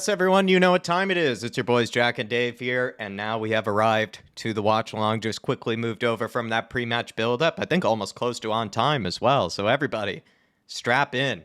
Yes, everyone, you know what time it is. It's your boys Jack and Dave here, and now we have arrived to the watch along. Just quickly moved over from that pre-match build-up. I think almost close to on time as well. So everybody, strap in,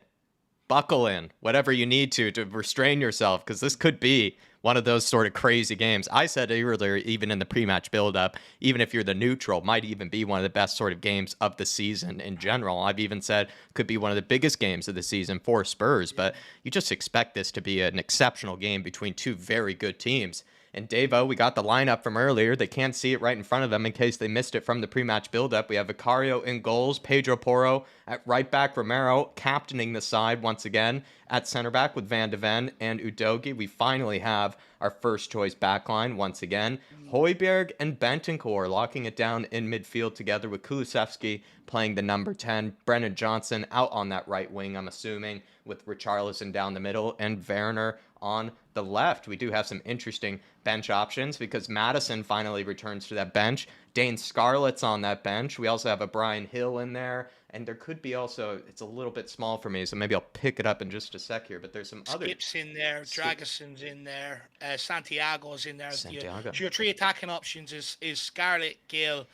buckle in, whatever you need to restrain yourself, because this could be one of those sort of crazy games. I said earlier, even in the pre-match build-up, even if you're the neutral, might even be one of the best sort of games of the season in general. I've even said could be one of the biggest games of the season for Spurs, but you just expect this to be an exceptional game between two very good teams. And Davo, we got the lineup from earlier. They can't see it right in front of them in case they missed it from the pre-match build-up. We have Vicario in goals, Pedro Porro at right back, Romero captaining the side once again at center back with Van de Ven and Udogi. We finally have our first choice backline once again. Højbjerg and Bentancur locking it down in midfield together with Kulusevski playing the number 10. Brennan Johnson out on that right wing, I'm assuming, with Richarlison down the middle and Werner on the left. We do have some interesting bench options because Madison finally returns to that bench. Dane Scarlett's on that bench. We also have a Brian Hill in there. And there could be also, it's a little bit small for me, so maybe I'll pick it up in just a sec here. But there's some other... Skip's in there, Dragason's in there, Santiago's in there. Santiago. So your three attacking options is Scarlett, Gill,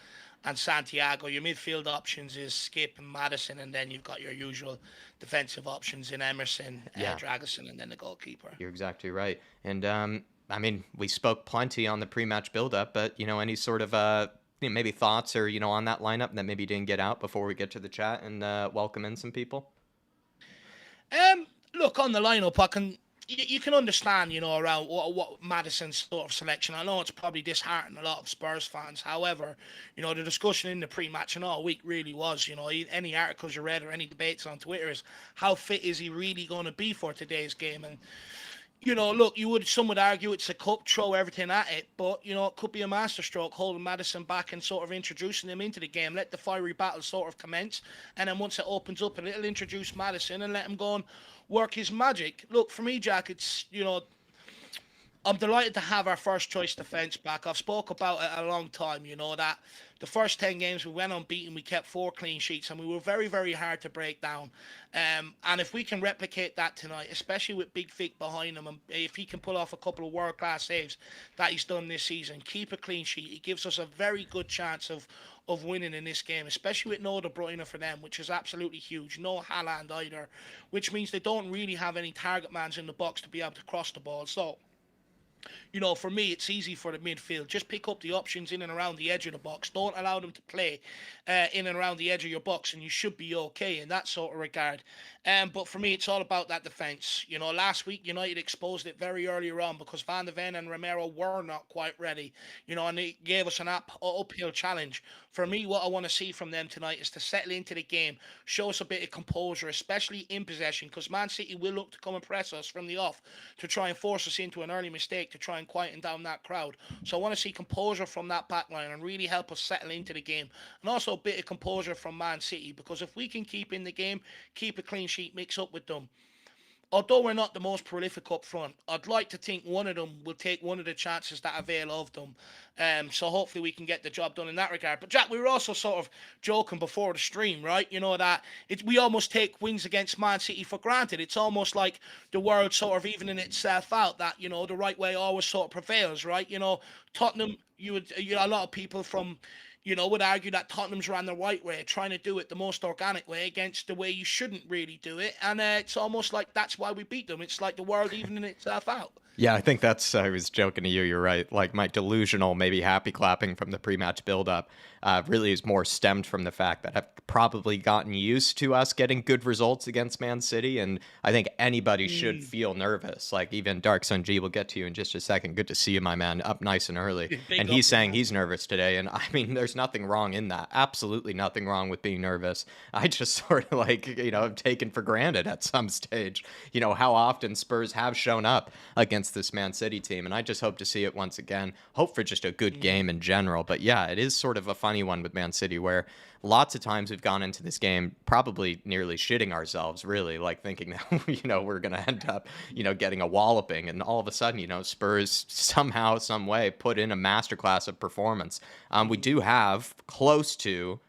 and Santiago. Your midfield options is Skip and Madison, and then you've got your usual defensive options in Emerson, Dragason, and then the goalkeeper. You're exactly right. And, I mean, we spoke plenty on the pre-match build-up, but, you know, any sort of... maybe thoughts or, on that lineup that maybe didn't get out before we get to the chat and welcome in some people? Look, on the lineup, you can understand, around what Madison's sort of selection. I know it's probably disheartened a lot of Spurs fans. However, the discussion in the pre-match and all week really was, any articles you read or any debates on Twitter is how fit is he really going to be for today's game? And look, some would argue it's a cup, throw everything at it, but, it could be a masterstroke holding Madison back and sort of introducing him into the game. Let the fiery battle sort of commence, and then once it opens up a little, introduce Madison and let him go and work his magic. Look, for me, Jack, it's, I'm delighted to have our first choice defence back. I've spoke about it a long time, that the first 10 games we went unbeaten, we kept 4 clean sheets, and we were very, very hard to break down. And if we can replicate that tonight, especially with Big Vic behind him, and if he can pull off a couple of world-class saves that he's done this season, keep a clean sheet, it gives us a very good chance of winning in this game, especially with no De Bruyne for them, which is absolutely huge. No Haaland either, which means they don't really have any target mans in the box to be able to cross the ball. So, for me, it's easy for the midfield. Just pick up the options in and around the edge of the box. Don't allow them to play in and around the edge of your box, and you should be okay in that sort of regard. But for me, it's all about that defence. Last week, United exposed it very earlier on because Van de Ven and Romero were not quite ready, and it gave us an uphill challenge. For me, what I want to see from them tonight is to settle into the game, show us a bit of composure, especially in possession, because Man City will look to come and press us from the off to try and force us into an early mistake to try and quieten down that crowd. So I want to see composure from that back line and really help us settle into the game. And also a bit of composure from Man City, because if we can keep in the game, keep a clean sheet, mix up with them, although we're not the most prolific up front, I'd like to think one of them will take one of the chances that avail of them. So hopefully we can get the job done in that regard. But Jack, we were also sort of joking before the stream, right? That we almost take wins against Man City for granted. It's almost like the world sort of evening itself out, that, the right way always sort of prevails, right? Tottenham, a lot of people from... would argue that Tottenham's ran the right way, trying to do it the most organic way against the way you shouldn't really do it. And it's almost like that's why we beat them. It's like the world evening itself out. Yeah, I think that's, I was joking to you, you're right. Like my delusional, maybe happy clapping from the pre-match build-up really is more stemmed from the fact that I've probably gotten used to us getting good results against Man City, and I think anybody should feel nervous. Like even Dark Sun G will get to you in just a second. Good to see you, my man, up nice and early. And he's saying he's nervous today, and I mean, there's nothing wrong in that. Absolutely nothing wrong with being nervous. I just sort of like, have taken for granted at some stage, how often Spurs have shown up against this Man City team, and I just hope to see it once again. Hope for just a good game in general. But yeah, it is sort of a funny one with Man City where lots of times we've gone into this game probably nearly shitting ourselves, really, like thinking that we're gonna end up getting a walloping, and all of a sudden Spurs somehow, some way put in a masterclass of performance. We do have close to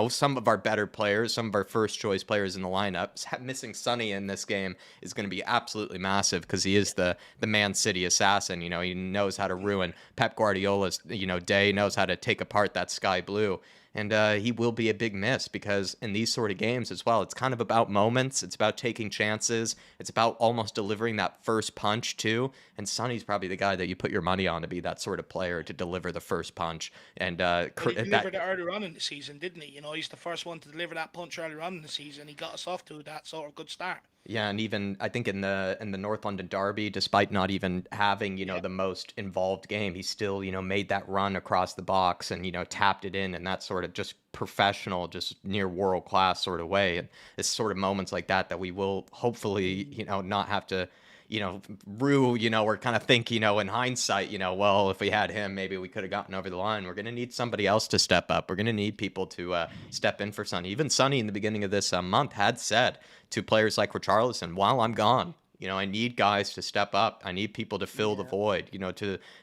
some of our better players, some of our first choice players in the lineup. Missing Sonny in this game is going to be absolutely massive because he is the Man City assassin. He knows how to ruin Pep Guardiola's day, knows how to take apart that sky blue. And he will be a big miss because in these sort of games as well, it's kind of about moments. It's about taking chances. It's about almost delivering that first punch too. And Sonny's probably the guy that you put your money on to be that sort of player to deliver the first punch. And He delivered it earlier on in the season, didn't he? He's the first one to deliver that punch earlier on in the season. He got us off to that sort of good start. Yeah, and even I think in the North London derby, despite not even having the most involved game, he still made that run across the box and tapped it in that sort of just professional, just near world class sort of way. And it's sort of moments like that we will hopefully not have to rue, or kind of think, in hindsight, well, if we had him, maybe we could have gotten over the line. We're going to need somebody else to step up. We're going to need people to step in for Sonny. Even Sonny in the beginning of this month had said to players like Richarlison, while I'm gone, I need guys to step up. I need people to fill the void,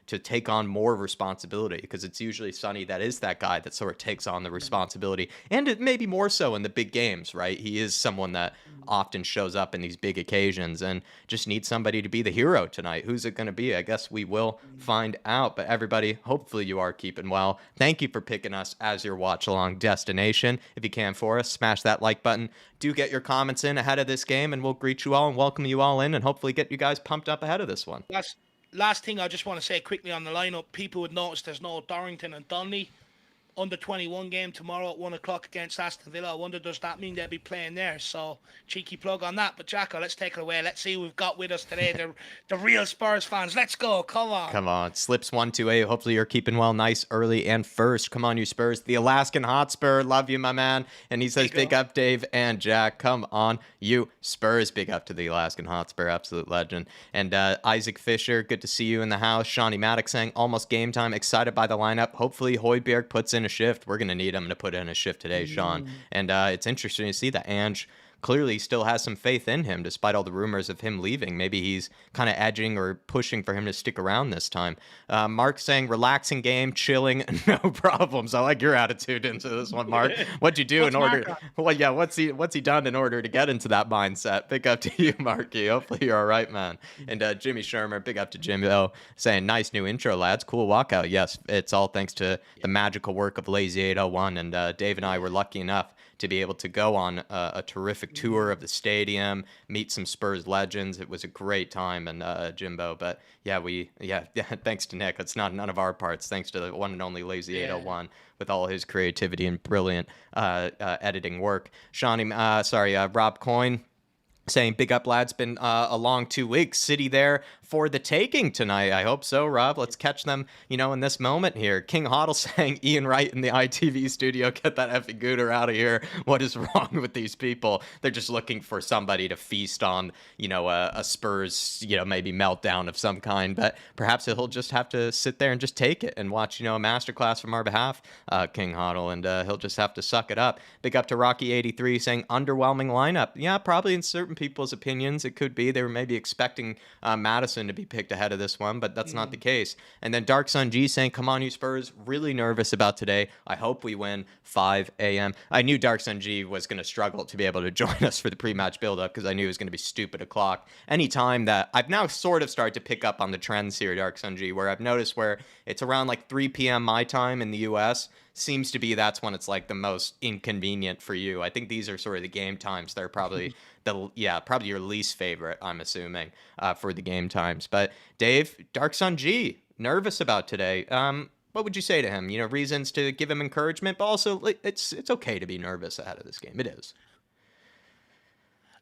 to take on more responsibility because it's usually Sonny that is that guy that sort of takes on the responsibility. And it may be more so in the big games, right? He is someone that often shows up in these big occasions and just needs somebody to be the hero tonight. Who's it going to be? I guess we will find out. But everybody, hopefully you are keeping well. Thank you for picking us as your watch-along destination. If you can for us, smash that like button. Do get your comments in ahead of this game, and we'll greet you all and welcome you all in and hopefully get you guys pumped up ahead of this one. Last thing I just want to say quickly on the lineup, people would notice there's no Dorrington and Donnelly. Under 21 game tomorrow at 1 o'clock against Aston Villa. I wonder, does that mean they'll be playing there? So, cheeky plug on that. But, Jacko, let's take it away. Let's see who we've got with us today. The real Spurs fans. Let's go. Come on. Come on. Slips 1-2-8. Hopefully you're keeping well, nice, early, and first. Come on, you Spurs. The Alaskan Hotspur. Love you, my man. And he says, big up, Dave and Jack. Come on, you Spurs. Big up to the Alaskan Hotspur. Absolute legend. And Isaac Fisher, good to see you in the house. Shawnee Maddox saying, almost game time. Excited by the lineup. Hopefully Højbjerg puts in a shift. We're going to need him to put in a shift today, Sean. And it's interesting to see that Ange clearly still has some faith in him despite all the rumors of him leaving. Maybe he's kind of edging or pushing for him to stick around this time. Mark saying relaxing game, chilling, no problems. I like your attitude into this one, Mark. What'd you do in order? Well, yeah, what's he done in order to get into that mindset? Big up to you, Marky. Hopefully you're all right, man. And Jimmy Shermer, big up to Jimbo, saying nice new intro, lads. Cool walkout. Yes, it's all thanks to the magical work of Lazy 801. And Dave and I were lucky enough to be able to go on a terrific tour of the stadium, meet some Spurs legends. It was a great time, and Jimbo. But yeah, thanks to Nick. It's not none of our parts. Thanks to the one and only Lazy 801 with all his creativity and brilliant editing work. Rob Coyne saying, big up, lads. Been a long 2 weeks. City there for the taking tonight. I hope so, Rob. Let's catch them, in this moment here. King Hoddle saying, Ian Wright in the ITV studio, get that effing gooter out of here. What is wrong with these people? They're just looking for somebody to feast on, a Spurs, maybe meltdown of some kind. But perhaps he'll just have to sit there and just take it and watch, a masterclass from our behalf, King Hoddle, and he'll just have to suck it up. Big up to Rocky83 saying, underwhelming lineup. Yeah, probably in certain people's opinions, it could be. They were maybe expecting Madison to be picked ahead of this one, but that's not the case. And then Dark Sun G saying, come on, you Spurs, really nervous about today. I hope we win 5 a.m. I knew Dark Sun G was going to struggle to be able to join us for the pre-match build-up because I knew it was going to be stupid o'clock. Anytime that I've now sort of started to pick up on the trends here, Dark Sun G, where I've noticed where it's around like 3 p.m. my time in the U.S., seems to be that's when it's like the most inconvenient for you. I think these are sort of the game times. They're probably probably your least favorite, I'm assuming, for the game times. But Dave, Dark Sun G, nervous about today. What would you say to him? Reasons to give him encouragement, but also it's okay to be nervous ahead of this game. It is.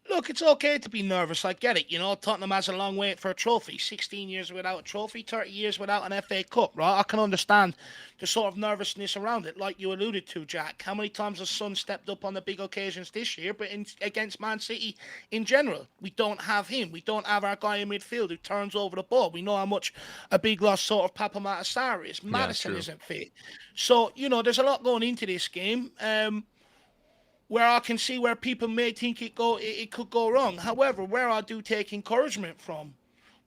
Look, it's okay to be nervous. I get it. Tottenham has a long wait for a trophy. 16 years without a trophy, 30 years without an FA Cup, right? I can understand the sort of nervousness around it, like you alluded to, Jack. How many times has Son stepped up on the big occasions this year, but against Man City in general? We don't have him. We don't have our guy in midfield who turns over the ball. We know how much a big loss sort of Papa Matasar is. Madison isn't fit. So, there's a lot going into this game. Where I can see where people may think it could go wrong. However, where I do take encouragement from,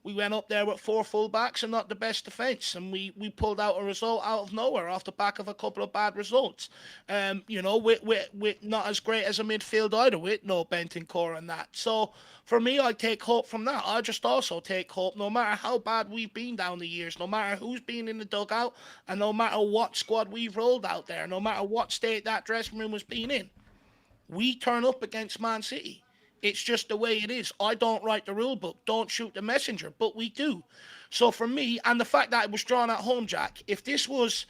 We went up there with 4 fullbacks and not the best defence, and we pulled out a result out of nowhere off the back of a couple of bad results. With not as great as a midfield either, with no Bentancur and that. So for me, I take hope from that. I just also take hope, no matter how bad we've been down the years, no matter who's been in the dugout, and no matter what squad we've rolled out there, no matter what state that dressing room has been in, we turn up against Man City. It's just the way it is. I don't write the rule book. Don't shoot the messenger, but we do. So for me, and the fact that it was drawn at home, Jack, if this was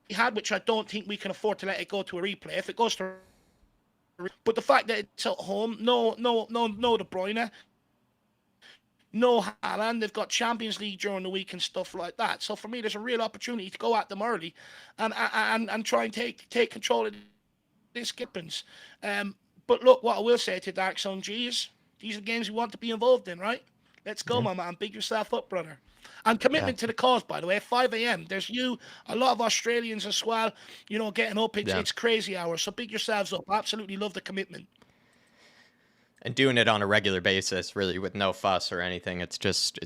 had, which I don't think we can afford to let it go to a replay. If it goes to, but the fact that it's at home, no De Bruyne, no Haaland, they've got Champions League during the week and stuff like that. So for me, there's a real opportunity to go at them early and try and take control of this skippings. But look, what I will say to Dark Sun G is these are games we want to be involved in, right? Let's go, my man. Big yourself up, brother. And commitment to the cause, by the way. 5 a.m. There's you, a lot of Australians as well, getting up. It's crazy hours. So big yourselves up. Absolutely love the commitment. And doing it on a regular basis, really, with no fuss or anything. It's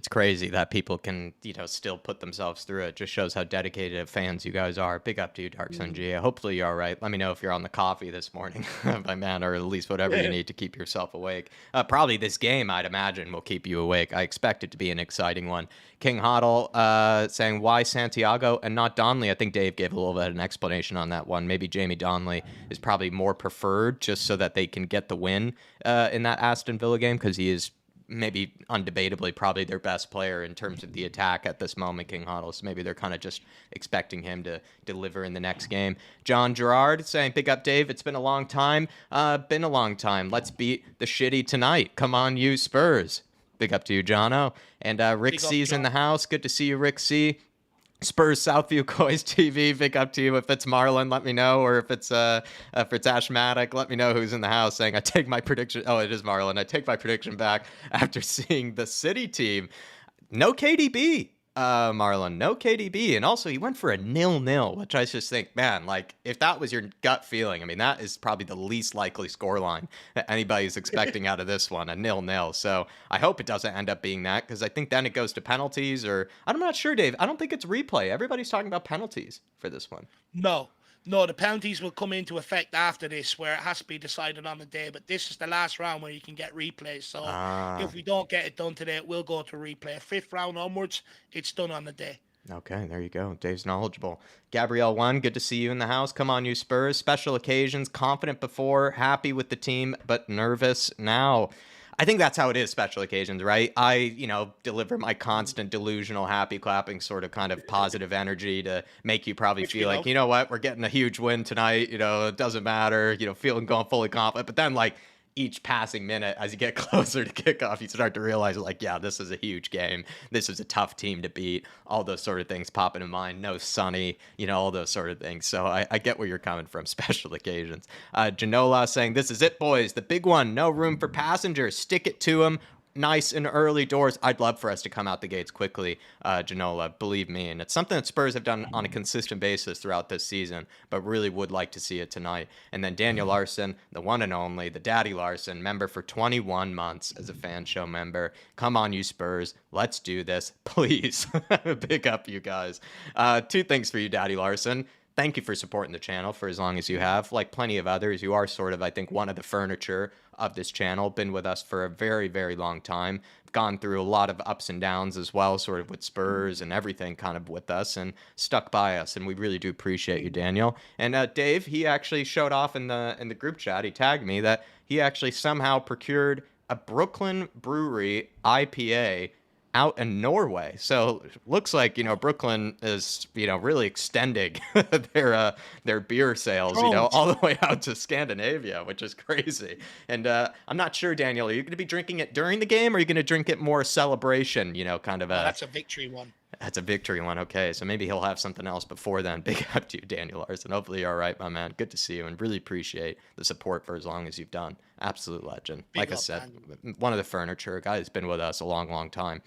crazy that people can, still put themselves through it. Just shows how dedicated fans you guys are. Big up to you, Dark Sun G. Hopefully you're all right. Let me know if you're on the coffee this morning, my man, or at least whatever you need to keep yourself awake. Probably this game, I'd imagine, will keep you awake. I expect it to be an exciting one. King Hoddle saying, why Santiago and not Donnelly? I think Dave gave a little bit of an explanation on that one. Maybe Jamie Donnelly is probably more preferred just so that they can get the win in that Aston Villa game, because he is maybe undebatably probably their best player in terms of the attack at this moment, King Hoddle. So maybe they're kind of just expecting him to deliver in the next game. John Gerard saying, big up, Dave. It's been a long time. Let's beat the shitty tonight. Come on, you Spurs. Big up to you, Jono. And Rick C's in the house. Good to see you, Rick C. Spurs Southview Coys TV. Big up to you. If it's Marlon, let me know. Or if it's Ashmatic, let me know who's in the house saying, I take my prediction. Oh, it is Marlon. I take my prediction back after seeing the City team. No KDB. Marlon, no KDB. And also he went for a 0-0, which I just think, man, like if that was your gut feeling, I mean, that is probably the least likely scoreline that anybody's expecting out of this one, a 0-0. So I hope it doesn't end up being that, because I think then it goes to penalties, or I'm not sure, Dave. I don't think it's replay. Everybody's talking about penalties for this one. No, the penalties will come into effect after this, where it has to be decided on the day. But this is the last round where you can get replays. So if we don't get it done today, it will go to replay. 5th round onwards, it's done on the day. Okay, there you go. Dave's knowledgeable. Gabrielle 1, good to see you in the house. Come on, you Spurs. Special occasions, confident before, happy with the team, but nervous now. I think that's how it is, special occasions, right? I, deliver my constant delusional, happy clapping sort of kind of positive energy to make you probably feel like, you know what, we're getting a huge win tonight, it doesn't matter, feeling going fully confident. But then, like, each passing minute as you get closer to kickoff, you start to realize, like, yeah, this is a huge game. This is a tough team to beat. All those sort of things pop into mind. No Sonny, all those sort of things. So I get where you're coming from, special occasions. Janola saying, this is it, boys. The big one. No room for passengers. Stick it to them. Nice and early doors. I'd love for us to come out the gates quickly, Janola, believe me. And it's something that Spurs have done on a consistent basis throughout this season, but really would like to see it tonight. And then Daniel Larson, the one and only, the Daddy Larson, member for 21 months as a fan show member. Come on, you Spurs. Let's do this, please. Big up, you guys. 2 things for you, Daddy Larson. Thank you for supporting the channel for as long as you have. Like plenty of others, you are sort of, I think, one of the furniture of this channel. Been with us for a very, very long time. Gone through a lot of ups and downs as well, sort of with Spurs and everything kind of with us, and stuck by us. And we really do appreciate you, Daniel. And Dave, he actually showed off in the group chat. He tagged me that he actually somehow procured a Brooklyn Brewery IPA out in Norway. So looks like, Brooklyn is, really extending their beer sales, all the way out to Scandinavia, which is crazy. And I'm not sure, Daniel, are you going to be drinking it during the game, or are you going to drink it more celebration, kind of a... That's a victory one. That's a victory one. Okay, so maybe he'll have something else before then. Big up to you, Daniel Larson. Hopefully you're all right, my man. Good to see you, and really appreciate the support for as long as you've done. Absolute legend. Like I said, one of the furniture, a guy who's been with us a long, long time.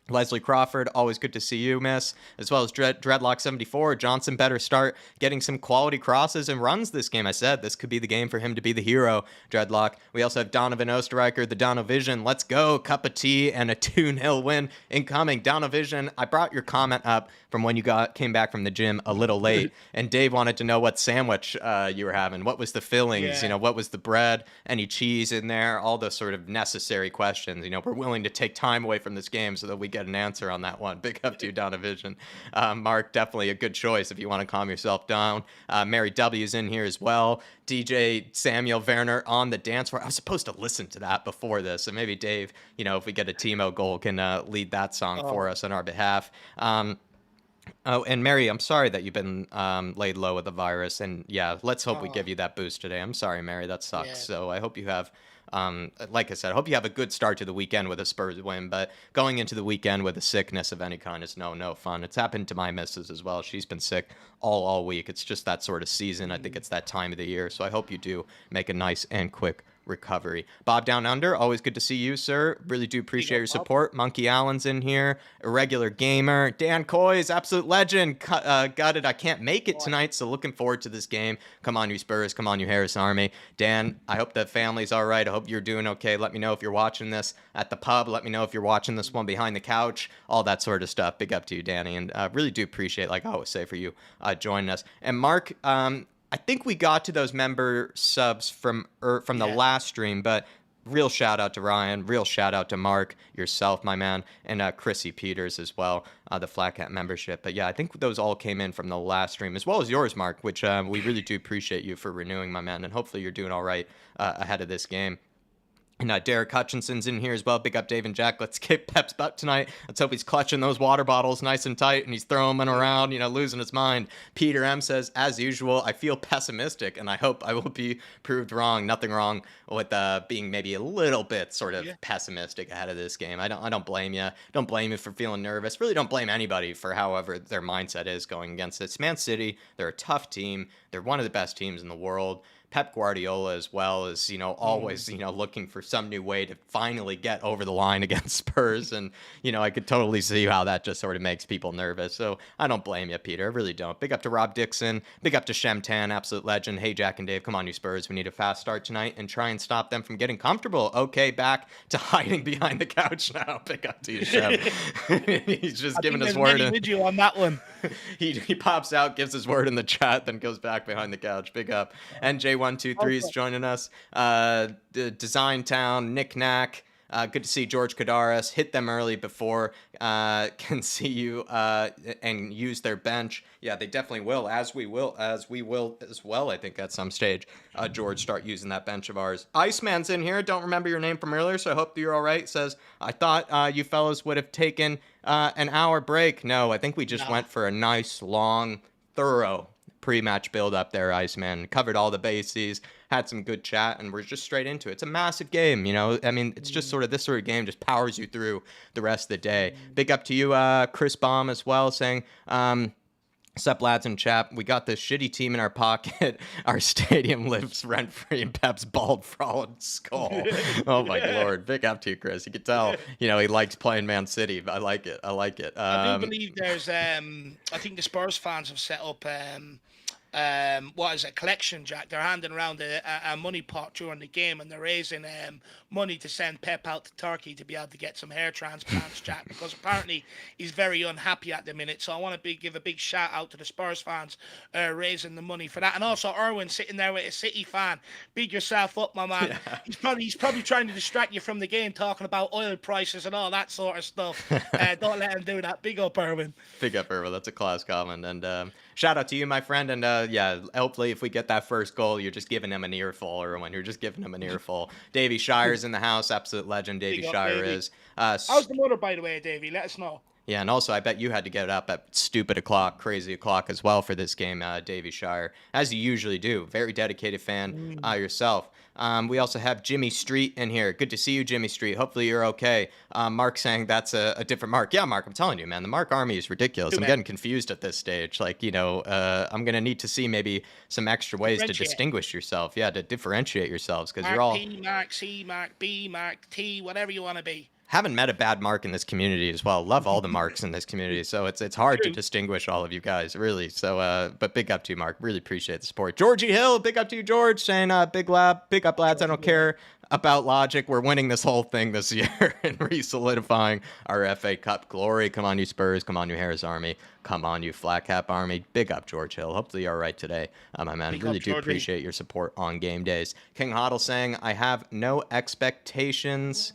Leslie Crawford, always good to see you, miss. As well as Dreadlock74. Johnson better start getting some quality crosses and runs this game. I said this could be the game for him to be the hero, Dreadlock. We also have Donovan Osterreicher, the Donovision. Let's go. Cup of tea and a 2-0 win incoming. Donovision, I brought your comment up from when you came back from the gym a little late, and Dave wanted to know what sandwich you were having. What was the fillings? Yeah. What was the bread? Any cheese in there? All those sort of necessary questions. We're willing to take time away from this game so that we get an answer on that one. Big up to you, Donovision. Mark, definitely a good choice if you want to calm yourself down. Mary W's in here as well. DJ Samuel Werner on the dance floor. I was supposed to listen to that before this, so maybe Dave, if we get a Timo goal, can lead that song for us on our behalf. Oh, and Mary, I'm sorry that you've been laid low with the virus. And yeah, let's hope we give you that boost today. I'm sorry, Mary, that sucks. Yeah. So I hope you have, like I said, I hope you have a good start to the weekend with a Spurs win. But going into the weekend with a sickness of any kind is no fun. It's happened to my missus as well. She's been sick all week. It's just that sort of season. I think it's that time of the year. So I hope you do make a nice and quick recovery. Bob Down Under, always good to see you, sir. Really do appreciate your support. Monkey Allen's in here. Irregular Gamer. Dan Coy's absolute legend. Got it. I can't make it tonight, so looking forward to this game. Come on, you Spurs. Come on, you Harris Army. Dan, I hope the family's all right. I hope you're doing okay. Let me know if you're watching this at the pub. Let me know if you're watching this one behind the couch. All that sort of stuff. Big up to you, Danny. And really do appreciate, like I always say, for you joining us. And Mark, I think we got to those member subs from the last stream, but real shout out to Ryan, real shout out to Mark, yourself, my man, and Chrissy Peters as well, the Flat Cat membership. But yeah, I think those all came in from the last stream, as well as yours, Mark, which we really do appreciate you for renewing, my man, and hopefully you're doing all right ahead of this game. And Derek Hutchinson's in here as well. Big up Dave and Jack. Let's kick Pep's butt tonight. Let's hope he's clutching those water bottles nice and tight and he's throwing them around, losing his mind. Peter M says, as usual, I feel pessimistic and I hope I will be proved wrong. Nothing wrong with being maybe a little bit sort of pessimistic ahead of this game. I don't blame you. Don't blame you for feeling nervous. Really don't blame anybody for however their mindset is going against this. Man City, they're a tough team. They're one of the best teams in the world. Pep Guardiola as well is, always, looking for some new way to finally get over the line against Spurs. And, I could totally see how that just sort of makes people nervous. So I don't blame you, Peter. I really don't. Big up to Rob Dixon. Big up to Shemtan, absolute legend. Hey, Jack and Dave, come on, you Spurs. We need a fast start tonight and try and stop them from getting comfortable. Okay, back to hiding behind the couch now. Big up to you, Shem. He's just giving his word. Video on that one. He pops out, gives his word in the chat, then goes back behind the couch. Big up. NJ123 is joining us. Design Town, Knick Knack. Good to see George Kadaris. Hit them early before can see you and use their bench. Yeah, they definitely will, as we will as well, I think, at some stage. George, start using that bench of ours. Iceman's in here. Don't remember your name from earlier, so I hope you're all right. Says, I thought you fellas would have taken an hour break. No, I think we just went for a nice, long, thorough pre-match build-up there, Iceman. Covered all the bases, had some good chat, and we're just straight into it. It's a massive game, I mean, it's just sort of this sort of game just powers you through the rest of the day. Big up to you, Chris Baum, as well, saying, sup, lads and chap. We got this shitty team in our pocket. Our stadium lives rent-free in Pep's bald, frolic skull. Oh, my Lord. Big up to you, Chris. You can tell, he likes playing Man City. I like it. I do believe there's, I think the Spurs fans have set up what is it, collection, Jack. They're handing around a money pot during the game, and they're raising money to send Pep out to Turkey to be able to get some hair transplants, Jack, because apparently he's very unhappy at the minute. So I want to give a big shout out to the Spurs fans raising the money for that. And also Erwin sitting there with a City fan. Big yourself up, my man. Yeah. He's probably trying to distract you from the game, talking about oil prices and all that sort of stuff. Don't let him do that. Big up, Erwin. Big up, Erwin. That's a class comment. And shout out to you, my friend. And yeah, hopefully if we get that first goal, you're just giving him an earful, Erwin. You're just giving him an earful. Davey Shire's in the house. Absolute legend, Davey Shire is. How's the motor, by the way, Davey? Let us know. Yeah, and also I bet you had to get up at stupid crazy o'clock as well for this game, Davey Shire, as you usually do. Very dedicated fan yourself. We also have Jimmy Street in here. Good to see you, Jimmy Street. Hopefully you're okay. Mark saying that's a different Mark. Yeah, Mark, I'm telling you, man, the Mark Army is ridiculous. I'm getting confused at this stage. Like, I'm going to need to see maybe some extra ways to distinguish yourself. Yeah, to differentiate yourselves, because you're all... P, Mark, C, Mark, B, Mark, T, whatever you want to be. haven't met a bad mark in this community as well. Love all the marks in this community, so it's hard to distinguish all of you guys, really. So, but big up to you, Mark. Really appreciate the support. Georgie Hill, big up to you, George, saying big up, lads. I don't care about logic. We're winning this whole thing this year and re-solidifying our FA Cup glory. Come on, you Spurs. Come on, you Harris Army. Come on, you Flat Cap Army. Big up, George Hill. Hopefully you're all right today, my man. Really do appreciate your support on game days. King Hoddle saying, I have no expectations.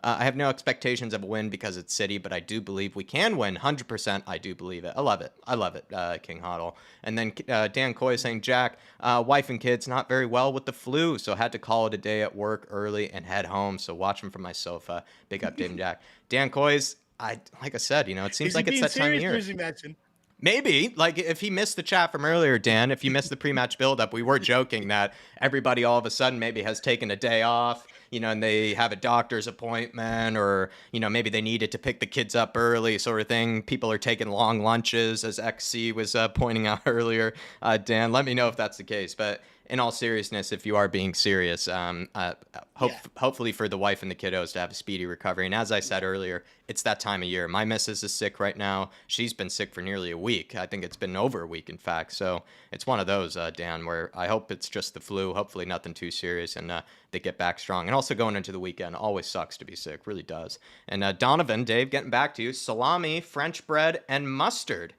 I have no expectations of a win because it's City, but I do believe we can win. 100%, I do believe it. I love it, King Hoddle. And then Dan Coy saying, Jack, wife and kids not very well with the flu, so had to call it a day at work early and head home. So watch them from my sofa. Big up, Dave and Jack. Dan Coy's, like I said, it seems like it's that time of year. Maybe, like, if he missed the chat from earlier, Dan, if you missed the pre-match build-up, we were joking that everybody all of a sudden maybe has taken a day off, and they have a doctor's appointment, or, maybe they needed to pick the kids up early, sort of thing. People are taking long lunches, as XC was pointing out earlier. Dan, let me know if that's the case. But in all seriousness, if you are being serious, hopefully for the wife and the kiddos to have a speedy recovery. And as I said earlier, it's that time of year. My missus is sick right now. She's been sick for nearly a week. I think it's been over a week, in fact. So it's one of those, Dan, where I hope it's just the flu. Hopefully nothing too serious, and they get back strong. And also going into the weekend, always sucks to be sick. Really does. And Donovan, Dave, getting back to you. Salami, French bread, and mustard.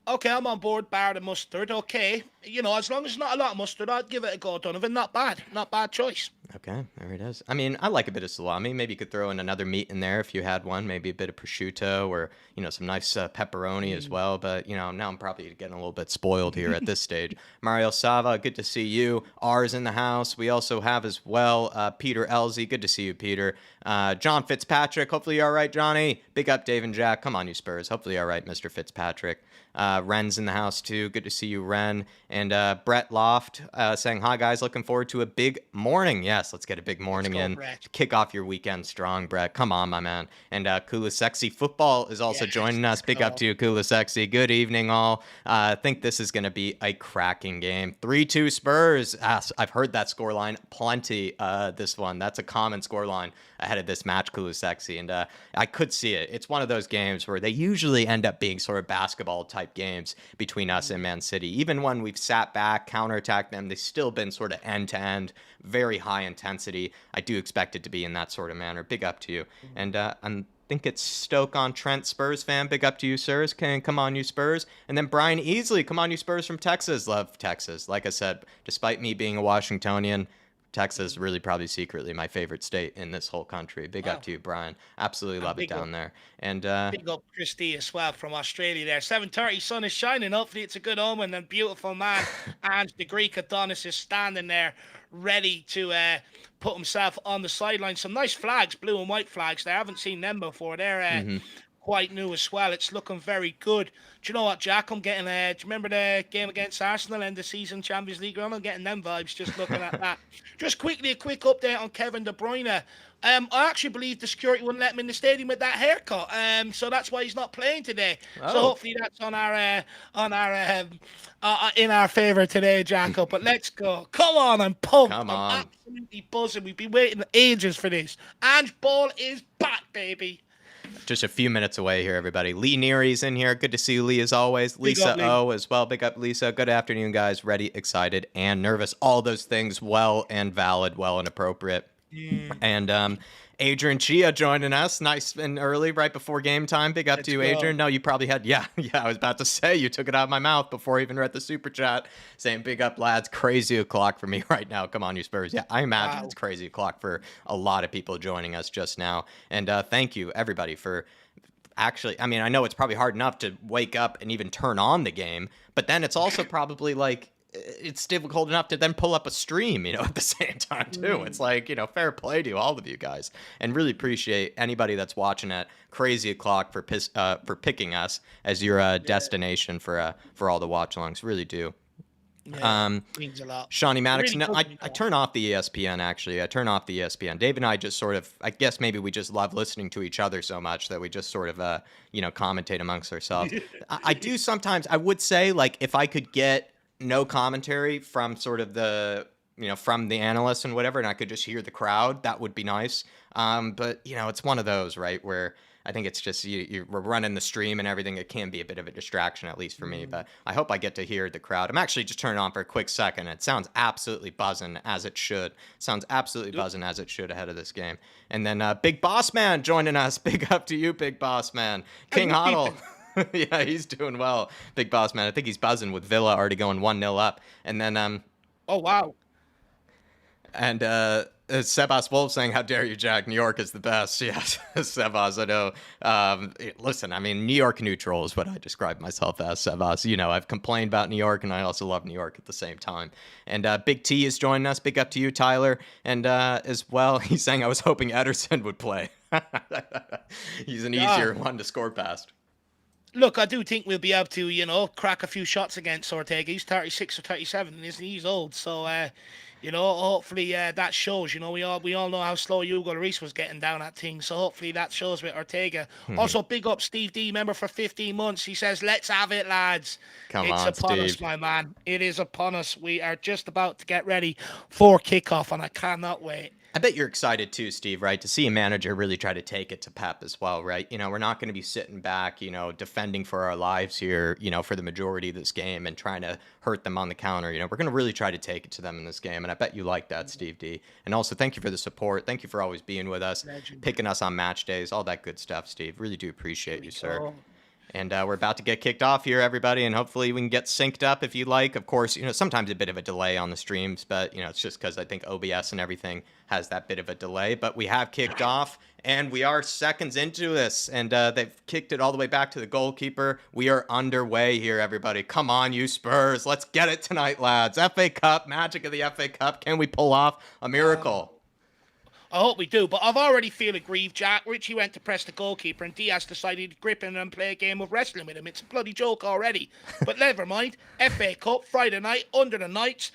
Okay, I'm on board, bar the mustard. Okay. As long as it's not a lot of mustard, I'd give it a go, Donovan. Not bad. Not bad choice. Okay, there it is. I mean, I like a bit of salami. Maybe you could throw in another meat in there if you had one. Maybe a bit of prosciutto, or, some nice pepperoni as well. But, now I'm probably getting a little bit spoiled here at this stage. Mario Sava, good to see you. R's in the house. We also have as well Peter Elzy. Good to see you, Peter. John Fitzpatrick. Hopefully you're all right, Johnny. Big up, Dave and Jack. Come on, you Spurs. Hopefully you're all right, Mr. Fitzpatrick. Ren's in the house too. Good to see you, Ren. And Brett Loft saying, hi guys, looking forward to a big morning. Yes, let's get a big morning in. Brett. Kick off your weekend strong, Brett. Come on, my man. And Kula Sexy Football is also joining us. Big up to you, Kula Sexy. Good evening, all. I think this is going to be a cracking game. 3-2 Spurs. I've heard that scoreline plenty this one. That's a common scoreline ahead of this match, Kula Sexy. And I could see it. It's one of those games where they usually end up being sort of basketball type games between us and Man City. Even when we've sat back, counterattacked them, they've still been sort of end-to-end, very high intensity. I do expect it to be in that sort of manner. Big up to you. And I think it's Stoke-on-Trent Spurs fan. Big up to you, sirs. Come on, you Spurs. And then Brian Easley. Come on, you Spurs from Texas. Love Texas. Like I said, despite me being a Washingtonian, Texas really probably secretly my favorite state in this whole country. Big up to you, Brian. Absolutely love it down there. And big up Christy as well from Australia there. 7:30, sun is shining. Hopefully it's a good omen. And beautiful man, Ange the Greek Adonis, is standing there ready to put himself on the sideline. Some nice flags, blue and white flags there. I haven't seen them before. They're quite new as well. It's looking very good. Do you know what, Jack? I'm getting, do you remember the game against Arsenal and the season Champions League run? I'm getting them vibes just looking at that. Just quickly, a quick update on Kevin De Bruyne. I actually believe the security wouldn't let him in the stadium with that haircut. So that's why he's not playing today. So hopefully that's on our in our favor today, Jacob. But let's go. Come on, I'm pumped. I'm absolutely buzzing. We've been waiting ages for this. Ange Ball is back, baby. Just a few minutes away here, everybody. Lee Neary's in here. Good to see you, Lee, as always. Lisa O as well. Big up, Lisa. Good afternoon, guys. Ready, excited, and nervous. All those things well and valid, well and appropriate. And Adrian Chia joining us nice and early right before game time. Big up to you, Adrian. No, you probably had, I was about to say, you took it out of my mouth before I even read the super chat saying big up, lads. Crazy o'clock for me right now. Come on, you Spurs. Yeah, I imagine it's crazy o'clock for a lot of people joining us just now. And thank you, everybody, for actually, I mean, I know it's probably hard enough to wake up and even turn on the game, but then it's also probably like, it's difficult enough to then pull up a stream, at the same time too. It's like, fair play to all of you guys, and really appreciate anybody that's watching at crazy o'clock for picking us as your destination for all the watch alongs. Really do. Means a lot. Shawnee Maddox. Really I turn off the ESPN, actually. I turn off the ESPN. Dave and I just sort of, I guess maybe we just love listening to each other so much that we just sort of, commentate amongst ourselves. I do sometimes, I would say, like, if I could get no commentary from sort of the from the analysts and whatever, and I could just hear the crowd. That would be nice. But it's one of those, right, where I think it's just we're running the stream and everything. It can be a bit of a distraction, at least for me. But I hope I get to hear the crowd. I'm actually just turning on for a quick second. It sounds absolutely buzzing as it should. Sounds absolutely buzzing as it should ahead of this game. And then Big Boss Man joining us. Big up to you, Big Boss Man. King Huddle. Yeah, he's doing well, Big Boss Man. I think he's buzzing with Villa already going 1-0 up. And then Oh, wow. And Sebas Wolf saying, "How dare you, Jack? New York is the best." Yes, Sebas, I know. Listen, I mean, New York neutral is what I describe myself as, Sebas. I've complained about New York, and I also love New York at the same time. And Big T is joining us. Big up to you, Tyler. And as well, he's saying, "I was hoping Ederson would play." He's an easier one to score past. Look, I do think we'll be able to, crack a few shots against Ortega. He's 36 or 37, and he's old. So, hopefully that shows. We all know how slow Hugo Lloris was getting down at things. So hopefully that shows with Ortega. Also, big up Steve D, member for 15 months. He says, "Let's have it, lads." It's upon us, my man. It is upon us. We are just about to get ready for kickoff, and I cannot wait. I bet you're excited too, Steve, right? To see a manager really try to take it to Pep as well, right? We're not going to be sitting back, defending for our lives here, for the majority of this game and trying to hurt them on the counter. We're going to really try to take it to them in this game. And I bet you like that, Steve D. And also, thank you for the support. Thank you for always being with us, picking us on match days, all that good stuff, Steve. Really do appreciate you, sir. And we're about to get kicked off here, everybody, and hopefully we can get synced up if you like. Of course, sometimes a bit of a delay on the streams, but, it's just because I think OBS and everything has that bit of a delay. But we have kicked off, and we are seconds into this, and they've kicked it all the way back to the goalkeeper. We are underway here, everybody. Come on, you Spurs. Let's get it tonight, lads. FA Cup, magic of the FA Cup. Can we pull off a miracle? I hope we do, but I've already feel aggrieved, Jack. Richie went to press the goalkeeper, and Diaz decided to grip him and play a game of wrestling with him. It's a bloody joke already. But never mind. FA Cup, Friday night, under the lights.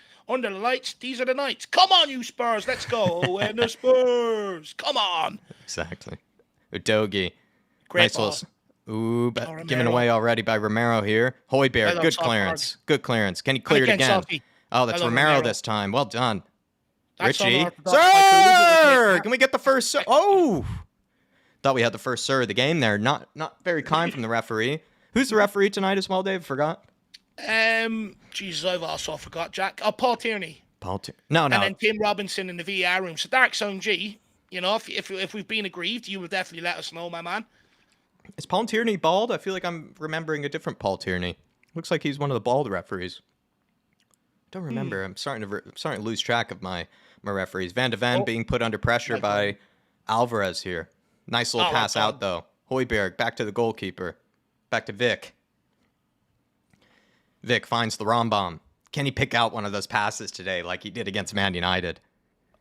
These are the nights. Come on, you Spurs. Let's go. And the Spurs. Come on. Exactly. Udogi. Great nice ball. Given away already by Romero here. Højbjerg, good clearance. Hard. Good clearance. Can he clear it again? Salty. Oh, that's Romero this time. Well done. That's Richie. Sir! Can we get the first sir? Oh! Thought we had the first sir of the game there. Not very kind from the referee. Who's the referee tonight as well, Dave? Forgot? Jesus, I've also forgot, Jack. Oh, Paul Tierney. No. And then Tim Robinson in the VAR room. So Dark Zone G, if we've been aggrieved, you will definitely let us know, my man. Is Paul Tierney bald? I feel like I'm remembering a different Paul Tierney. Looks like he's one of the bald referees. Don't remember. I'm starting to lose track of my referees. Van de Ven being put under pressure by Alvarez here. Nice little pass out, though. Højbjerg back to the goalkeeper. Back to Vic. Vic finds the Rambam. Can he pick out one of those passes today like he did against Man United?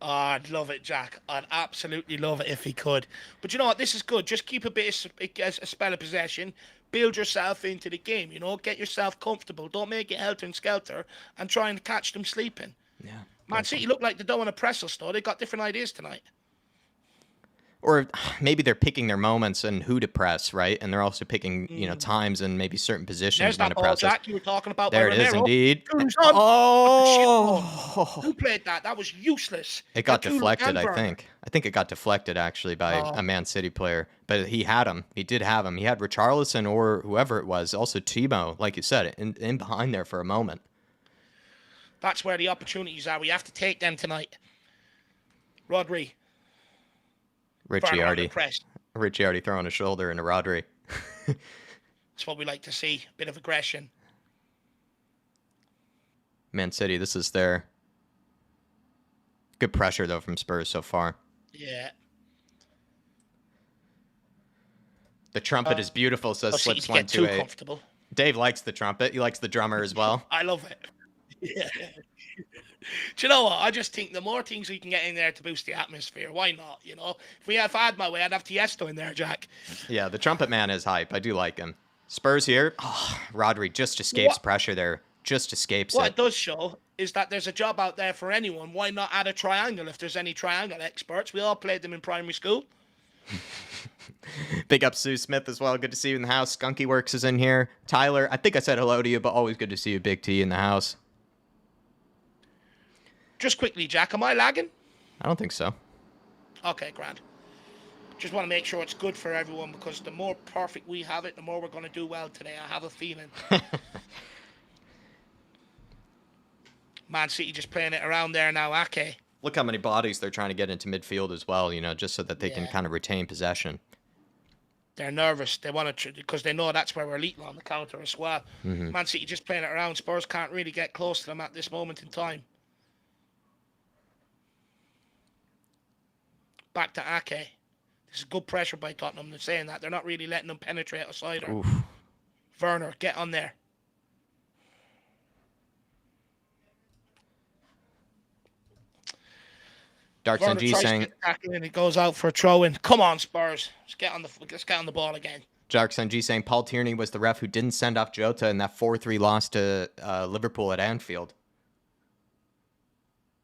Oh, I'd love it, Jack. I'd absolutely love it if he could. But you know what? This is good. Just keep a bit of a spell of possession. Build yourself into the game, Get yourself comfortable. Don't make it helter-skelter and try and catch them sleeping. Yeah. Man City look like they don't want to press us, though. They got different ideas tonight. Or maybe they're picking their moments and who to press, right? And they're also picking, times and maybe certain positions There's when that to ball, press. Jack, you were talking about. There it is, indeed. Oh! Who played that? That was useless. It got deflected, I think. I think it got deflected, actually, by a Man City player. But he had him. He did have him. He had Richarlison or whoever it was. Also Timo, like you said, in behind there for a moment. That's where the opportunities are. We have to take them tonight. Rodri. Richie already throwing a shoulder into Rodri. That's what we like to see. A bit of aggression. Man City, this is their good pressure, though, from Spurs so far. Yeah. The trumpet is beautiful, says Slips128. Dave likes the trumpet. He likes the drummer as well. I love it. Yeah. Do you know what? I just think the more things we can get in there to boost the atmosphere, why not? If we had my way, I'd have Tiesto in there, Jack. Yeah, the trumpet man is hype. I do like him. Spurs here. Oh, Rodri just escapes pressure there. Just escapes What it does show is that there's a job out there for anyone. Why not add a triangle if there's any triangle experts? We all played them in primary school. Big up Sue Smith as well. Good to see you in the house. Skunky Works is in here. Tyler, I think I said hello to you, but always good to see you, Big T, in the house. Just quickly, Jack, am I lagging? I don't think so. Okay, grand. Just want to make sure it's good for everyone, because the more perfect we have it, the more we're going to do well today. I have a feeling. Man City just playing it around there now, Ake. Look how many bodies they're trying to get into midfield as well, just so that they can kind of retain possession. They're nervous. They want to, because they know that's where we're leaking on the counter as well. Man City just playing it around. Spurs can't really get close to them at this moment in time. Back to Ake. This is good pressure by Tottenham. They're saying that. They're not really letting them penetrate us either. Oof. Werner, get on there. Dark Sun G saying, and it goes out for a throw in. Come on, Spurs. Let's get on the ball again. Dark Sun G saying Paul Tierney was the ref who didn't send off Jota in that 4-3 loss to Liverpool at Anfield.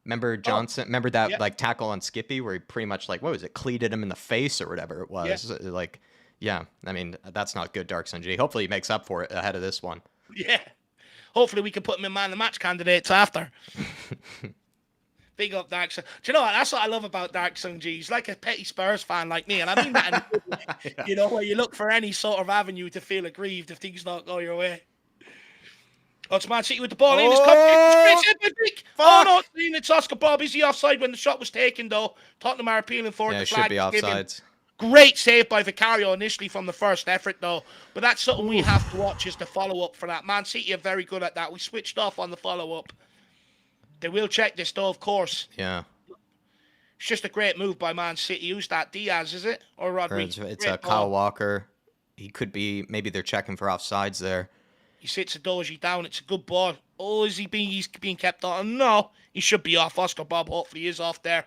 Remember Johnson? Remember that tackle on Skippy where he pretty much what was it, cleated him in the face or whatever it was? Yeah. I mean, that's not good, Dark Sun G. Hopefully he makes up for it ahead of this one. Yeah. Hopefully we can put him in man of the match candidates after. Big up Dark Sun. Do you know what? That's what I love about Dark Sun G. He's like a petty Spurs fan like me, and I mean that in a good way. Yeah. Where you look for any sort of avenue to feel aggrieved if things don't go your way. Oh, it's Man City with the ball in. Oh no, it's Oscar Bob. Is he offside when the shot was taken though? Tottenham are appealing for it. Yeah, it should be offsides. Great save by Vicario initially from the first effort though. But that's something we have to watch, is the follow-up for that. Man City are very good at that. We switched off on the follow-up. They will check this though, of course. Yeah. It's just a great move by Man City. Who's that? Diaz, is it? Or Rodriguez? It's Kyle Walker. He could be, maybe they're checking for offsides there. He sits Adoji down. It's a good ball. Oh, he's being kept on? No, he should be off. Oscar Bob hopefully is off there.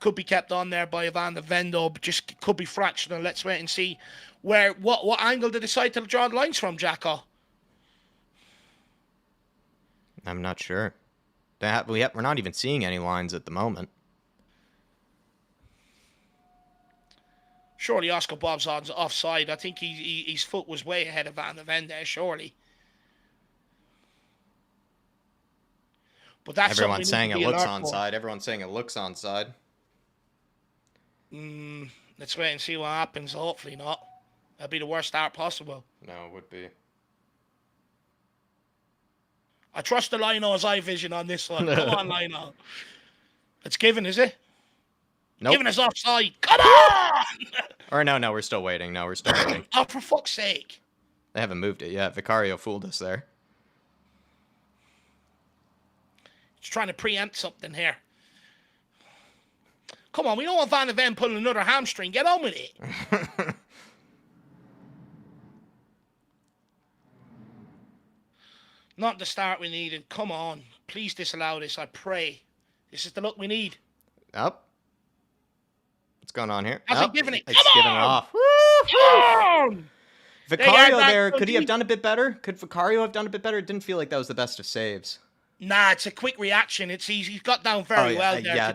Could be kept on there by Van de Ven, but just could be fractional. Let's wait and see what angle they decide to draw the lines from, Jacko. I'm not sure. We're not even seeing any lines at the moment. Surely Oscar Bob's offside. I think his foot was way ahead of Van de Ven there, surely. But that's everyone's saying it looks onside. Everyone's saying it looks onside. Let's wait and see what happens. Hopefully not. That'd be the worst start possible. No, it would be. I trust the Lino's eye vision on this one. Come on, Lino. It's given, is it? Nope. Giving us offside. Come on! Or no, we're still waiting. No, we're still waiting. Oh, for fuck's sake. They haven't moved it yet. Vicario fooled us there. He's trying to preempt something here. Come on, we don't want Van de Ven pulling another hamstring. Get on with it. Not the start we needed. Come on. Please disallow this, I pray. This is the look we need. Up. What's going on here? How's he giving it? It's giving off. Come on! Vicario there, could he have done a bit better? Could Vicario have done a bit better? It didn't feel like that was the best of saves. Nah, it's a quick reaction. He's got down very well there. Yeah,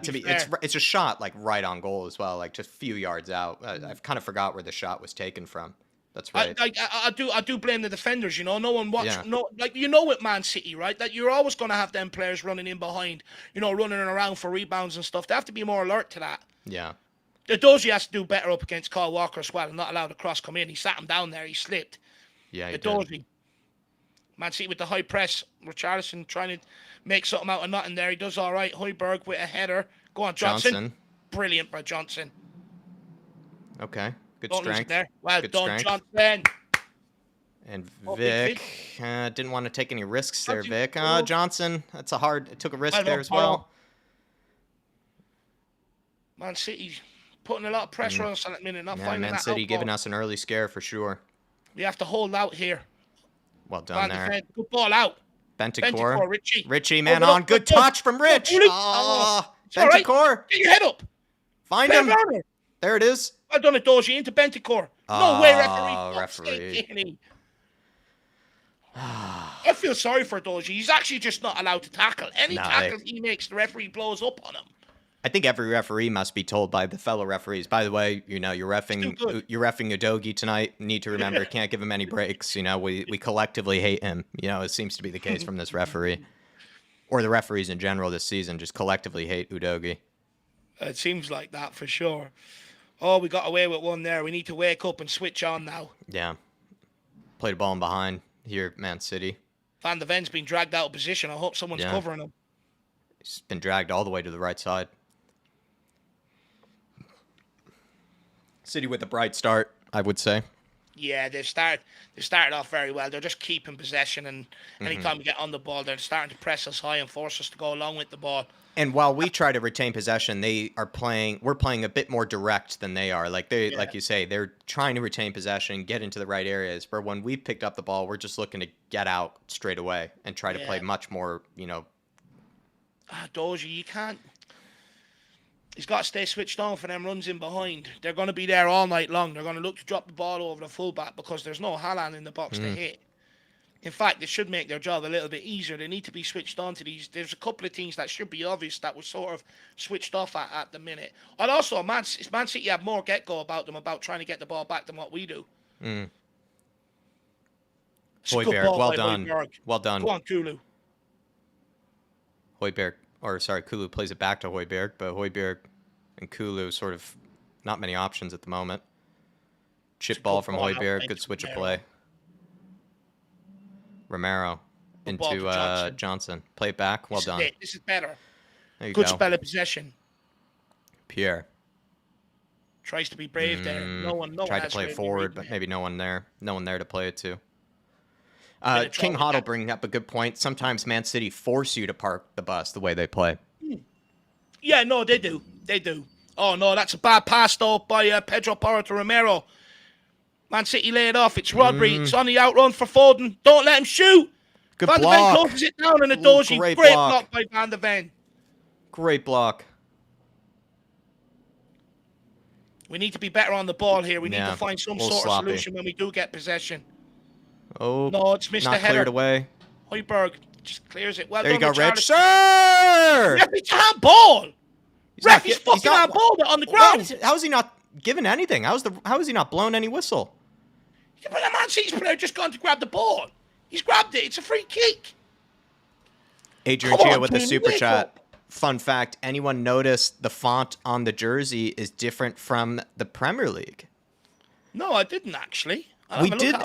it's a shot right on goal as well, just a few yards out. I've kind of forgot where the shot was taken from. That's right. I do blame the defenders. No one watched. Yeah. With Man City, right? That you're always going to have them players running in behind. Running around for rebounds and stuff. They have to be more alert to that. Yeah. Dozie has to do better up against Kyle Walker as well and not allow the cross come in. He sat him down there. He slipped. Yeah, he did. Man City with the high press. Richarlison trying to make something out of nothing there. He does all right. Hoiberg with a header. Go on, Johnson. Brilliant by Johnson. Okay. Good Don't strength. Lose it there. Well Good done, strength. Johnson. And Vic didn't want to take any risks there, Vic. Johnson, it took a risk there as well. Man City putting a lot of pressure on us at the minute, not finding that Man City outball. giving us an early scare for sure. We have to hold out here. Well done there. Good ball out. Bentancur. Richie, man on. Good touch from Rich. Bentancur. Right. Get your head up. Find him. There it is. I've done it, Doji, into Bentancur. No way, referee. I feel sorry for Doji. He's actually just not allowed to tackle. Any tackle he makes, the referee blows up on him. I think every referee must be told by the fellow referees. By the way, you're reffing Udogie tonight. You need to remember, can't give him any breaks. We collectively hate him. It seems to be the case from this referee. or the referees in general this season just collectively hate Udogie. It seems like that for sure. Oh, we got away with one there. We need to wake up and switch on now. Yeah. Played a ball in behind here, Man City. Van de Ven's been dragged out of position. I hope someone's covering him. He's been dragged all the way to the right side. City with a bright start, I would say. Yeah, they started off very well. They're just keeping possession, and anytime we get on the ball, they're starting to press us high and force us to go along with the ball. And while we try to retain possession, we're playing a bit more direct than they are. Like like you say, they're trying to retain possession, get into the right areas. Where when we picked up the ball, we're just looking to get out straight away and try to play much more, Doji, you can't. He's got to stay switched on for them runs in behind. They're going to be there all night long. They're going to look to drop the ball over the fullback because there's no Haaland in the box to hit. In fact, it should make their job a little bit easier. They need to be switched on to these. There's a couple of things that should be obvious that were sort of switched off at the minute. And also, Man City have more get-go about them, about trying to get the ball back than what we do. Højbjerg, well done. Højbjerg. Well done. Go on, Kulu. Kulu plays it back to Højbjerg, but Højbjerg and Kulu sort of not many options at the moment. Chip ball from Højbjerg, good switch of play. Romero into Johnson. Play it back, well done. This is better. There you Good go. spell of possession. Pierre. Tries to be brave there. No one tried to play it forward, but maybe no one there to play it to. King Hoddle bringing up a good point. Sometimes Man City force you to park the bus the way they play. Yeah, no, they do. They do. Oh, no, that's a bad pass, though, by Pedro Porro to Romero. Man City lay it off. It's Rodri. It's on the outrun for Foden. Don't let him shoot. Good Van block. de Ven closes it down, and a Doji. Great block by Van de Ven. Great block. We need to be better on the ball here. We need to find some sort sloppy of solution when we do get possession. Oh, no, it's missed the header. Not cleared away. Højbjerg just clears it. Well there done, you go, Rich. Sir! Ref, it's a handball. Ref, he's fucking handballed it on the ground. How is he not given anything? How is he not blown any whistle? Yeah, but the Man City's player just gone to grab the ball. He's grabbed it. It's a free kick. Adrian Chia with the super chat. Fun fact, anyone notice the font on the jersey is different from the Premier League? No, I didn't actually. I did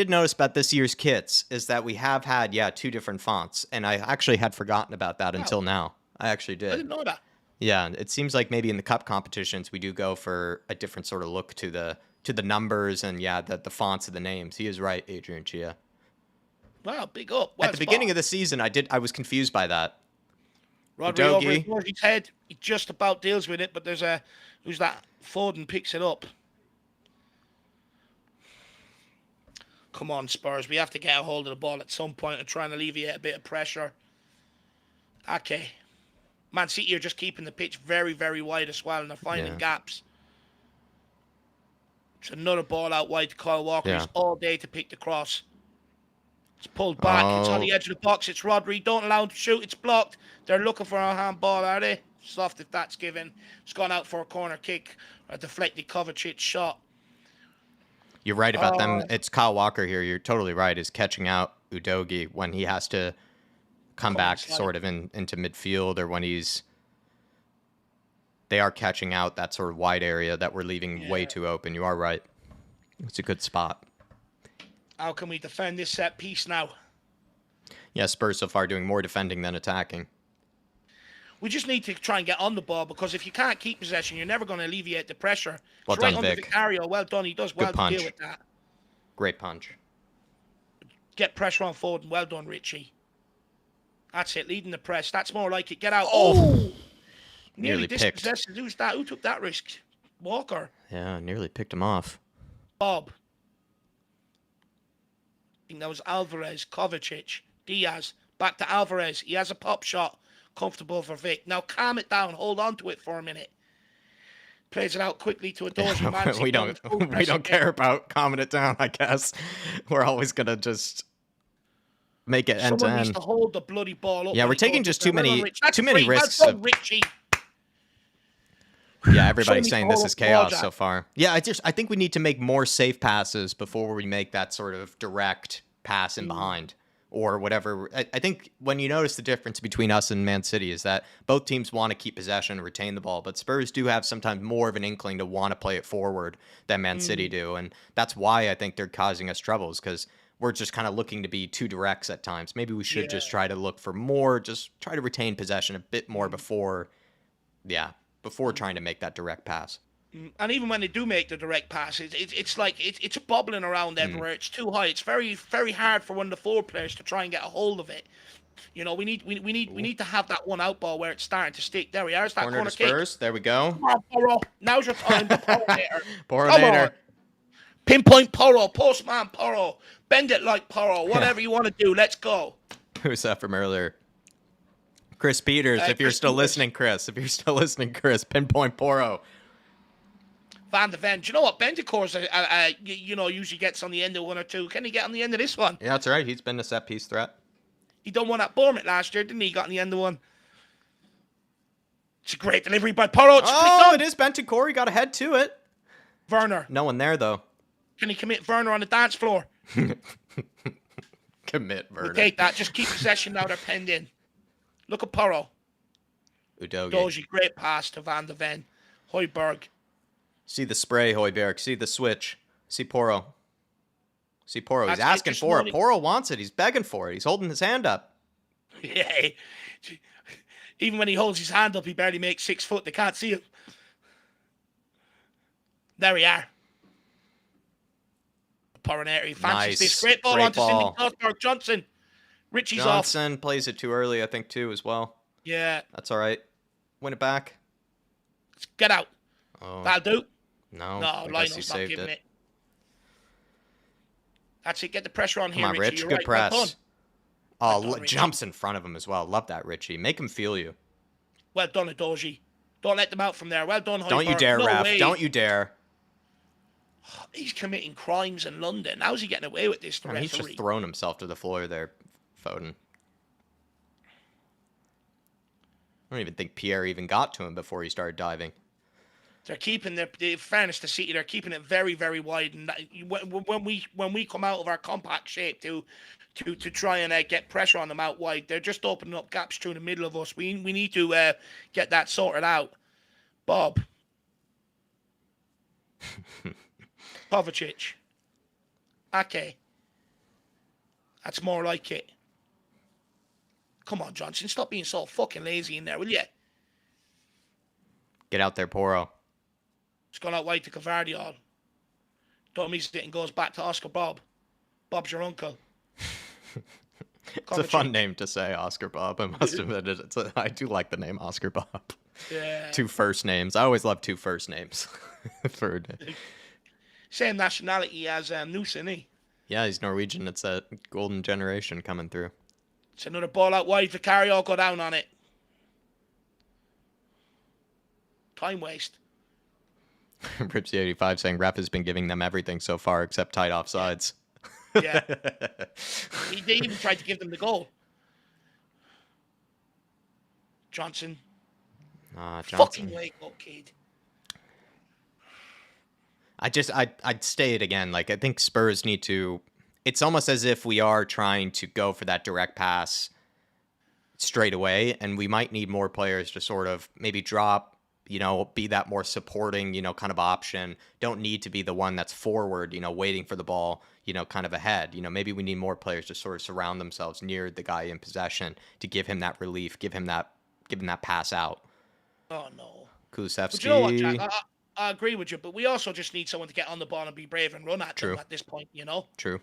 notice about this year's kits is that we have had, two different fonts. And I actually had forgotten about that until now. I actually did. I didn't know that. Yeah, it seems like maybe in the cup competitions we do go for a different sort of look to the numbers and the fonts of the names. He is right, Adrian Chia. Wow, big up. At the beginning of the season, I was confused by that. Rodri over his head. He just about deals with it, but there's who's that? Foden picks it up. Come on, Spurs. We have to get a hold of the ball at some point and try and alleviate a bit of pressure. Okay. Man City are just keeping the pitch very, very wide as well, and they're finding gaps. It's another ball out wide to Kyle Walker. He's all day to pick the cross. It's pulled back. It's on the edge of the box. It's Rodri. Don't allow him to shoot. It's blocked. They're looking for a handball, are they? Soft if that's given. It's gone out for a corner kick. A deflected Kovacic shot. You're right about them. It's Kyle Walker here. You're totally right. Is catching out Udogie when he has to come back sort of into midfield, or when they are catching out that sort of wide area that we're leaving way too open. You are right. It's a good spot. How can we defend this set piece now? Yeah, Spurs so far doing more defending than attacking. We just need to try and get on the ball, because if you can't keep possession, you're never going to alleviate the pressure. Well done, Vic. Vicario. Well done. He does well to deal with that. Great punch. Get pressure on Foden. Well done, Richie. That's it. Leading the press. That's more like it. Get out. Oh! Nearly dispossessed. Who's that? Who took that risk? Walker. Yeah, nearly picked him off. Bob. I think that was Alvarez, Kovacic, Diaz. Back to Alvarez. He has a pop shot. Comfortable for Vic. Now calm it down. Hold on to it for a minute. Plays it out quickly to a Doji. We don't care about calming it down, I guess. We're always going to just make it end to end. Someone needs to hold the bloody ball up. Yeah, we're taking just too many risks. Well done, Richie. Yeah, everybody's saying this is chaos so far. Yeah, I think we need to make more safe passes before we make that sort of direct pass in behind. or whatever. I think when you notice the difference between us and Man City is that both teams want to keep possession and retain the ball, but Spurs do have sometimes more of an inkling to want to play it forward than Man City do. And that's why I think they're causing us troubles, because we're just kind of looking to be too directs at times. Maybe we should just try to look for more, just try to retain possession a bit more before trying to make that direct pass. And even when they do make the direct pass, it's like it's bubbling around everywhere. It's too high. It's very, very hard for one of the forward players to try and get a hold of it. You know, we need to have that one out ball where it's starting to stick. There we are. It's that corner kick. Spurs. There we go. Come on, Porro. Now's your time, Porro. Porro. Pinpoint Porro. Postman Porro. Bend it like Porro. Whatever you want to do. Let's go. Who's that from earlier? Chris Peters. If you're still listening, Chris. Pinpoint Porro. Van de Ven. Do you know what? Bendicore's, usually gets on the end of one or two. Can he get on the end of this one? Yeah, that's right. He's been a set piece threat. He done one at Bournemouth last year, didn't he? He got on the end of one. It's a great delivery by Porro. It is Bendicore. He got ahead to it. Werner. No one there, though. Can he commit Werner on the dance floor? Commit Werner. We'll take that. Just keep possession now. They're penned in. Look at Porro. Udogie. Great pass to Van de Ven. Højbjerg. See the spray, Højbjerg. See the switch. See Porro. He's asking for it. Porro wants it. He's begging for it. He's holding his hand up. Yeah. Even when he holds his hand up, he barely makes 6 foot. They can't see him. There we are. Poroneri fancies this. Great ball onto Cindy Tosberg. Johnson off. Plays it too early, I think, too, as well. Yeah. That's all right. Win it back. Let's get out. Oh. That'll do. No, Lionel's not giving it. That's it. Get the pressure on here, Come on, Richie. Rich. Good press. Well done, jumps in front of him as well. Love that, Richie. Make him feel you. Well done, Udogie. Don't let them out from there. Well done, Højbjerg. Don't you dare, ref. Don't you dare. He's committing crimes in London. How's he getting away with this? He's just thrown himself to the floor there, Foden. I don't even think Pierre even got to him before he started diving. They're keeping the fairness to City. They're keeping it very, very wide. And when we come out of our compact shape to try and get pressure on them out wide, they're just opening up gaps through the middle of us. We need to get that sorted out. Bob. Kovacic. Ake. That's more like it. Come on, Johnson. Stop being so fucking lazy in there, will you? Get out there, Porro. It's gone out wide to Gavardiol. Dummies it and goes back to Oscar Bob. Bob's your uncle. It's a fun name to say, Oscar Bob. I must admit it. I do like the name Oscar Bob. Yeah. 2 first names. I always love 2 first names. Same nationality as Nusa, isn't he? Yeah, he's Norwegian. It's a golden generation coming through. It's another ball out wide. Vicario go down on it. Time waste. Ripsy85 saying ref has been giving them everything so far except tight offsides. Yeah. They even tried to give them the goal. Johnson. Fucking wake up, kid. I'd state it again. Like, I think Spurs need to. It's almost as if we are trying to go for that direct pass straight away, and we might need more players to sort of maybe drop, be that more supporting, kind of option. Don't need to be the one that's forward, waiting for the ball, kind of ahead. Maybe we need more players to sort of surround themselves near the guy in possession to give him that relief, give him that pass out. Oh, no. Kulusevski. But you know what, Jack? I agree with you, but we also just need someone to get on the ball and be brave and run at them at this point, True.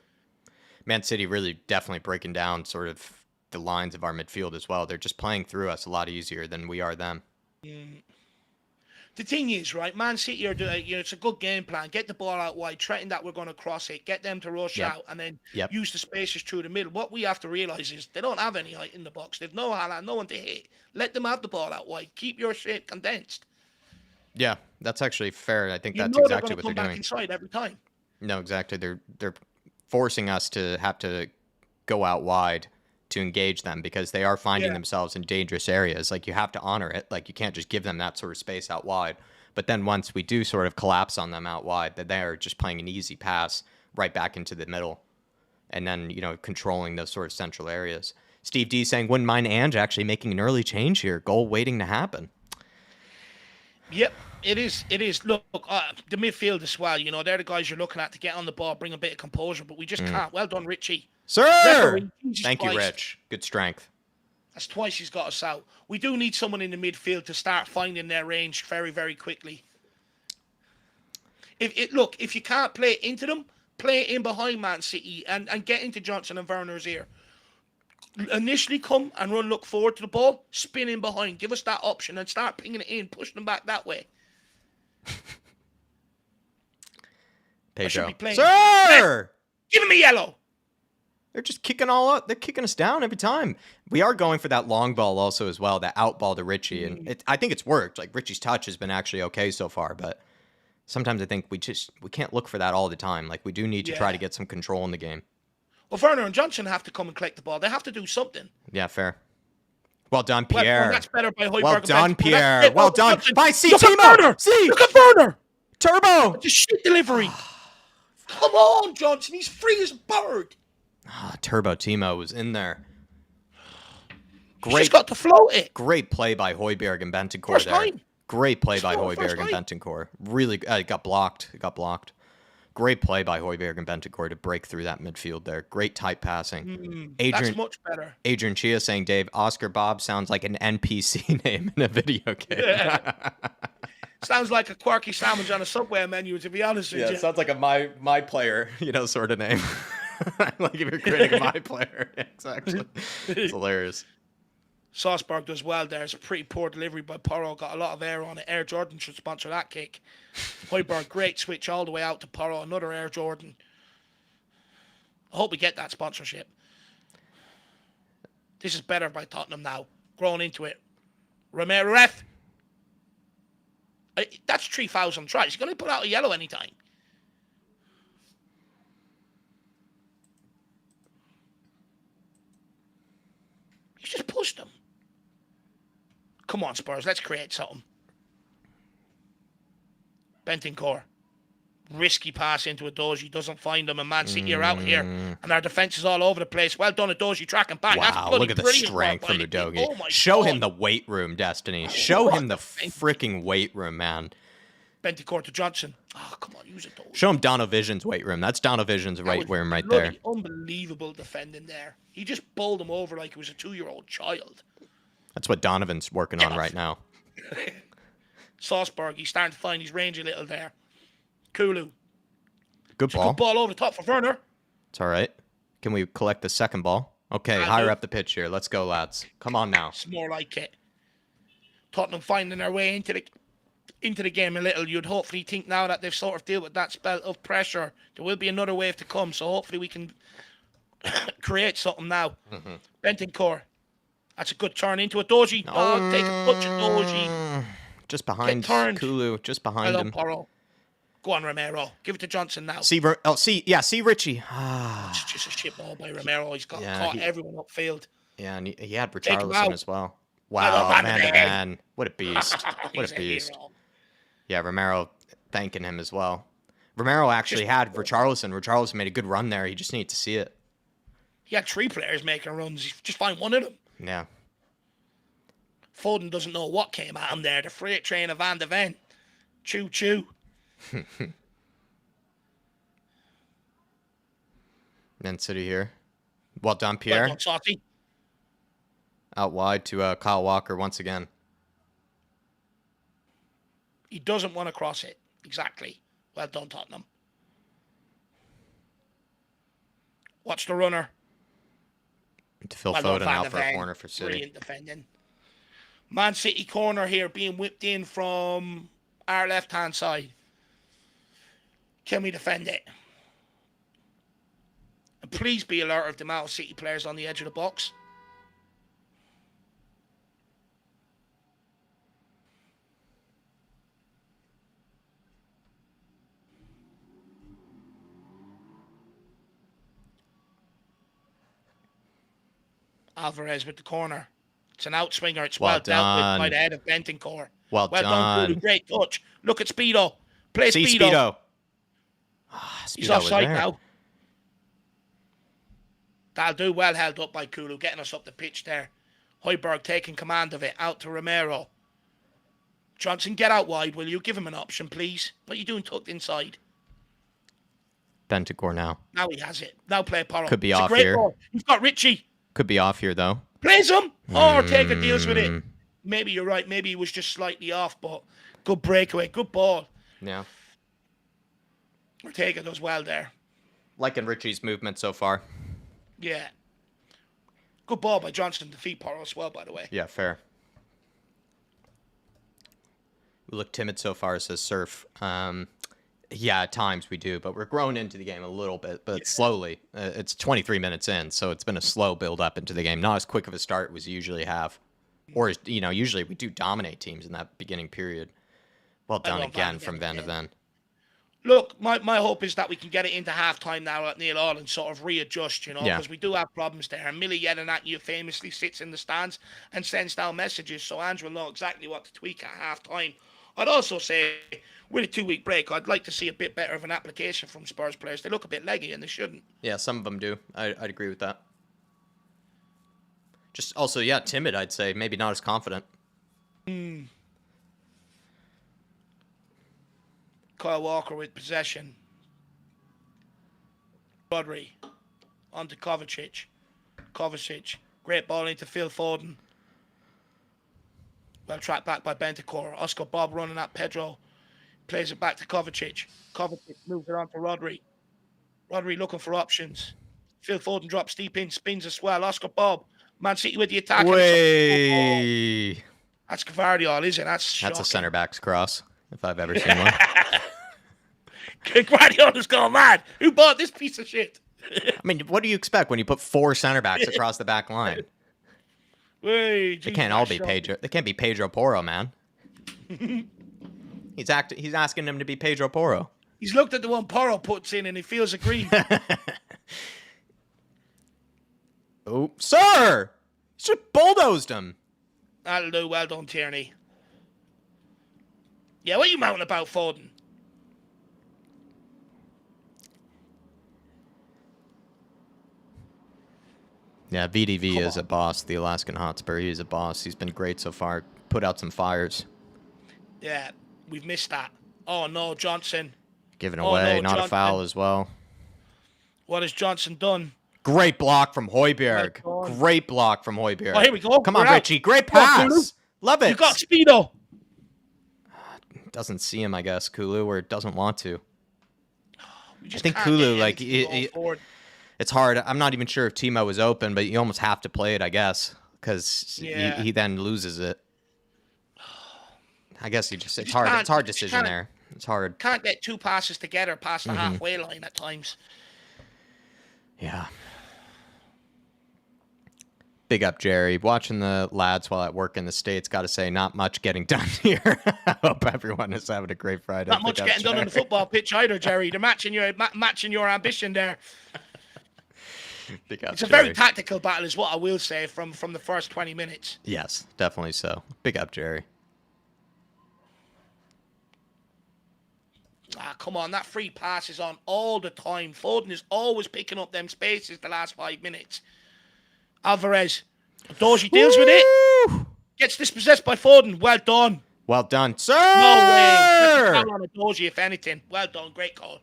Man City really definitely breaking down sort of the lines of our midfield as well. They're just playing through us a lot easier than we are them. The thing is, right, Man City are doing, it's a good game plan. Get the ball out wide, threaten that we're going to cross it, get them to rush out, and then use the spaces through the middle. What we have to realise is they don't have any height in the box. They've no Haaland, no one to hit. Let them have the ball out wide. Keep your shape condensed. Yeah, that's actually fair. I think that's exactly what they're doing. Come back inside every time. No, exactly. They're forcing us to have to go out wide to engage them because they are finding themselves in dangerous areas. Like, you have to honor it. Like, you can't just give them that sort of space out wide. But then once we do sort of collapse on them out wide, that they're just playing an easy pass right back into the middle. and then, controlling those sort of central areas. Steve D saying, wouldn't mind Ange actually making an early change here. Goal waiting to happen. Yep, it is. It is. Look, the midfield as well. They're the guys you're looking at to get on the ball, bring a bit of composure, but we just can't. Well done, Richie. Sir! Referee, Thank you, Rich. Good strength. That's twice he's got us out. We do need someone in the midfield to start finding their range very, very quickly. If you can't play it into them, play it in behind Man City and get into Johnson and Werner's ear. Initially come and look forward to the ball, spin in behind, give us that option and start pinging it in, pushing them back that way. Pedro. Sir! Give him a yellow. They're just kicking all up. They're kicking us down every time. We are going for that long ball also as well, that out ball to Richie. And I think it's worked. Like, Richie's touch has been actually okay so far, but sometimes I think we can't look for that all the time. Like, we do need to try to get some control in the game. Well, Werner and Johnson have to come and collect the ball. They have to do something. Yeah, fair. Well done, Pierre. Well, that's better by Højbjerg. Well done, Pierre. Well done. Johnson. By C. Look at Werner. See. Look at Werner. Turbo. It's a shit delivery. Come on, Johnson. He's free as a bird. Turbo Timo was in there. He's just got to float it. Great play by Højbjerg and Bentancur First there. time. Great play by Højbjerg and Bentancur. Really, it got blocked. Great play by Højbjerg and Bentancur to break through that midfield there. Great tight passing. That's much better. Adrian Chia saying, Dave, Oscar Bob sounds like an NPC name in a video game. Yeah. Sounds like a quirky sandwich on a Subway menu, to be honest with you. Yeah, it sounds like a my player, sort of name. Like if you're creating a my player. Exactly. It's hilarious. Salzburg does well there. It's a pretty poor delivery by Porro. Got a lot of air on it. Air Jordan should sponsor that kick. Højbjerg, great switch all the way out to Porro. Another Air Jordan. I hope we get that sponsorship. This is better by Tottenham now. Growing into it. Romero ref. That's 3,000 tries. He's going to put out a yellow anytime. He's just pushed him. Come on, Spurs. Let's create something. Bentancur. Risky pass into a Doji. Doesn't find him. And Man City are out here. And our defense is all over the place. Well done, Doji tracking back. Wow, look at the strength from Udogie. Oh Show him the weight room, Destiny. Show him the freaking weight room, man. Bentancur to Johnson. Oh, come on. Use it, Doji. Show him Donovision's weight room. That's Donovision's weight room right there. Unbelievable defending there. He just bowled him over like he was a 2-year-old child. That's what Donovan's working on right now. Salzburg, he's starting to find his range a little there. Kulu. Good ball. Good ball over the top for Werner. It's all right. Can we collect the second ball? Okay, higher up the pitch here. Let's go, lads. Come on now. It's more like it. Tottenham finding their way into the game a little. You'd hopefully think now that they've sort of dealt with that spell of pressure, there will be another wave to come. So hopefully we can create something now. Bentancur. That's a good turn into a Doji. Oh, take a touch of Doji. Just behind Kulu. Just behind him. Porro. Go on, Romero. Give it to Johnson now. See Richie. It's just a shit ball by Romero. He's got caught everyone upfield. Yeah, and he had Richarlison as well. Wow, man. What a beast. What a beast. Yeah, Romero thanking him as well. Romero actually had Richarlison. Richarlison made a good run there. He just needed to see it. He had 3 players making runs. Just find one of them. Yeah. Foden doesn't know what came at him there. The freight train of Van de Ven. Choo choo. Man City here. Well done, Pierre. Well done, Saucy. Out wide to Kyle Walker once again. He doesn't want to cross it. Exactly. Well done, Tottenham. Watch the runner. To Phil Foden out for a corner for City. Brilliant defending. Man City corner here being whipped in from our left-hand side. Can we defend it? And please be alert of the amount of City players on the edge of the box. Alvarez with the corner. It's an outswinger. It's well dealt with by the head of Bentancur. Well done. Kulu. Great touch. Look at Speedo. Play See Speedo. Speedo He's offside now. That'll do. Well held up by Kulu, getting us up the pitch there. Højbjerg taking command of it. Out to Romero. Johnson, get out wide, will you? Give him an option, please. What are you doing tucked inside? Bentancur now. Now he has it. Now play Porro. Could be it's off a great here. Ball. He's got Richie. Could be off here, though. Plays him. Oh, Ortega deals with it. Maybe you're right. Maybe he was just slightly off, but good breakaway. Good ball. Yeah. Ortega does well there. Liking Richie's movement so far. Yeah. Good ball by Johnson to defeat Porro as well, by the way. Yeah, fair. We look timid so far, says Surf. Yeah, at times we do, but we're growing into the game a little bit, but slowly. It's 23 minutes in, so it's been a slow build up into the game. Not as quick of a start as we usually have. Or, usually we do dominate teams in that beginning period. Well done again from Van de Ven. Look, my hope is that we can get it into halftime now at 0-0 and sort of readjust, because we do have problems there. And Millie Yedinak famously sits in the stands and sends down messages, so Andrew will know exactly what to tweak at halftime. I'd also say, with a 2-week break, I'd like to see a bit better of an application from Spurs players. They look a bit leggy, and they shouldn't. Yeah, some of them do. I'd agree with that. Just also, timid, I'd say. Maybe not as confident. Kyle Walker with possession. Rodri. On to Kovacic. Kovacic. Great ball into Phil Foden. Well tracked back by Bentancur. Oscar Bob running at Pedro. Plays it back to Kovacic. Kovacic moves it on to Rodri. Rodri looking for options. Phil Foden drops deep in. Spins as well. Oscar Bob. Man City with the attack. Way. That's Gvardiol, isn't it? That's a centre back's cross, if I've ever seen one. Gvardiol has gone mad. Who bought this piece of shit? I mean, what do you expect when you put 4 centre backs across the back line? They can't all be Pedro. They can't be Pedro Porro, man. He's asking him to be Pedro Porro. He's looked at the one Porro puts in and he feels aggrieved. Oh, sir! He just bulldozed him. That'll do. Well done, Tierney. Yeah, what are you mounting about, Foden? Yeah, VDV is a boss, the Alaskan Hotspur. He is a boss. He's been great so far. Put out some fires. Yeah, we've missed that. Oh, no, Johnson. Given away, no, not Johnson. A foul as well. What has Johnson done? Great block from Højbjerg. Great block from Højbjerg. Oh, here we go. Come on, Richie. Great pass. Love it. You got Speedo. Doesn't see him, I guess, Kulu, or doesn't want to. I think Kulu, it's hard. I'm not even sure if Timo was open, but you almost have to play it, I guess, because he then loses it. I guess it's hard. It's a hard decision there. It's hard. Can't get 2 passes together past the halfway line at times. Yeah. Big up, Jerry. Watching the lads while at work in the States. Got to say, not much getting done here. I hope everyone is having a great Friday. Not much getting done on the football pitch either, Jerry. They're matching your ambition there. It's a very tactical battle, is what I will say, from the first 20 minutes. Yes, definitely so. Big up, Jerry. Come on, that free pass is on all the time. Foden is always picking up them spaces the last 5 minutes. Alvarez. Doji deals with it. Gets dispossessed by Foden. Well done. Well done, sir. No way. Foul on Doji, if anything. Well done. Great call.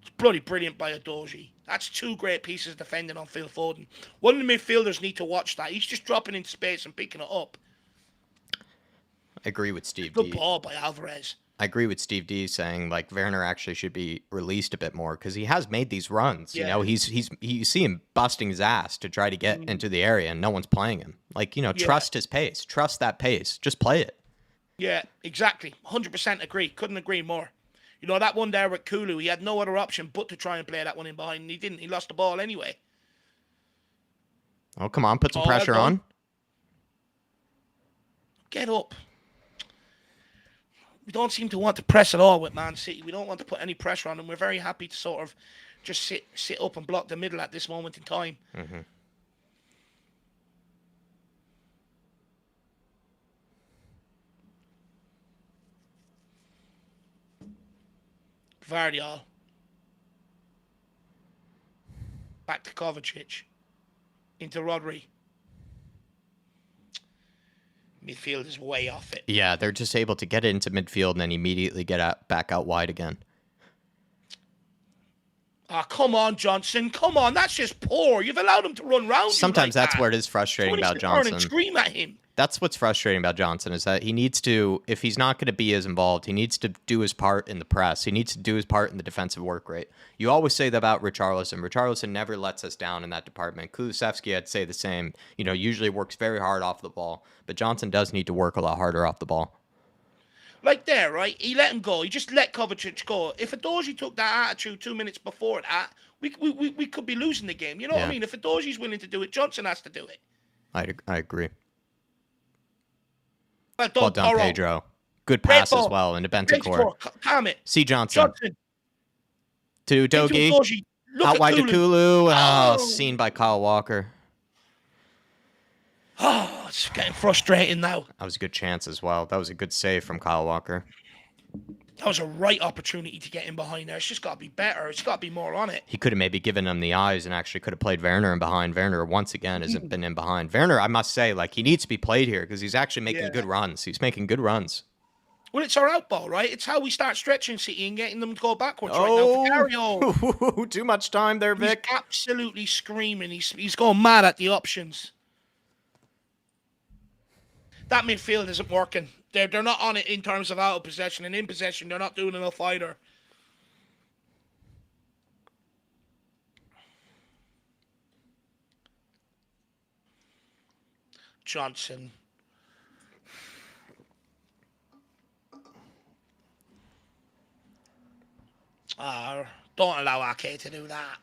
It's bloody brilliant by Doji. That's 2 great pieces of defending on Phil Foden. One of the midfielders need to watch that. He's just dropping into space and picking it up. I agree with Steve Good ball by Alvarez. I agree with Steve D saying like Werner actually should be released a bit more because he has made these runs. Yeah. You know, you see him busting his ass to try to get into the area and no one's playing him. Like, trust his pace. Trust that pace. Just play it. Yeah, exactly. 100% agree. Couldn't agree more. That one there with Kulu, he had no other option but to try and play that one in behind, and he didn't. He lost the ball anyway. Oh, come on. Put some pressure on. Get up. We don't seem to want to press at all with Man City. We don't want to put any pressure on them. We're very happy to sort of just sit up and block the middle at this moment in time. Mm-hmm. Gvardiol. Back to Kovacic. Into Rodri. Midfield is way off it. Yeah, they're just able to get it into midfield and then immediately get back out wide again. Oh, come on, Johnson. Come on. That's just poor. You've allowed him to run round. Sometimes that's where it is frustrating about Johnson. And scream at him. That's what's frustrating about Johnson is that he needs to, if he's not going to be as involved, he needs to do his part in the press. He needs to do his part in the defensive work rate. You always say that about Richarlison. Richarlison never lets us down in that department. Kulusevski, I'd say the same. Usually works very hard off the ball, but Johnson does need to work a lot harder off the ball. Like there, right? He let him go. He just let Kovacic go. If Adoji took that attitude 2 minutes before that, we could be losing the game. You know what I mean? If Adoji's willing to do it, Johnson has to do it. I agree. Well done, Pedro. Good pass as well into Bentancur. Calm it. See Johnson. To Dogi. Out wide to Kulu. Oh, seen by Kyle Walker. Oh, it's getting frustrating now. That was a good chance as well. That was a good save from Kyle Walker. That was a right opportunity to get in behind there. It's just got to be better. It's got to be more on it. He could have maybe given him the eyes and actually could have played Werner in behind. Werner, once again, hasn't been in behind. Werner, I must say, he needs to be played here because he's actually making good runs. He's making good runs. Well, it's our out ball, right? It's how we start stretching City and getting them to go backwards right now. Too much time there, Vic. He's absolutely screaming. He's going mad at the options. That midfield isn't working. They're not on it in terms of out of possession, and in possession they're not doing enough either. Johnson. Don't allow Ake to do that.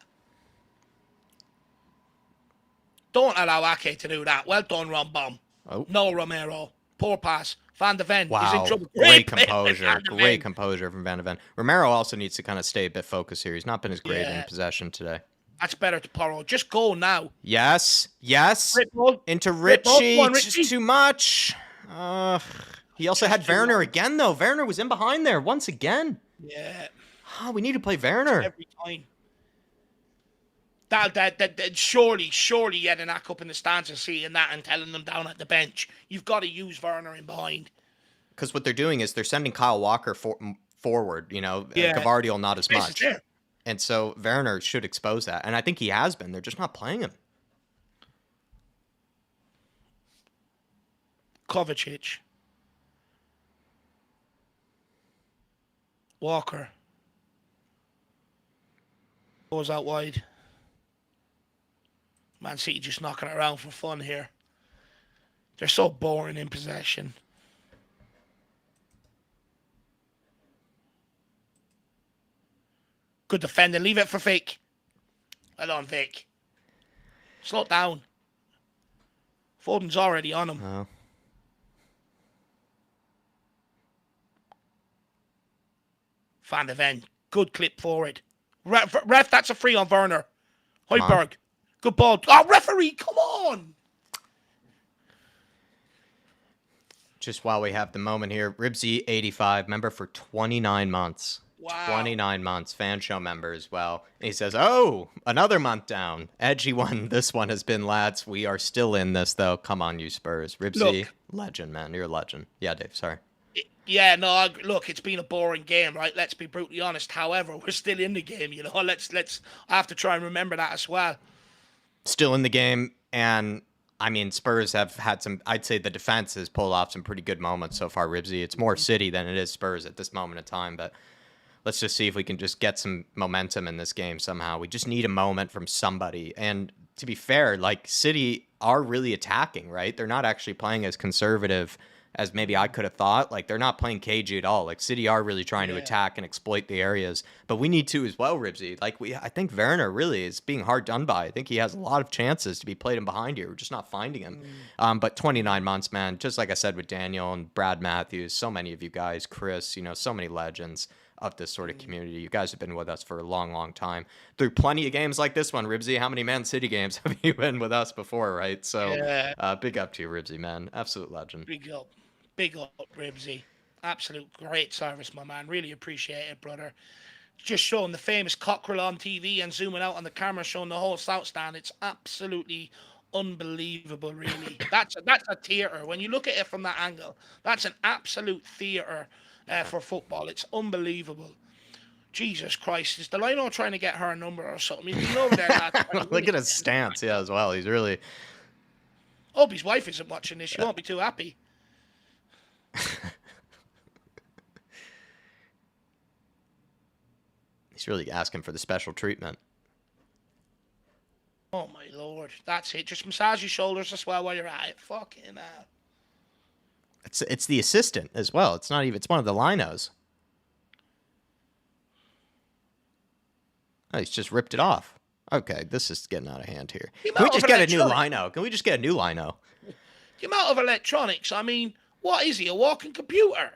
Don't allow Ake to do that. Well done, Rombom. Oh. No, Romero. Poor pass. Van de Ven. Wow. He's in trouble. Great composure. Great composure from Van de Ven. Romero also needs to kind of stay a bit focused here. He's not been as great in possession today. That's better to Porro. Just go now. Yes. Ritmo. Into Richie. Just too much. He also had Werner again, though. Werner was in behind there once again. Yeah. Oh, we need to play Werner. Every time. That surely Jedinak up in the stands and seeing that and telling them down at the bench, you've got to use Werner in behind. Because what they're doing is they're sending Kyle Walker forward, Gavardiol not as much. And so Werner should expose that. And I think he has been. They're just not playing him. Kovacic. Walker. Goes out wide. Man City just knocking it around for fun here. They're so boring in possession. Good defender. Leave it for Vic. Well done, Vic. Slow down. Foden's already on him. Oh. Van de Ven. Good clip forward. Ref, that's a free on Werner. Højbjerg. Good ball. Oh, referee, come on. Just while we have the moment here, Ribsy 85, member for 29 months. Wow. 29 months, fan show member as well. And he says, oh, another month down. Edgy one. This one has been, lads. We are still in this, though. Come on, you Spurs. Ribsy, legend, man. You're a legend. Yeah, Dave, sorry. Yeah, no, look, it's been a boring game, right? Let's be brutally honest. However, we're still in the game, Let's I have to try and remember that as well. Still in the game, and I mean, Spurs have had some, I'd say the defense has pulled off some pretty good moments so far, Ribsy. It's more City than it is Spurs at this moment in time, but let's just see if we can just get some momentum in this game somehow. We just need a moment from somebody, and to be fair, City are really attacking, right? They're not actually playing as conservative as maybe I could have thought. They're not playing cagey at all. City are really trying to attack and exploit the areas. But we need to as well, Ribsy. I think Werner really is being hard done by. I think he has a lot of chances to be played in behind here. We're just not finding him. But 29 months, man, just like I said with Daniel and Brad Matthews, so many of you guys, Chris, so many legends of this sort of community. You guys have been with us for a long, long time. Through plenty of games like this one, Ribsy. How many Man City games have you been with us before, right? So big up to you, Ribsy, man. Absolute legend. Big up, Ribsy. Absolute great service, my man. Really appreciate it, brother. just showing the famous cockerel on TV and zooming out on the camera, showing the whole South Stand. It's absolutely unbelievable, really. That's a theatre. When you look at it from that angle, that's an absolute theatre for football. It's unbelievable. Jesus Christ, is the Lino trying to get her number or something? He's been over there. Look at his stance, yeah, as well. He's really... Hope his wife isn't watching this. She won't be too happy. He's really asking for the special treatment. Oh my Lord, that's it. Just massage your shoulders as well while you're at it. Fucking hell. It's the assistant as well. It's not even. It's one of the linos. Oh, he's just ripped it off. Okay, this is getting out of hand here. Can we just get a new lino? Can we just get a new lino? The amount of electronics. I mean, what is he? A walking computer?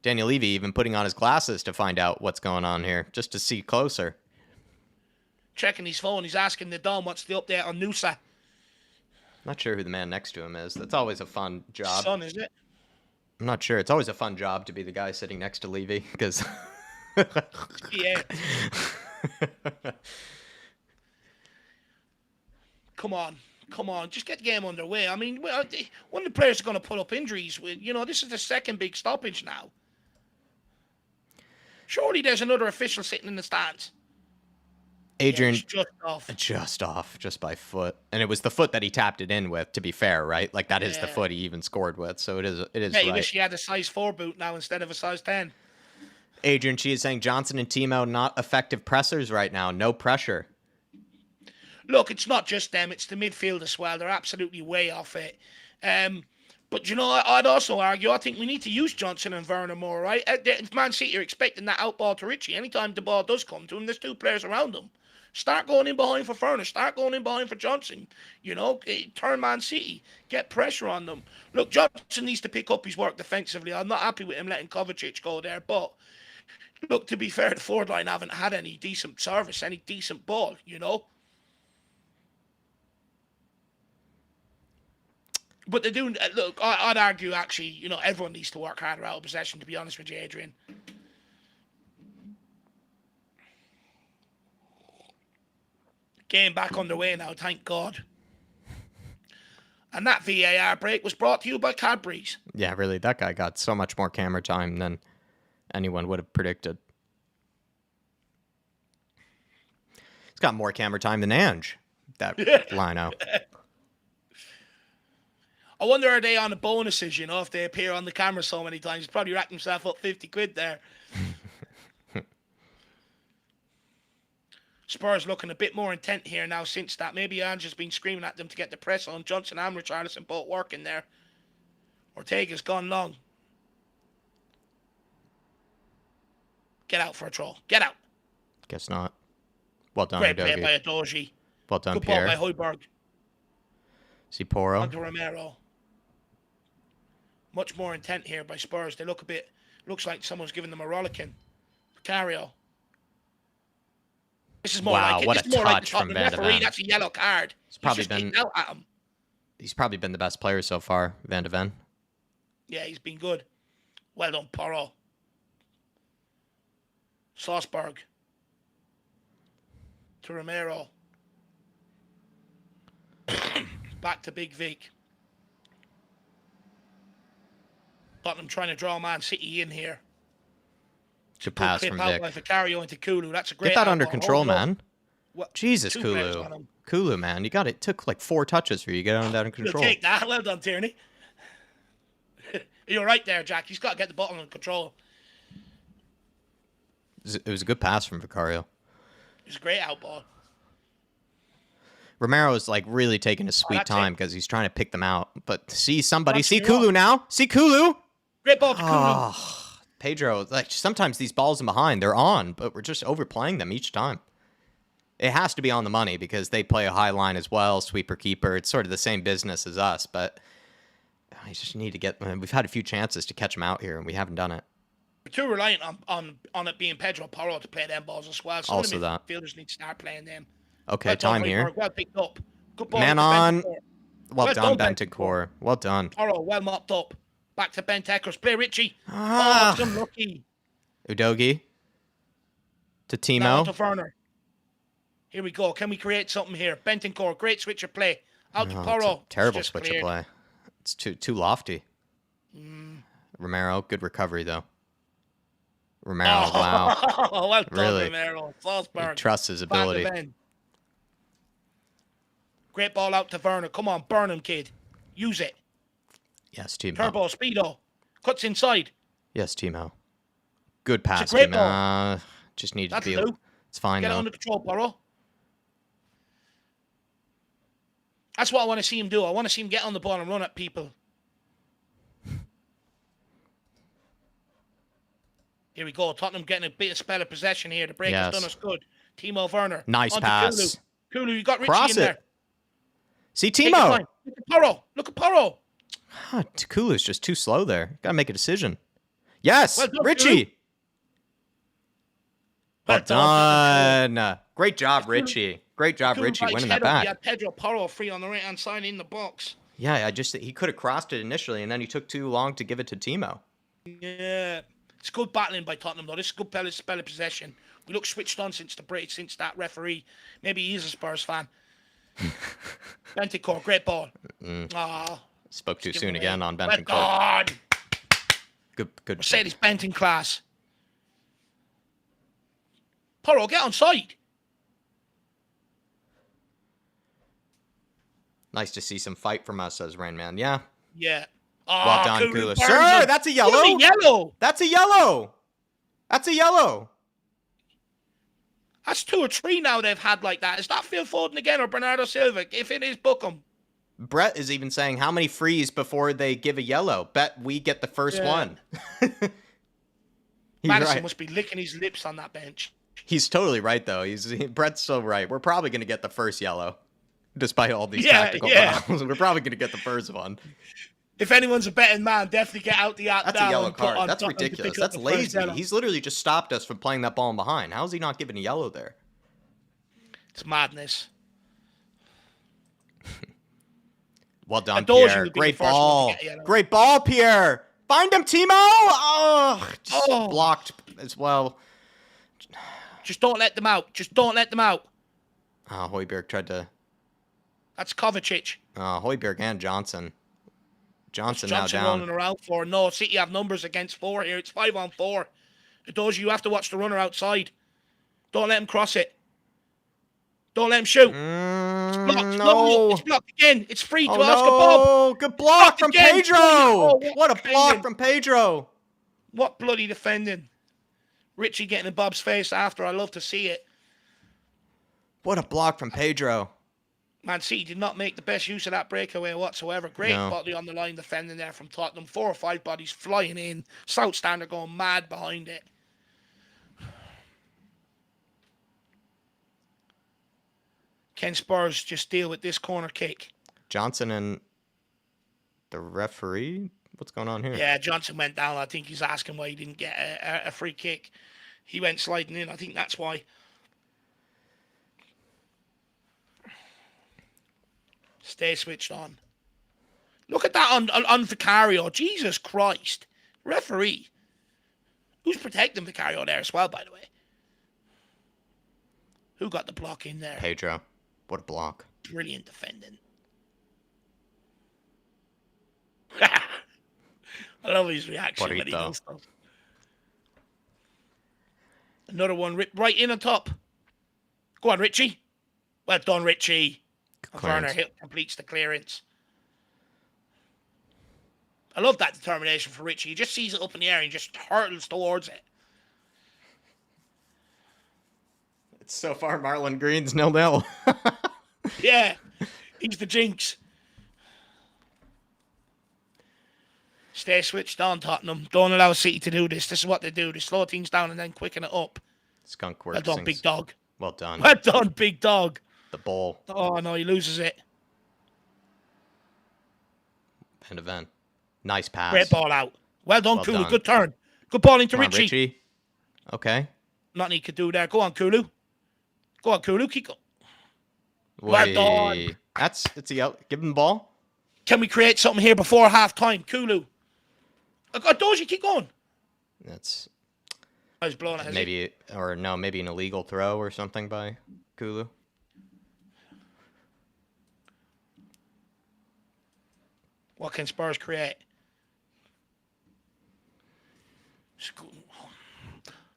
Daniel Levy even putting on his glasses to find out what's going on here, just to see closer. Checking his phone. He's asking the Dom what's the update on Noosa. Not sure who the man next to him is. That's always a fun job. Son, is it? I'm not sure. It's always a fun job to be the guy sitting next to Levy, because... Yeah. Come on. Just get the game underway. I mean, one of the players are going to pull up injuries. You know, this is the second big stoppage now. Surely there's another official sitting in the stands. Adrian, yeah, just off, just by foot, and it was the foot that he tapped it in with. To be fair, right? Like that is the foot he even scored with, so it is. Yeah, you wish he had a size 4 boot now instead of a size 10. Adrian, she is saying Johnson and Timo not effective pressers right now. No pressure. Look, it's not just them; it's the midfield as well. They're absolutely way off it. But you know, I'd also argue I think we need to use Johnson and Werner more, right? Man City are expecting that out ball to Richie. Anytime the ball does come to him, there's 2 players around him. Start going in behind for Werner. Start going in behind for Johnson. You know, turn Man City. Get pressure on them. Look, Johnson needs to pick up his work defensively. I'm not happy with him letting Kovacic go there. But, look, to be fair, the forward line haven't had any decent service, any decent ball, you know. But they're doing... Look, I'd argue, actually, you know, everyone needs to work harder out of possession, to be honest with you, Adrian. Game back underway now, thank God. And that VAR break was brought to you by Cadbury's. Yeah, really, that guy got so much more camera time than anyone would have predicted. He's got more camera time than Ange, that lino. I wonder, are they on the bonuses, you know, if they appear on the camera so many times? He's probably racked himself up 50 quid there. Spurs looking a bit more intent here now since that. Maybe Ange has been screaming at them to get the press on. Johnson and Richarlison both working there. Ortega's gone long. Get out for a throw. Get out. Guess not. Well done, Great play Udogie. by Udogie. Well done, Good Pierre. ball by Højbjerg. See Porro. Onto Romero. Much more intent here by Spurs. They look a bit... Looks like someone's giving them a rollicking. Vicario. This is more wow, like what it's a more like touch the from Van de referee. Ven. That's a yellow card. He's probably been out at him. He's probably been the best player so far, Van de Ven. Yeah, he's been good. Well done, Porro. Salzburg. To Romero. Back to Big Vic. Tottenham trying to draw Man City in here. Good pass from Vic. By Vicario into Kulu. That's a great. Get that under control, man. What? Jesus, Kulu. Kulu, man. You got it. It took like 4 touches for you to get that under control. Take that. Well done, Tierney. You're right there, Jack. He's got to get the ball under control. It was a good pass from Vicario. It was a great out ball. Romero is like really taking his sweet time because he's trying to pick them out. But see somebody. See Kulu now. See Kulu. Great ball to Kulu. Pedro, like sometimes these balls in behind, they're on, but we're just overplaying them each time. It has to be on the money because they play a high line as well, sweeper keeper. It's sort of the same business as us, but I just need to get. We've had a few chances to catch them out here, and we haven't done it. We're too reliant on it being Pedro Porro to play them balls as well. Some also of the that midfielders need to start playing them. Okay, time here. Well picked up. Good ball. Man on. Well done, Bentancur. Well done. Porro, well mopped up. Back to Bentekers. Play Richie. Oh, it's unlucky. Udogie. to Now on to Timo. Werner. Here we go. Can we create something here? Bentancur, great switch of play. Out to Oh, it's a Porro. terrible Just switch cleared. of play. It's too lofty. Romero, good recovery though. Romero, wow, Oh, well done, really. Romero. He Salzburg. trusts his Van de ability. Ven. Great ball out to Werner. Come on, burn him, kid. Use it. Yes, Timo. Turbo, speedo. Cuts inside. Yes, Timo. Good It's a pass, great Timo. Just needed That's to be. Lou. It's fine Get it though. under control, Porro. That's what I want to see him do. I want to see him get on the ball and run at people. Here we go. Tottenham getting a bit of spell of possession here. The break has done us good. Timo Werner. Nice on pass. to Kulu. Kulu, you got Richie Cross in it. there. See, Take your Timo. time. Look at Porro. Look at Porro. Takulu's just too slow there. Gotta make a decision. Yes, Well done, Richie. Well done. Done. Great job, Richie. Great job, Kulu Richie, got his winning head that up. He back. had Pedro Porro free on the right-hand side in the box. Yeah, he could have crossed it initially, and then he took too long to give it to Timo. Yeah. It's good battling by Tottenham, though. This is good spell of possession. We look switched on since the break, since that referee. Maybe he is a Spurs fan. Bentancur, great ball. Spoke too soon again on Well Bentancur. done. Good. Mercedes Benton class. Porro, get on side. Nice to see some fight from us, says Rain Man. Yeah. Yeah. Well done, Kulu Kula. burns Sir, him. that's a yellow. Kulu, yellow. That's a yellow. That's a yellow. That's 2 or 3 now they've had like that. Is that Phil Foden again or Bernardo Silva? If it is, book him. Brett is even saying how many frees before they give a yellow. Bet we get the first one. He's Madison right. must be licking his lips on that bench. He's totally right, though. Brett's so right. We're probably going to get the first yellow, despite all these tactical fouls. We're probably going to get the first one. If anyone's a betting man, definitely get out the app. That's a yellow card. That's ridiculous. That's lazy. He's literally just stopped us from playing that ball in behind. How is he not giving a yellow there? It's madness. Well done, Adoji Pierre. would be Great the first one to ball. get a yellow. Great ball, Pierre. Find him, Timo. Oh, just blocked as well. Just don't let them out. Just don't let them out. Oh, Højbjerg tried to. That's Kovacic. Højbjerg and Johnson. Johnson now Johnson down. running around for. No, City have numbers against 4 here. It's 5-on-4. Adoji, you have to watch the runner outside. Don't let him cross it. Don't let him shoot. It's blocked. No. It's blocked again. It's free to Oh, Oscar no. Bob. Good block from again. Pedro. Oh, What a defending. block from Pedro. What bloody defending. Richie getting in Bob's face after. I love to see it. What a block from Pedro. Man City did not make the best use of that breakaway whatsoever. Great body on the line defending there from Tottenham. 4 or 5 bodies flying in. South Stand are going mad behind it. Can Spurs just deal with this corner kick? Johnson and the referee? What's going on here? Yeah, Johnson went down. I think he's asking why he didn't get a free kick. He went sliding in. I think that's why. Stay switched on. Look at that on Vicario. Jesus Christ. Referee. Who's protecting Vicario there as well, by the way? Who got the block in there? Pedro. What a block. Brilliant defending. I love his reaction when he does stuff. Another one right in on top. Go on, Richie. Well done, Richie. Werner completes the clearance. I love that determination for Richie. He just sees it up in the air and just hurtles towards it. It's so far Marlon Green's 0-0. Yeah, he's the jinx. Stay switched on, Tottenham. Don't allow City to do this. This is what they do. They slow things down and then quicken it up. Skunk works. Well done, big dog. Well done. Well done, big dog. The ball. Oh, no, he loses it. End of end. Nice pass. Great ball out. Well done, Well Kulu. done. Good turn. Good ball into Come on, Richie. Richie. Okay. Nothing he could do there. Go on, Kulu. Go on, Kulu. Keep going. Well done. It's a give him the ball. Can we create something here before half time? Kulu. Doji, keep going. That's I was blown it, has he? Maybe, or no, maybe an illegal throw or something by Kulu. What can Spurs create?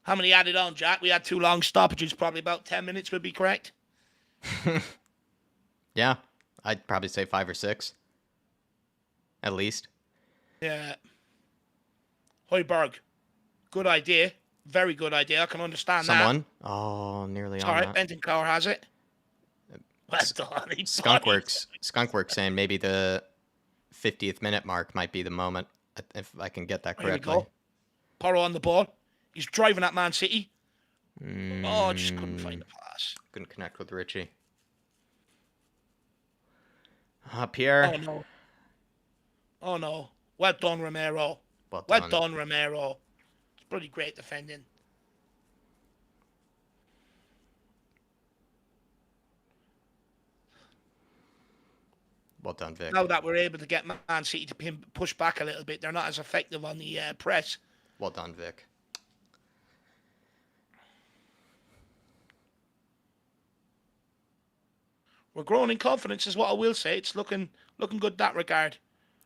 How many added on, Jack? We had 2 long stoppages, probably about 10 minutes would be correct. Yeah, I'd probably say 5 or 6. At least. Yeah. Højbjerg. Good idea. Very good idea. I can understand Someone? Oh, nearly that. on All right, that. Bentancur has it. Well done. Skunkworks saying maybe the 50th minute mark might be the moment, if I can get that correctly. Here we go. Porro on the ball. He's driving at Man City. Oh, just couldn't find the pass. Couldn't connect with Richie. Pierre. Oh, no. Oh, no. Well done, Romero. Well done. Romero. It's bloody great defending. Well done, Vic. Now that we're able to get Man City to push back a little bit, they're not as effective on the press. Well done, Vic. We're growing in confidence, is what I will say. It's looking good in that regard.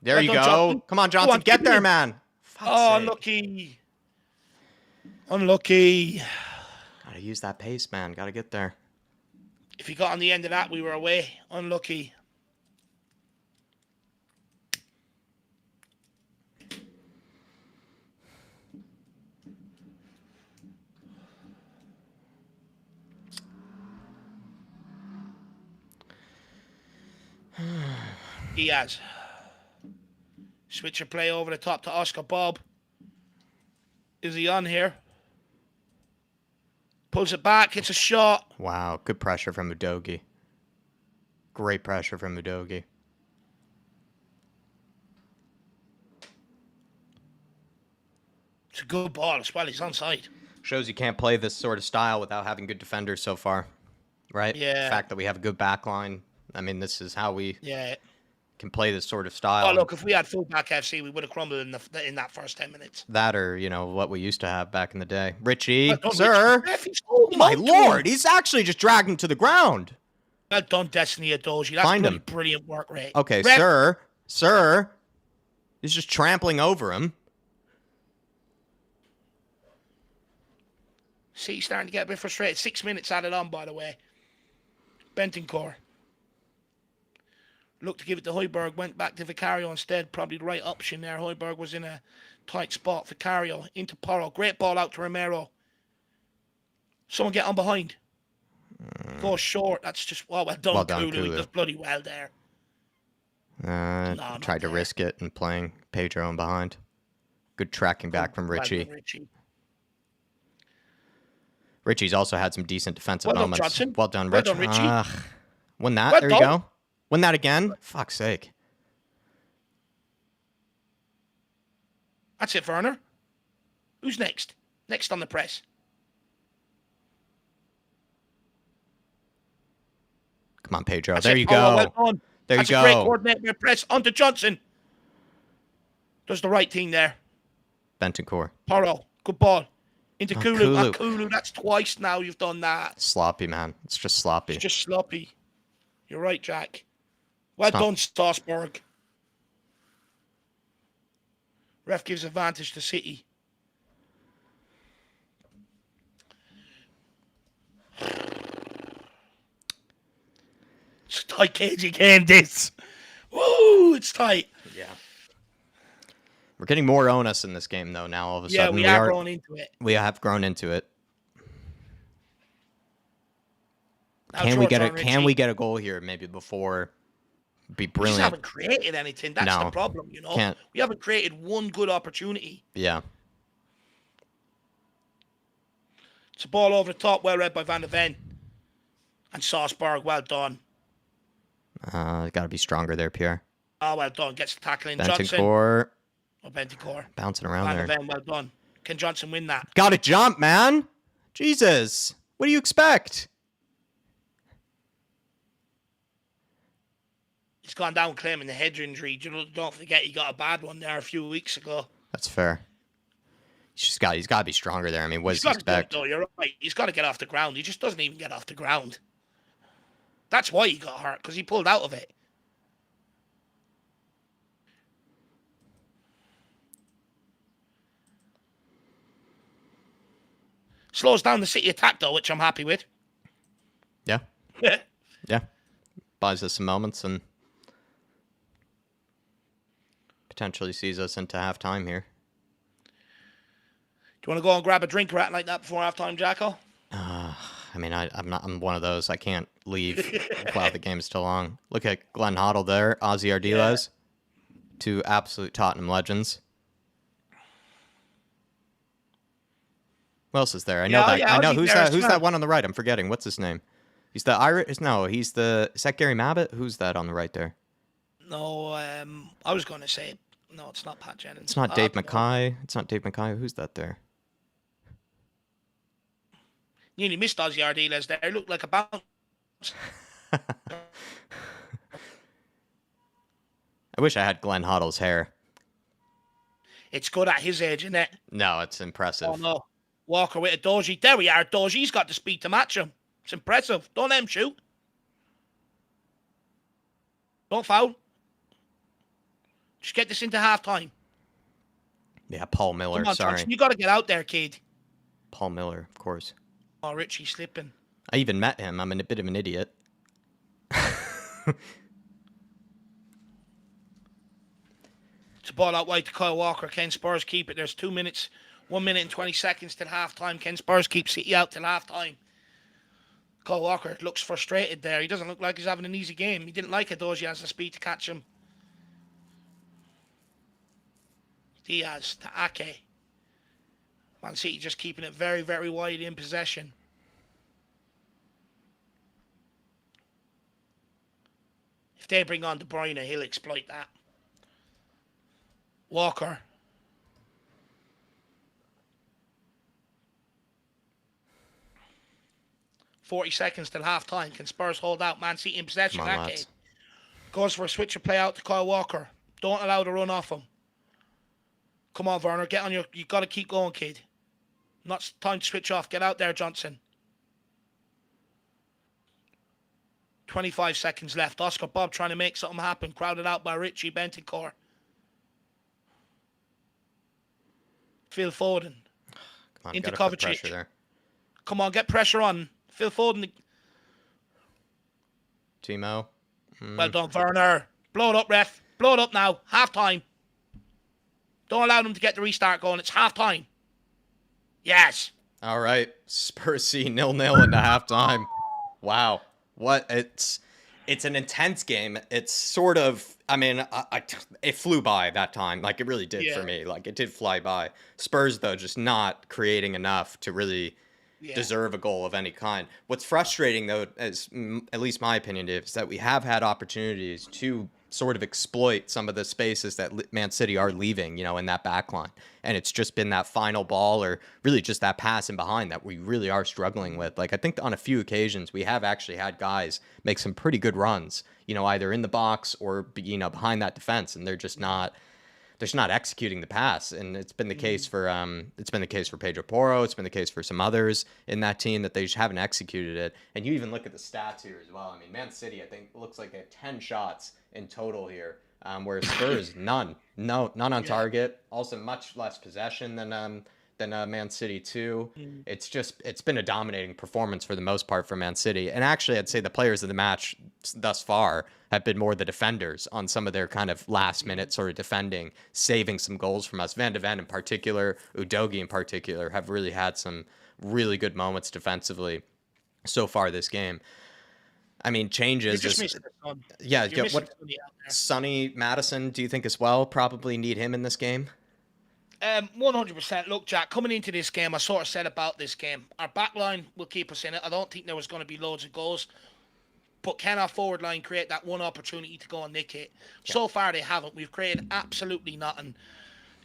There you go. Johnson. Come on, Johnson. Get there, man. Oh, unlucky. Unlucky. Gotta use that pace, man. Gotta get there. If he got on the end of that, we were away. Unlucky. Diaz. Switch your play over the top to Oscar Bob. Is he on here? Pulls it back. It's a shot. Wow. Good pressure from Udogie. Great pressure from Udogie. It's a good ball as well. He's onside. Shows you can't play this sort of style without having good defenders so far. Right? Yeah. The fact that we have a good back line. I mean, this is how we Yeah. can play this sort of style. Oh, look, if we had fullback FC, we would have crumbled in that first 10 minutes. That or, you know, what we used to have back in the day. Richie, Well done, sir. Richie. Oh, my Lord. He's actually just dragging him to the ground. Well done, Destiny Adoji. That's Find him. Brilliant work rate. Okay, Ref. Sir. He's just trampling over him. See, he's starting to get a bit frustrated. 6 minutes added on, by the way. Bentancur. Looked to give it to Højbjerg, went back to Vicario instead. Probably the right option there. Højbjerg was in a tight spot. Vicario into Porro. Great ball out to Romero. Someone get on behind. Goes short. That's just, well done, Kulu. He does bloody well there. Tried to risk it and playing Pedro in behind. Good tracking back from Richie. Richie's also had some decent defensive moments. Johnson. Well done, Rich. Well done, Richie. Win that. Well there done. you go. Win that again. Fuck's sake. That's it, Werner. Who's next? Next on the press. Come on, Pedro. That's there it. you Oh, go. well done. There That's you a go. great coordinated press. Onto Johnson. Does the right thing there. Bentancur. Porro. Good ball. Into Kulu. Kulu. Kulu. That's twice now you've done that. Sloppy, man. It's just sloppy. It's just sloppy. You're right, Jack. Well done, Strasbourg. Ref gives advantage to City. It's a tight cagey game, this. Woo, it's tight. Yeah. We're getting more onus in this game, though, now all of a sudden. Yeah, we are growing into it. We have grown into it. Now Can we get a goal here maybe before? Be brilliant. We just haven't created anything. That's the problem, you know. Can't. We haven't created one good opportunity. Yeah. It's a ball over the top, well read by Van de Ven. And Strasbourg, well done. Got to be stronger there, Pierre. Oh, well done. Gets the tackle in. Bentancur. Johnson. Oh, Bentancur. Bouncing around Van there. de Ven, well done. Can Johnson win that? Got to jump, man. Jesus. What do you expect? He's gone down claiming the head injury. Don't forget he got a bad one there a few weeks ago. That's fair. he's got to be stronger there. I mean, what He's does he got to do it, expect? though. You're right. He's got to get off the ground. He just doesn't even get off the ground. That's why he got hurt, because he pulled out of it. Slows down the City attack, though, which I'm happy with. Yeah. Yeah. Buys us some moments and potentially sees us into halftime here. Do you want to go and grab a drink or anything like that before halftime, Jacko? I mean, I'm one of those. I can't leave while the game's still on. Look at Glenn Hoddle there, Ozzy Ardiles, two absolute Tottenham legends. Who else is there? I know I know who's that. Who's that one on the right? I'm forgetting. What's his name? He's the Irish. No, he's the. Is that Gary Mabbitt? Who's that on the right there? No, I was going to say no. It's not Pat Jennings. It's not Dave Mackay. It's not Dave Mackay. Who's that there? Nearly missed Ozzy Ardiles there. Looked like a bounce. I wish I had Glenn Hoddle's hair. It's good at his age, isn't it? No, it's impressive. Oh no, Walker with a Doji. There we are. Doji's got the speed to match him. It's impressive. Don't let him shoot. Don't foul. Just get this into halftime. Yeah, Paul Miller. Come on, sorry, Johnson, you got to get out there, kid. Paul Miller, of course. Oh, Richie slipping. I even met him. I'm a bit of an idiot. It's a ball out wide to Kyle Walker. Can Spurs keep it? There's 2 minutes, 1 minute and 20 seconds till halftime. Can Spurs keep City out till halftime? Kyle Walker looks frustrated there. He doesn't look like he's having an easy game. He didn't like it, though. He has the speed to catch him. Diaz to Ake. Man City just keeping it very, very wide in possession. If they bring on De Bruyne, he'll exploit that. Walker. .40 seconds till half time. Can Spurs hold out? Man City in possession. Come on, lads. Goes for a switch of play out to Kyle Walker. Don't allow the run off him. Come on, Werner. Get on your... You've got to keep going, kid. Not time to switch off. Get out there, Johnson. 25 seconds left. Oscar Bob trying to make something happen. Crowded out by Richie Bentancur. Phil Foden. Come on, Into gotta put Kovacic. pressure there. Come on, get pressure on. Phil Foden. Timo. Well done, Werner. Blow it up, ref. Blow it up now. Half time. Don't allow them to get the restart going. It's half time. Yes. All right. Spurs C 0-0 into halftime. Wow. What? It's an intense game. It's sort of, I mean, it flew by that time. Like, it really did for me. Like, it did fly by. Spurs, though, just not creating enough to really deserve a goal of any kind. What's frustrating, though, as at least my opinion is that we have had opportunities to sort of exploit some of the spaces that Man City are leaving, in that back line. And it's just been that final ball or really just that pass in behind that we really are struggling with. Like, I think on a few occasions we have actually had guys make some pretty good runs, either in the box or, behind that defense, and they're just not executing the pass. And it's been the case for Pedro Porro. It's been the case for some others in that team that they just haven't executed it. And you even look at the stats here as well. I mean, Man City, I think, looks like they have 10 shots in total here, whereas Spurs, none on target. Also, much less possession than Man City too. It's been a dominating performance for the most part for Man City. And actually, I'd say the players of the match thus far have been more the defenders on some of their kind of last minute sort of defending, saving some goals from us. Van de Ven in particular, Udogie in particular, have really had some really good moments defensively so far this game. I mean, changes. Sonny Madison, do you think as well probably need him in this game? 100%. Look, Jack, coming into this game, I sort of said about this game, our back line will keep us in it. I don't think there was going to be loads of goals. But can our forward line create that one opportunity to go and nick it? Yeah. So far, they haven't. We've created absolutely nothing.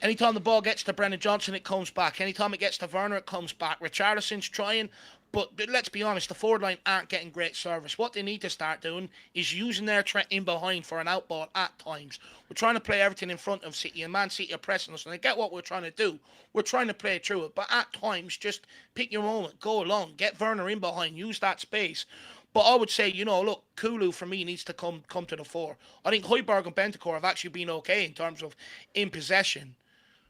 Anytime the ball gets to Brennan Johnson, it comes back. Anytime it gets to Werner, it comes back. Richarlison's trying, But let's be honest, the forward line aren't getting great service. What they need to start doing is using their threat in behind for an out ball at times. We're trying to play everything in front of City, and Man City are pressing us, and I get what we're trying to do. We're trying to play through it, but at times, just pick your moment, go along, get Werner in behind, use that space. But I would say, look, Kulu for me needs to come to the fore. I think Højbjerg and Bentancur have actually been okay in terms of in possession.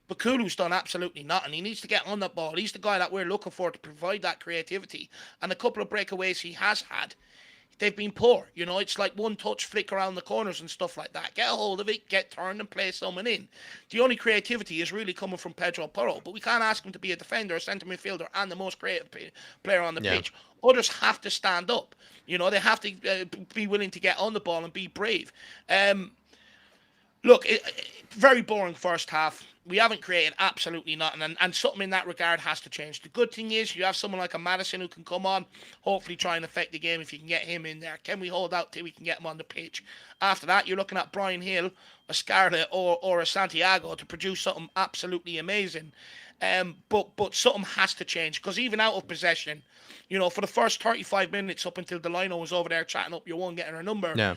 But Kulu's done absolutely nothing. He needs to get on that ball. He's the guy that we're looking for to provide that creativity. And a couple of breakaways he has had, they've been poor. It's like one touch flick around the corners and stuff like that. Get a hold of it, get turned and play someone in. The only creativity is really coming from Pedro Porro. But we can't ask him to be a defender, a centre midfielder, and the most creative player on the pitch. Others have to stand up. They have to be willing to get on the ball and be brave. Look, very boring first half. We haven't created absolutely nothing, and something in that regard has to change. The good thing is you have someone like a Maddison who can come on, hopefully try and affect the game if you can get him in there. Can we hold out till we can get him on the pitch? After that, you're looking at Brian Hill, a Scarlett, or a Santiago to produce something absolutely amazing. But something has to change, because even out of possession, for the first 35 minutes up until Delino was over there chatting up your one, getting her number,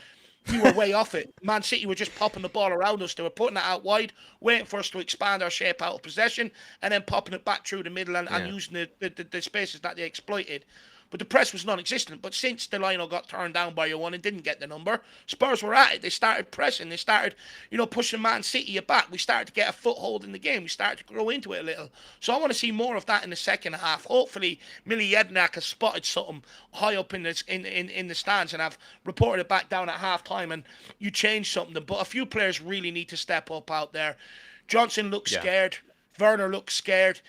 we were way off it. Man City were just popping the ball around us. They were putting it out wide, waiting for us to expand our shape out of possession, and then popping it back through the middle and using the spaces that they exploited. But the press was non-existent. But since Delino got turned down by your one and didn't get the number, Spurs were at it. They started pressing. They started, pushing Man City back. We started to get a foothold in the game. We started to grow into it a little. So I want to see more of that in the second half. Hopefully, Millie Jednak has spotted something high up in the stands and have reported it back down at half-time, and you change something. But a few players really need to step up out there. Johnson looks scared. Werner looks scared.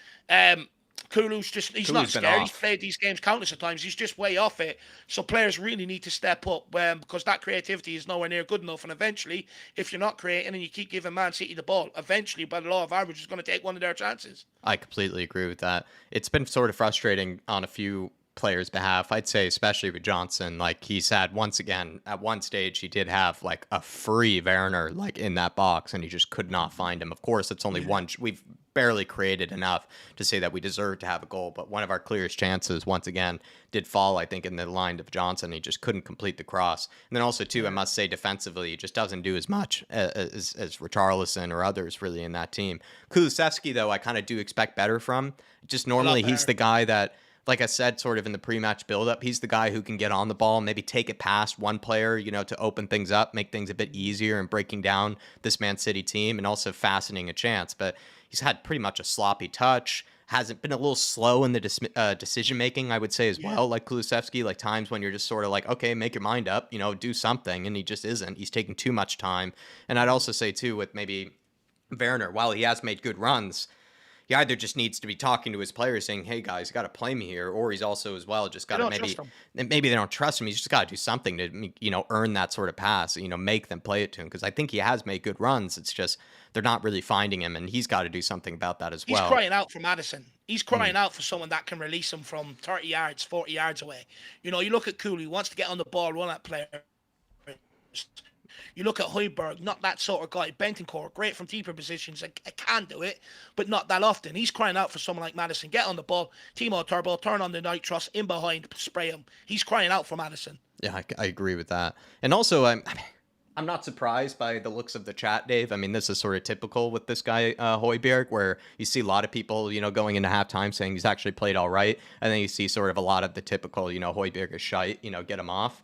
Kulu's not scared. He's played these games countless of times. He's just way off it. So players really need to step up because that creativity is nowhere near good enough. And eventually, if you're not creating and you keep giving Man City the ball, eventually, by the law of averages, is going to take one of their chances. I completely agree with that. It's been sort of frustrating on a few players' behalf. I'd say especially with Johnson. Like, he's had, once again, at one stage, he did have like a free Werner like in that box, and he just could not find him. Of course, it's only one. We've barely created enough to say that we deserve to have a goal, but one of our clearest chances, once again, did fall, I think, in the line of Johnson. He just couldn't complete the cross. And then also, too, I must say, defensively, he just doesn't do as much as Richarlison or others really in that team. Kulusevski, though, I kind of do expect better from. Just normally, he's the guy that, like I said, sort of in the pre-match build-up, he's the guy who can get on the ball, maybe take it past one player, to open things up, make things a bit easier and breaking down this Man City team and also fastening a chance. But he's had pretty much a sloppy touch, hasn't been a little slow in the decision-making, I would say, as well, like Kulusevski, like times when you're just sort of like, okay, make your mind up, do something, and he just isn't. He's taking too much time. And I'd also say, too, with maybe Werner, while he has made good runs, he either just needs to be talking to his players saying, hey, guys, you got to play me here, or he's also as well just got to maybe they don't trust him. He's just got to do something to, earn that sort of pass, make them play it to him, because I think he has made good runs. It's just they're not really finding him, and he's got to do something about that as well. He's crying out for Maddison. He's crying out for someone that can release him from 30 yards, 40 yards away. You look at Kulu, he wants to get on the ball, run at player. You look at Højbjerg, not that sort of guy. Bentancur, great from deeper positions. I can do it, but not that often. He's crying out for someone like Maddison. Get on the ball. Timo Turbo, turn on the nitros, in behind, spray him. He's crying out for Maddison. Yeah, I agree with that. And also, I'm not surprised by the looks of the chat, Dave. I mean, this is sort of typical with this guy, Højbjerg, where you see a lot of people, going into halftime saying he's actually played all right. And then you see sort of a lot of the typical, Højbjerg is shite, get him off.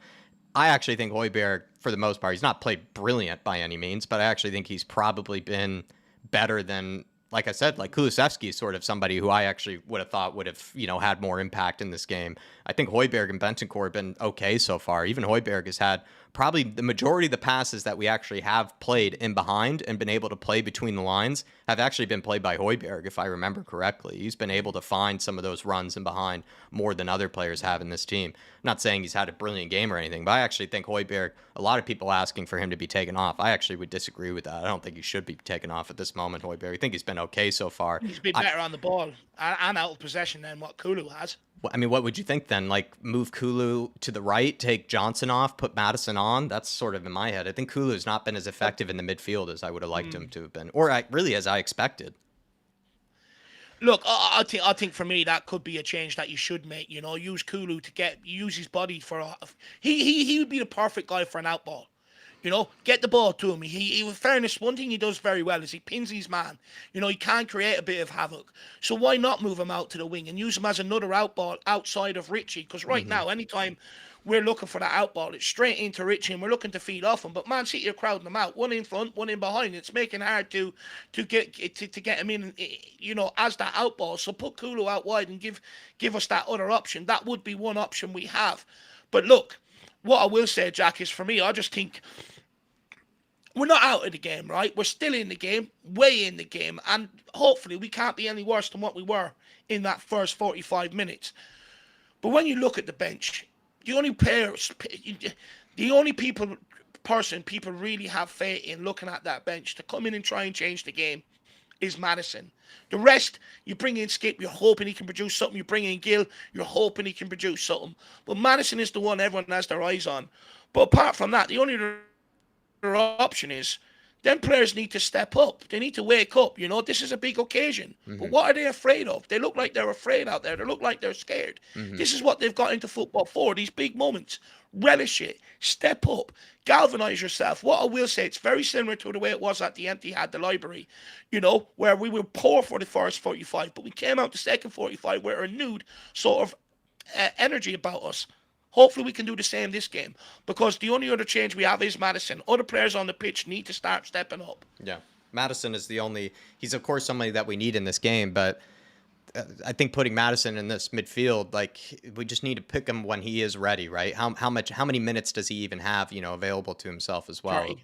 I actually think Højbjerg, for the most part, he's not played brilliant by any means, but I actually think he's probably been better than, like I said, like Kulusevski is sort of somebody who I actually would have thought would have, had more impact in this game. I think Højbjerg and Bentancur have been okay so far. Even Højbjerg has had probably the majority of the passes that we actually have played in behind and been able to play between the lines have actually been played by Højbjerg, if I remember correctly. He's been able to find some of those runs in behind more than other players have in this team. I'm not saying he's had a brilliant game or anything, but I actually think Højbjerg, a lot of people asking for him to be taken off. I actually would disagree with that. I don't think he should be taken off at this moment, Højbjerg. I think he's been okay so far. He's been better on the ball and out of possession than what Kulu has. I mean, what would you think then? Like, move Kulu to the right, take Johnson off, put Maddison on? That's sort of in my head. I think Kulu's not been as effective in the midfield as I would have liked him to have been, or really as I expected. Look, I think for me that could be a change that you should make. You know, use Kulu to use his body for he would be the perfect guy for an out ball. You know, get the ball to him. With fairness, one thing he does very well is he pins his man. You know, he can create a bit of havoc. So why not move him out to the wing and use him as another out ball outside of Richie? Because right now, anytime we're looking for that out ball, it's straight into Richie and we're looking to feed off him. But Man City are crowding them out, one in front, one in behind. It's making it hard to get him in, you know, as that out ball. So put Kulu out wide and give us that other option. That would be one option we have. But look, what I will say, Jack, is for me, I just think we're not out of the game, right? We're still in the game, way in the game, and hopefully we can't be any worse than what we were in that first 45 minutes. But when you look at the bench, the only person people really have faith in looking at that bench to come in and try and change the game is Maddison. The rest, you bring in Skip, you're hoping he can produce something. You bring in Gill, you're hoping he can produce something. But Maddison is the one everyone has their eyes on. But apart from that, the only option is then players need to step up. They need to wake up. You know, this is a big occasion. But what are they afraid of? They look like they're afraid out there. They look like they're scared. This is what they've got into football for, these big moments. Relish it. Step up. Galvanize yourself. What I will say, it's very similar to the way it was at the Etihad, the library, you know, where we were poor for the first 45, but we came out the second 45 with a renewed sort of energy about us. Hopefully we can do the same this game, because the only other change we have is Maddison. Other players on the pitch need to start stepping up. Yeah, Maddison is he's of course somebody that we need in this game, but I think putting Maddison in this midfield, like, we just need to pick him when he is ready, right? How many minutes does he even have, you know, available to himself as well?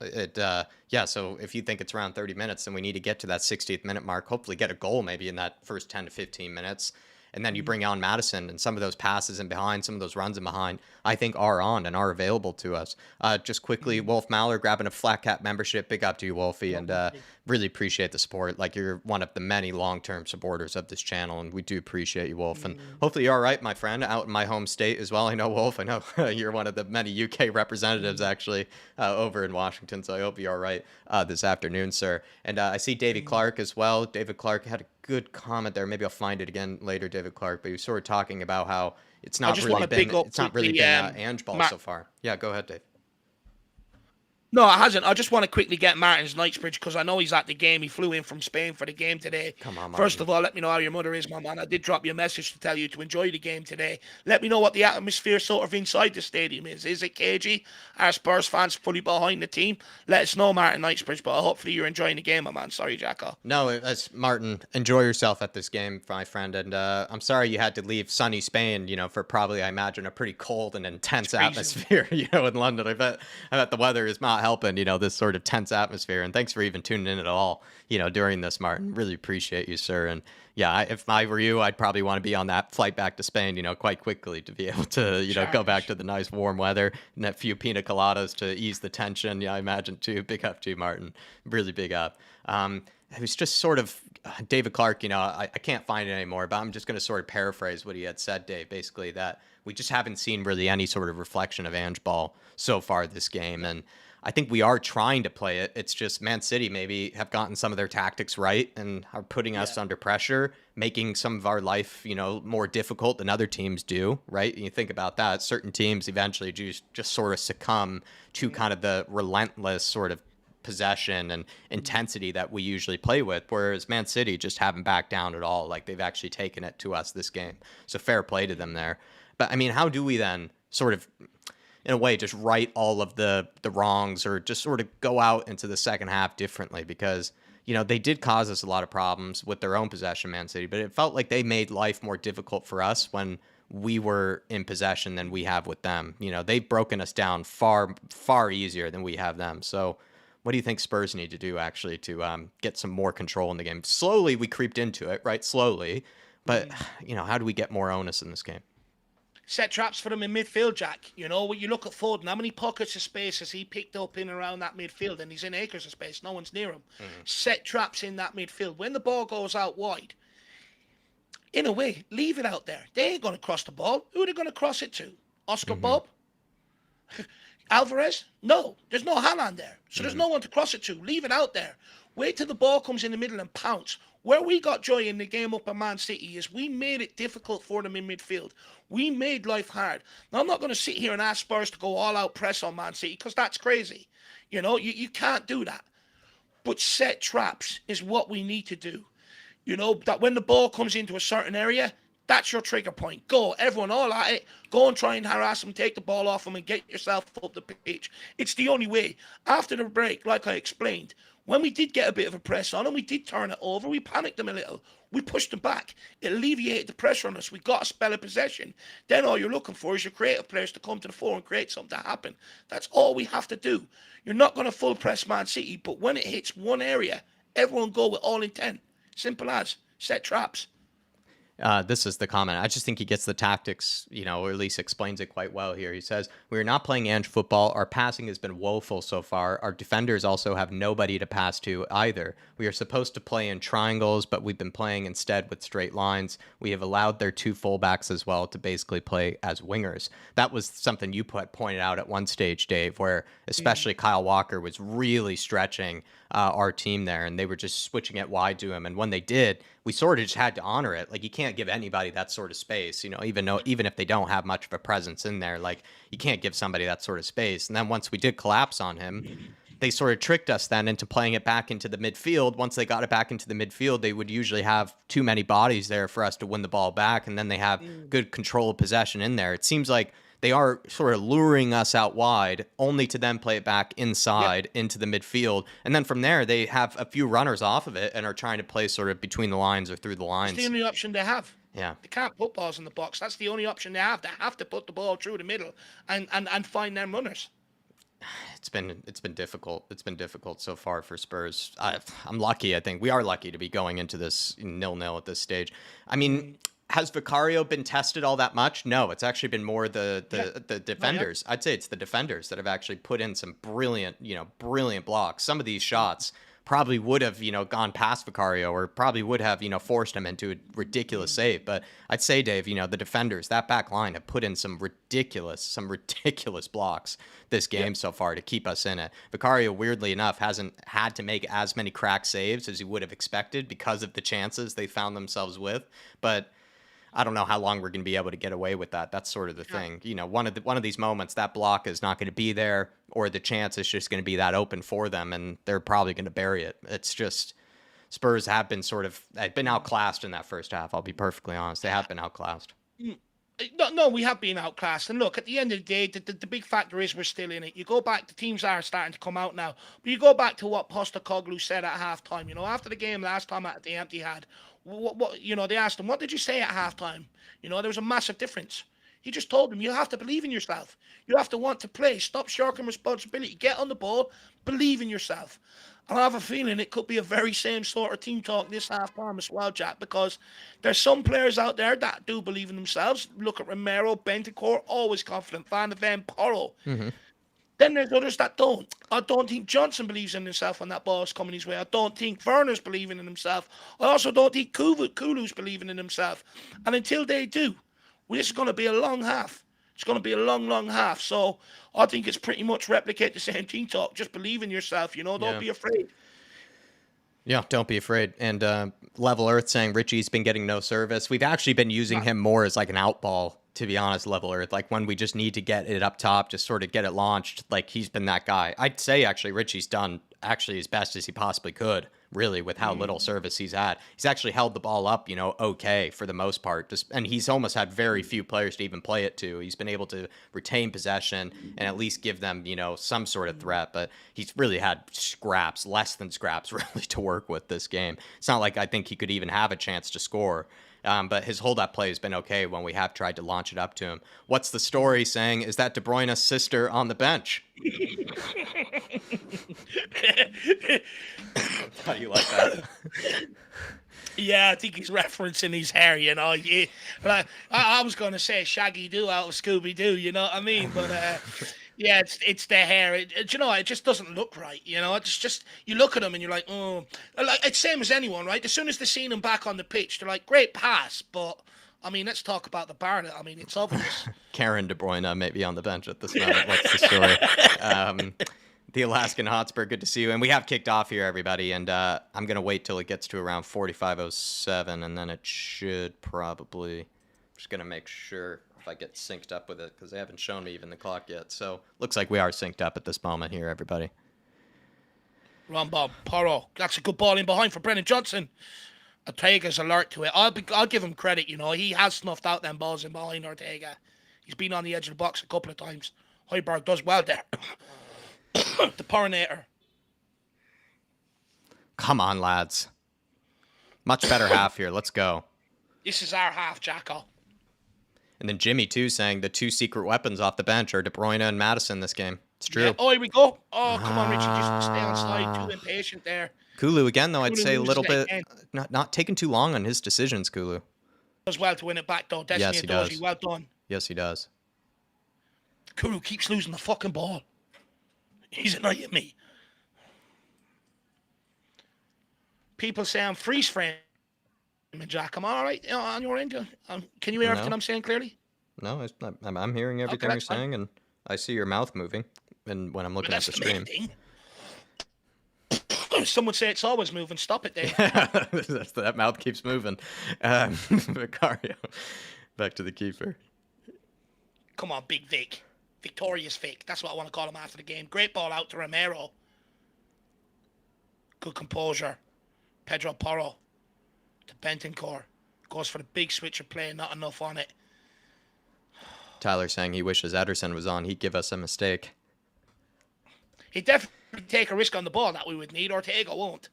Yeah, so if you think it's around 30 minutes, then we need to get to that 60th minute mark, hopefully get a goal maybe in that first 10 to 15 minutes. And then you bring on Maddison, and some of those passes in behind, some of those runs in behind, I think are on and are available to us. Just quickly, Wolf Maller grabbing a Flat Cap membership. Big up to you, Wolfie, and really appreciate the support. Like, you're one of the many long-term supporters of this channel, and we do appreciate you, Wolf. And hopefully you're all right, my friend, out in my home state as well. I know, Wolf, I know you're one of the many UK representatives, actually, over in Washington, so I hope you're all right this afternoon, sir. And I see David Clark as well. David Clark had a good comment there. Maybe I'll find it again later, David Clark, but he was sort of talking about how it's not really been Ange ball so far. Yeah, go ahead, Dave. No, it hasn't. I just want to quickly get Martin's Knightsbridge, because I know he's at the game. He flew in from Spain for the game today. Come on, Martin. First of all, let me know how your mother is, my man. I did drop you a message to tell you to enjoy the game today. Let me know what the atmosphere sort of inside the stadium is. Is it cagey? Are Spurs fans fully behind the team? Let us know, Martin Knightsbridge, but hopefully you're enjoying the game, my man. Sorry, Jacko. No, it's Martin. Enjoy yourself at this game, my friend. And I'm sorry you had to leave sunny Spain, you know, for probably, I imagine, a pretty cold and intense atmosphere, you know, in London. I bet the weather is not helping, you know, this sort of tense atmosphere. And thanks for even tuning in at all, you know, during this, Martin. Really appreciate you, sir. And yeah, if I were you, I'd probably want to be on that flight back to Spain, you know, quite quickly to be able to, you know, go back to the nice warm weather and a few pina coladas to ease the tension. Yeah, I imagine too. Big up to you, Martin. Really big up. It was just sort of David Clark, you know, I can't find it anymore, but I'm just going to sort of paraphrase what he had said, Dave, basically that we just haven't seen really any sort of reflection of Ange ball so far this game. And I think we are trying to play it. It's just Man City maybe have gotten some of their tactics right and are putting us under pressure, making some of our life, you know, more difficult than other teams do, right? And you think about that, certain teams eventually just sort of succumb to kind of the relentless sort of possession and intensity that we usually play with, whereas Man City just haven't backed down at all. Like, they've actually taken it to us this game. So fair play to them there. But I mean, how do we then sort of, in a way, just right all of the wrongs, or just sort of go out into the second half differently? Because, you know, they did cause us a lot of problems with their own possession, Man City, but it felt like they made life more difficult for us when we were in possession than we have with them. You know, they've broken us down far, far easier than we have them. So what do you think Spurs need to do actually to get some more control in the game? Slowly we creeped into it, right? Slowly. But, you know, how do we get more onus in this game? Set traps for them in midfield, Jack. You know, when you look at Foden, how many pockets of space has he picked up in and around that midfield? And he's in acres of space. No one's near him. Set traps in that midfield. When the ball goes out wide, in a way, leave it out there. They ain't going to cross the ball. Who are they going to cross it to? Oscar Bob? Alvarez? No. There's no Haaland there. So there's no one to cross it to. Leave it out there. Wait till the ball comes in the middle and pounce. Where we got joy in the game up at Man City is we made it difficult for them in midfield. We made life hard. Now, I'm not going to sit here and ask Spurs to go all out press on Man City because that's crazy. You can't do that. But set traps is what we need to do. That when the ball comes into a certain area, that's your trigger point. Go, everyone, all at it. Go and try and harass them, take the ball off them, and get yourself up the pitch. It's the only way. After the break, like I explained, when we did get a bit of a press on and we did turn it over, we panicked them a little. We pushed them back. It alleviated the pressure on us. We got a spell of possession. Then all you're looking for is your creative players to come to the fore and create something to happen. That's all we have to do. You're not going to full press Man City, but when it hits one area, everyone go with all intent. Simple as. Set traps. This is the comment. I just think he gets the tactics, or at least explains it quite well here. He says, "We are not playing Ange football. Our passing has been woeful so far. Our defenders also have nobody to pass to either. We are supposed to play in triangles, but we've been playing instead with straight lines. We have allowed their two fullbacks as well to basically play as wingers." That was something you pointed out at one stage, Dave, where especially Kyle Walker was really stretching our team there, and they were just switching it wide to him. And when they did, we sort of just had to honor it. Like, you can't give anybody that sort of space, even if they don't have much of a presence in there. Like, you can't give somebody that sort of space. And then once we did collapse on him, they sort of tricked us then into playing it back into the midfield. Once they got it back into the midfield, they would usually have too many bodies there for us to win the ball back, and then they have good control of possession in there. It seems like they are sort of luring us out wide, only to then play it back inside into the midfield. And then from there, they have a few runners off of it and are trying to play sort of between the lines or through the lines. It's the only option they have. Yeah. They can't put balls in the box. That's the only option they have. They have to put the ball through the middle and find them runners. It's been difficult. It's been difficult so far for Spurs. I'm lucky. I think we are lucky to be going into this 0-0 at this stage. I mean, has Vicario been tested all that much? No, it's actually been more the defenders. I'd say it's the defenders that have actually put in some brilliant blocks. Some of these shots probably would have, gone past Vicario, or probably would have, forced him into a ridiculous save. But I'd say, Dave, the defenders, that back line, have put in some ridiculous blocks this game so far to keep us in it. Vicario, weirdly enough, hasn't had to make as many crack saves as he would have expected because of the chances they found themselves with. But I don't know how long we're going to be able to get away with that. That's sort of the thing. One of these moments, that block is not going to be there, or the chance is just going to be that open for them, and they're probably going to bury it. It's just Spurs have been they've been outclassed in that first half. I'll be perfectly honest. They have been outclassed. No, we have been outclassed. And look, at the end of the day, the big factor is we're still in it. You go back, the teams are starting to come out now. But you go back to what Postecoglou said at halftime. After the game last time at the Empty had, they asked him, what did you say at halftime? There was a massive difference. He just told them, you have to believe in yourself. You have to want to play. Stop shirking responsibility. Get on the ball. Believe in yourself. And I have a feeling it could be a very same sort of team talk this half-time as well, Jack, because there's some players out there that do believe in themselves. Look at Romero, Bentancur, always confident. Van de Ven, Porro. Mm-hmm. Then there's others that don't. I don't think Johnson believes in himself when that ball is coming his way. I don't think Werner's believing in himself. I also don't think Kulu's believing in himself. And until they do, this is going to be a long half. It's going to be a long, long half. So I think it's pretty much replicate the same team talk. Just believe in yourself, don't be afraid. Yeah, don't be afraid. And Level Earth saying Richie's been getting no service. We've actually been using him more as like an out ball, to be honest, Level Earth. Like when we just need to get it up top, just sort of get it launched. Like he's been that guy. I'd say actually Richie's done actually as best as he possibly could, really, with how little service he's had. He's actually held the ball up, okay for the most part. And he's almost had very few players to even play it to. He's been able to retain possession and at least give them, some sort of threat. But he's really had less than scraps, really, to work with this game. It's not like I think he could even have a chance to score. But his hold-up play has been okay when we have tried to launch it up to him. What's the story saying? Is that De Bruyne's sister on the bench? How do you like that? Yeah, I think he's referencing his hair, Yeah, like, I was going to say Shaggy Doo out of Scooby-Doo, you know what I mean? But yeah, it's the hair. It just doesn't look right, It's just, you look at him and you're like, oh. Like, it's same as anyone, right? As soon as they seen him back on the pitch, they're like, great pass, but I mean, let's talk about the Barnet. I mean, it's obvious. Karen De Bruyne may be on the bench at this moment. What's the story? The Alaskan Hotspur, good to see you. And we have kicked off here, everybody. And I'm going to wait till it gets to around 45:07, and then it should probably... Just going to make sure if I get synced up with it, because they haven't shown me even the clock yet. So looks like we are synced up at this moment here, everybody. Run Bob, Porro. That's a good ball in behind for Brennan Johnson. Ortega's alert to it. I'll give him credit, you know. He has snuffed out them balls in behind Ortega. He's been on the edge of the box a couple of times. Højbjerg does well there. The Porinator. Come on, lads. Much better half here. Let's go. This is our half, Jacko. And then Jimmy, too, saying the two secret weapons off the bench are De Bruyne and Madison this game. It's true. Yeah. Oh, here we go. Oh, come on, Richie. Just stay on side. Too impatient there. Kulu, again, though, I'd Kulu say a little bit... again. Not taking too long on his decisions, Kulu. Does well to win it back, though. Destiny Yes, he does. Well done. Yes, he does. Kulu keeps losing the fucking ball. He's annoying me. People say I'm freeze framing, Jack. I'm all right on your end. Can you hear everything I'm saying clearly? No, I'm hearing everything you're saying, and I see your mouth moving and when I'm looking at the stream. Some would say it's always moving. Stop it, Dave. That mouth keeps moving. Vicario. Back to the keeper. Come on, Big Vic. Victorious Vic. That's what I want to call him after the game. Great ball out to Romero. Good composure. Pedro Porro to Bentancur. Goes for the big switch of play. Not enough on it. Tyler saying he wishes Ederson was on. He'd give us a mistake. He'd definitely take a risk on the ball that we would need. Ortega won't.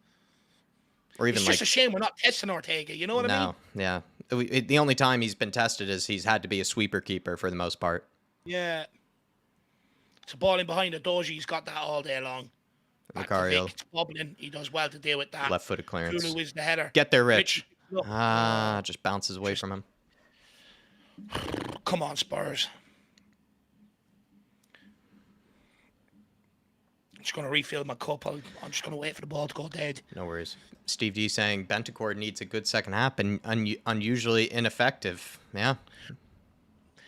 Or even it's just a shame we're not testing Ortega. You know what I mean? Yeah. The only time he's been tested is he's had to be a sweeper keeper for the most part. Yeah. It's a ball in behind the Doji. He's got that all day long. Vicario. It's wobbling. He does well to deal with that. Left-footed clearance. Kulu is the header. Get there, Rich. Just bounces away from him. Come on, Spurs. I'm just going to refill my cup. I'm just going to wait for the ball to go dead. No worries. Steve D saying Bentancur needs a good second half and unusually ineffective. Yeah.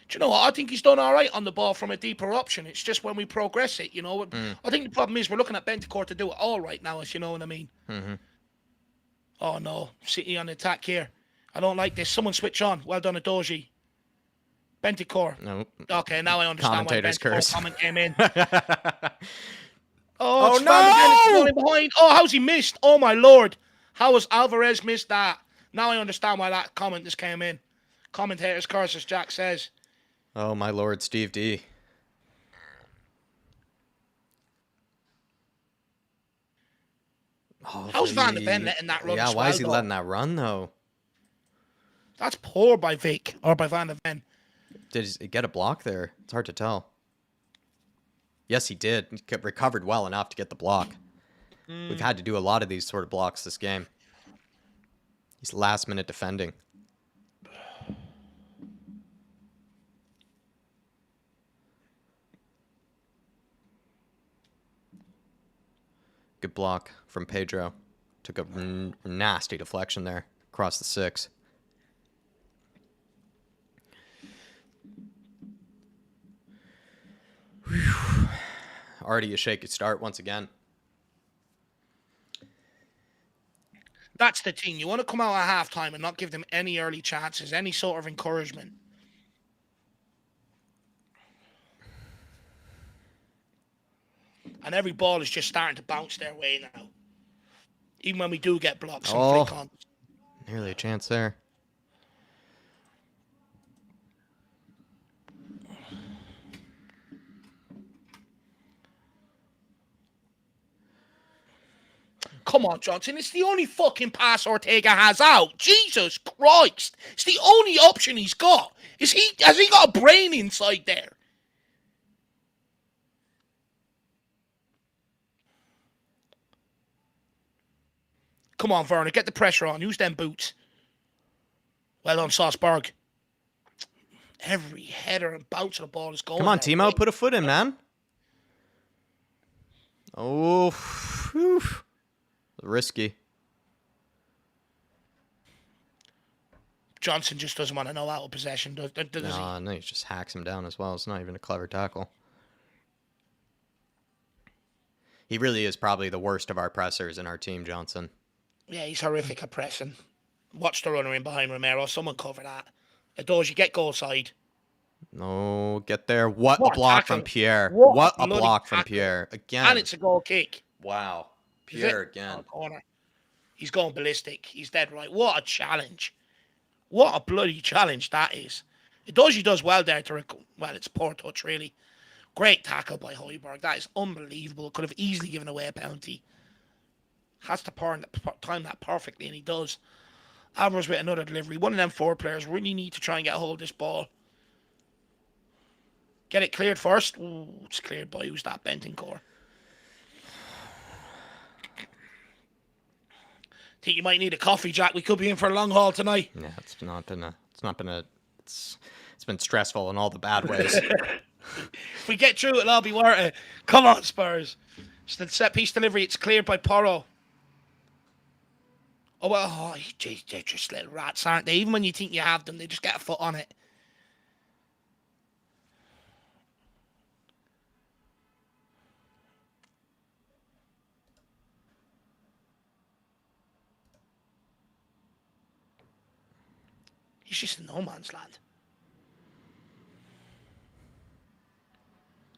Do you know what? I think he's done all right on the ball from a deeper option. It's just when we progress it, you know. I think the problem is we're looking at Bentancur to do it all right now, if you know what I mean. Mm-hmm. Oh, no. City on the attack here. I don't like this. Someone switch on. Well done, Adoji. Bentancur. Nope. Okay, now I understand why Bentancur comment came in. Oh no! Behind. Oh, how's he missed? Oh, my Lord. How has Alvarez missed that? Now I understand why that comment just came in. Commentator's curse, as Jack says. Oh, my Lord, Steve D. How's Van de Ven letting that run? Yeah, why is he letting that run, though? That's poor by Vic, or by Van de Ven. Did he get a block there? It's hard to tell. Yes, he did. He recovered well enough to get the block. We've had to do a lot of these sort of blocks this game. He's last-minute defending. Good block from Pedro. Took a nasty deflection there across the 6. Whew. Already a shaky start once again. That's the thing. You want to come out at halftime and not give them any early chances, any sort of encouragement. And every ball is just starting to bounce their way now. Even when we do get blocks. Nearly a chance there. Come on, Johnson. It's the only fucking pass Ortega has out. Jesus Christ. It's the only option he's got. Has he got a brain inside there? Come on, Werner. Get the pressure on. Use them boots. Well done, Salzburg. Every header and bounce of the ball is going. Come on, Timo. Put a foot in, man. Oh, whew. Risky. Johnson just doesn't want to know out of possession, does he? No, he just hacks him down as well. It's not even a clever tackle. He really is probably the worst of our pressers in our team, Johnson. Yeah, he's horrific at pressing. Watch the runner in behind Romero. Someone cover that. Adoji, get goal side. No, get there. What a What a block from tackle. Pierre. What What a a bloody block from tackle. Pierre. And Again. it's a goal kick. Wow. Is it? Pierre again. Oh, corner. He's going ballistic. He's dead right. What a challenge. What a bloody challenge that is. Adoji does well there to... Well, it's poor touch, really. Great tackle by Højbjerg. That is unbelievable. Could have easily given away a penalty. Has to time that perfectly, and he does. Alvarez with another delivery. One of them 4 players really need to try and get a hold of this ball. Get it cleared first. Ooh, it's cleared by who's that? Bentancur. Think you might need a coffee, Jack. We could be in for a long haul tonight. Yeah, it's been stressful in all the bad ways. If we get through it, it'll all be worth it. Come on, Spurs. It's the set piece delivery. It's cleared by Porro. Oh, well, they're just little rats, aren't they? Even when you think you have them, they just get a foot on it. He's just in no man's land.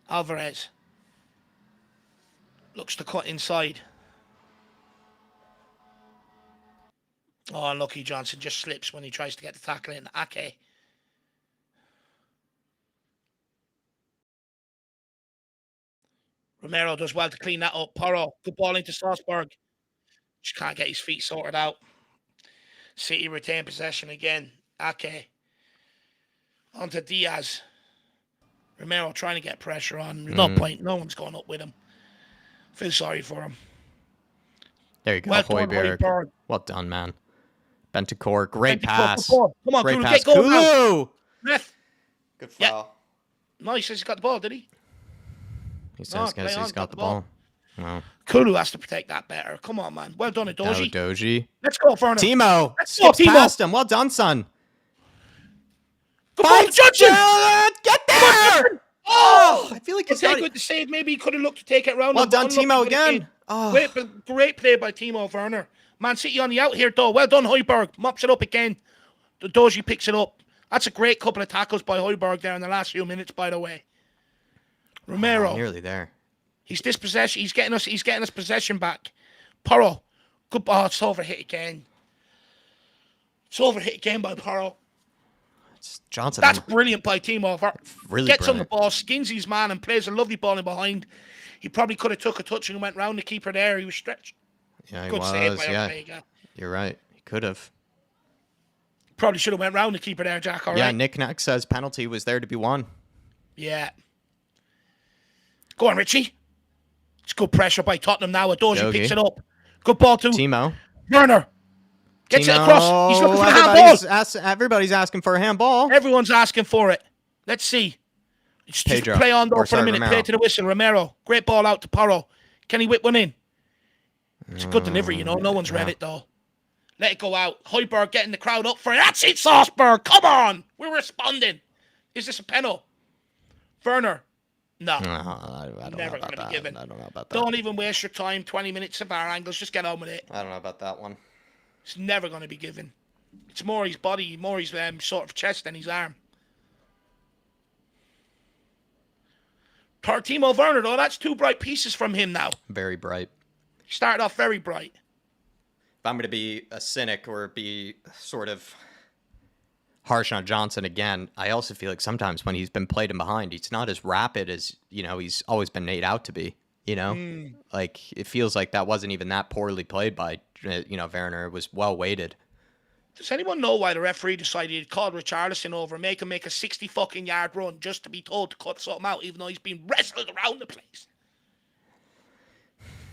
Alvarez looks to cut inside. Oh, unlucky. Johnson just slips when he tries to get the tackle in. Ake. Romero does well to clean that up. Porro, good ball into Salzburg. Just can't get his feet sorted out. City retain possession again. Ake. Onto Diaz. Romero trying to get pressure on. There's no point. No one's going up with him. Feel sorry for him. There you go, Well done, Højbjerg. Well done, man. Bentancur, great pass. Come on, great Kulu, pass. get going now. Kulu! Ref. Good foul. Yeah. No, he says he's got the ball, did he? He says he's got the ball. No. Kulu has to protect that better. Come on, man. Well done, Adoji. Doji. Let's go, Werner. Timo. Let's go, Skips past him. Well done, son. Good ball, Johnson. Get there! Oh, I feel like he's good to save. Maybe he could have looked to take it around. Well done, Timo, again. Oh. Great play by Timo Werner. Man City on the out here, though. Well done, Højbjerg. Mops it up again. Doji picks it up. That's a great couple of tackles by Højbjerg there in the last few minutes, by the way. Romero. Nearly there. He's dispossession. He's getting us possession back. Porro. Good ball. It's overhit again. It's overhit again by Porro. Johnson. That's brilliant by Timo. Really gets brilliant. on the ball, skins his man, and plays a lovely ball in behind. He probably could have took a touch and went round the keeper there. He was stretched. Yeah, he Good was. save by Yeah, Ortega. you're right. He could have. Probably should have went round the keeper there, Jack. All yeah, right. Nick Nack says penalty was there to be won. Yeah. Go on, Richie. It's good pressure by Tottenham now. Adoji picks it up. Good ball to Timo. Werner. Gets it across. He's looking for the handball. Everybody's asking for a handball. Everyone's asking for it. Let's see. Just play on though for a minute. Romero. Play to the whistle. Romero. Great ball out to Porro. Can he whip one in? It's a good delivery, you know. No one's read it though. Let it go out. Højbjerg getting the crowd up for it. That's it, Salzburg. Come on. We're responding. Is this a penalty? Werner. No. I don't Never know about going to be given. I don't know about that. Don't even waste your time. 20 minutes of our angles. Just get on with it. I don't know about that one. It's never going to be given. It's more his body, more his sort of chest than his arm. Timo Werner, though, that's 2 bright pieces from him now. Very bright. He started off very bright. If I'm going to be a cynic or be sort of harsh on Johnson again, I also feel like sometimes when he's been played in behind, he's not as rapid as, he's always been made out to be, Like, it feels like that wasn't even that poorly played by, Werner. It was well weighted. Does anyone know why the referee decided he'd call Richarlison over and make him make a 60 fucking yard run just to be told to cut something out, even though he's been wrestled around the place?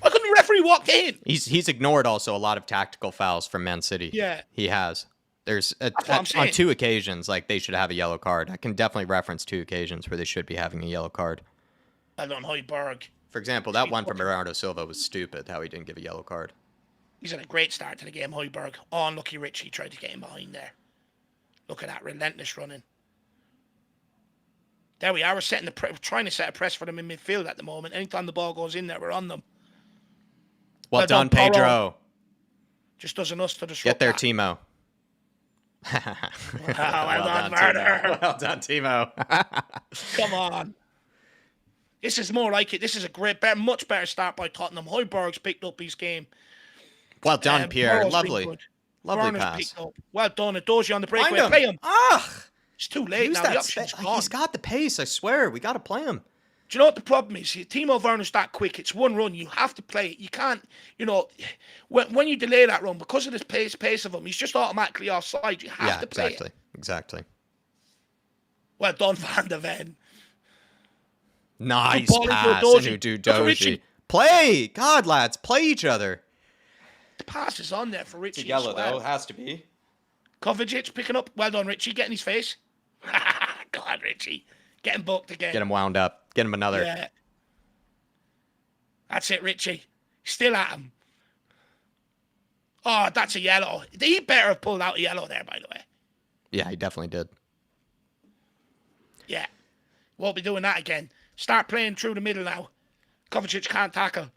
Why couldn't the referee walk in? He's ignored also a lot of tactical fouls from Man City. Yeah. He has. There's on 2 occasions, like, they should have a yellow card. I can definitely reference 2 occasions where they should be having a yellow card. And on Højbjerg. For example, that one from Bernardo Silva was stupid, how he didn't give a yellow card. He's had a great start to the game, Højbjerg. Oh, unlucky Richie tried to get him behind there. Look at that relentless running. There we are. We're trying to set a press for them in midfield at the moment. Anytime the ball goes in there, we're on them. Well done, Porro. Pedro. Just does enough to disrupt. Get there, that. Timo. Well done, Timo. Well done, Timo. Come on. This is more like it. This is a great, much better start by Tottenham. Højbjerg's picked up his game. Well done, Pierre. Burrow's Lovely. Lovely Werner's pass. picked up. Well done. Adoji on the breakaway. Find him. Play him. Ah! It's too late Use now. that The option's gone. He's got the pace, I swear. We got to play him. Do you know what the problem is? Timo Werner's that quick. It's one run. You have to play it. You can't, when you delay that run, because of this pace of him, he's just automatically offside. You have to play it. Exactly. Well done, Van der Ven. Nice pass. Doji. Play! God, lads, play each other. The pass is on there for Richie. It's yellow, though. It has to be. Kovacic picking up. Well done, Richie. Get in his face. Go on, Richie. Get him booked again. Get him wound up. Get him another. Yeah. That's it, Richie. Still at him. Oh, that's a yellow. He better have pulled out a yellow there, by the way. Yeah, he definitely did. Yeah. Won't be doing that again. Start playing through the middle now. Kovacic can't tackle.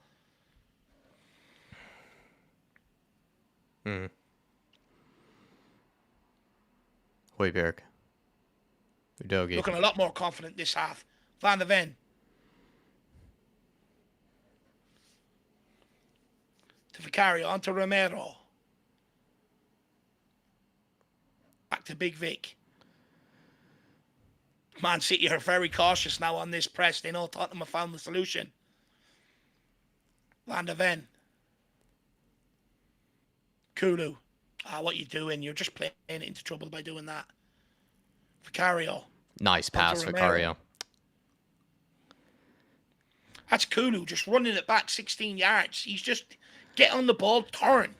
Højbjerg. Udogie. Looking a lot more confident this half. Van der Ven. To Vicario. On to Romero. Back to Big Vic. Man City are very cautious now on this press. They know Tottenham have found the solution. Van der Ven. Kulu. What you doing? You're just playing it into trouble by doing that. Vicario. Nice pass, Vicario. That's Kulu just running it back 16 yards. He's just get on the ball, turn.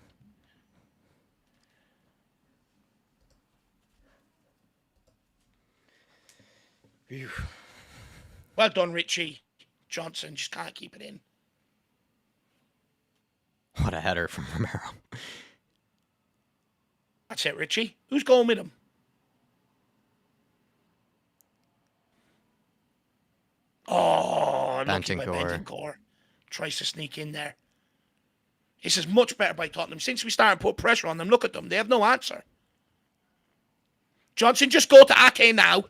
Phew. Well done, Richie. Johnson just can't keep it in. What a header from Romero. That's it, Richie. Who's going with him? Oh, lucky by Bentancur. Tries to sneak in there. This is much better by Tottenham. Since we started to put pressure on them, look at them. They have no answer. Johnson, just go to Ake now.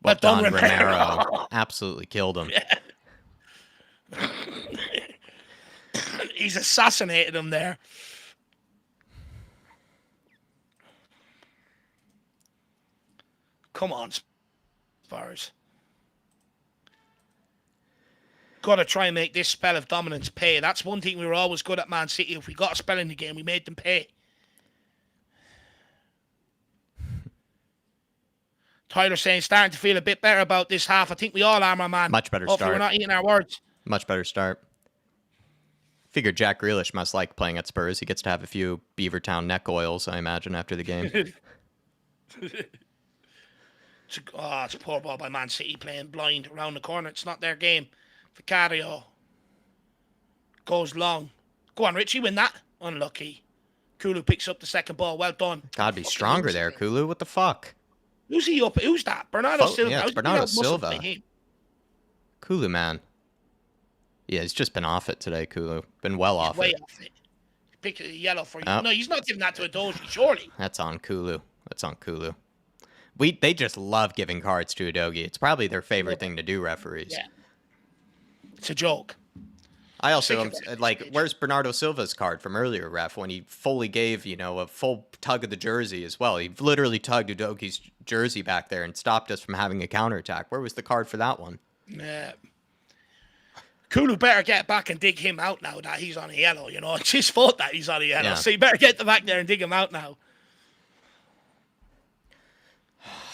Well done, Romero. Absolutely killed him. Yeah. He's assassinated him there. Come on, Spurs. Got to try and make this spell of dominance pay. That's one thing we were always good at Man City. If we got a spell in the game, we made them pay. Tyler saying, starting to feel a bit better about this half. I think we all are, my man. Much better Hopefully start. We're not eating our words. Much better start. Figured Jack Grealish must like playing at Spurs. He gets to have a few Beavertown neck oils, I imagine, after the game. It's a poor ball by Man City playing blind around the corner. It's not their game. Vicario goes long. Go on, Richie, win that. Unlucky. Kulu picks up the second ball. Well done. Gotta be stronger there, Kulu. What the fuck? Who's he up? Who's that? Bernardo Silva. Yeah, it's Bernardo Silva. Kulu, man. Yeah, he's just been off it today, Kulu. Been well off way it. Off it. Pick a yellow for you. Oh. No, he's not giving that to Adoji, surely. That's on Kulu. They just love giving cards to Udogie. It's probably their favorite thing to do, referees. Yeah. It's a joke. I also am like, where's Bernardo Silva's card from earlier, ref, when he fully gave, a full tug of the jersey as well. He literally tugged Udogie's jersey back there and stopped us from having a counterattack. Where was the card for that one? Yeah. Kulu better get back and dig him out now that he's on a yellow, It's his fault that he's on a yellow. Yeah. So you better get back there and dig him out now.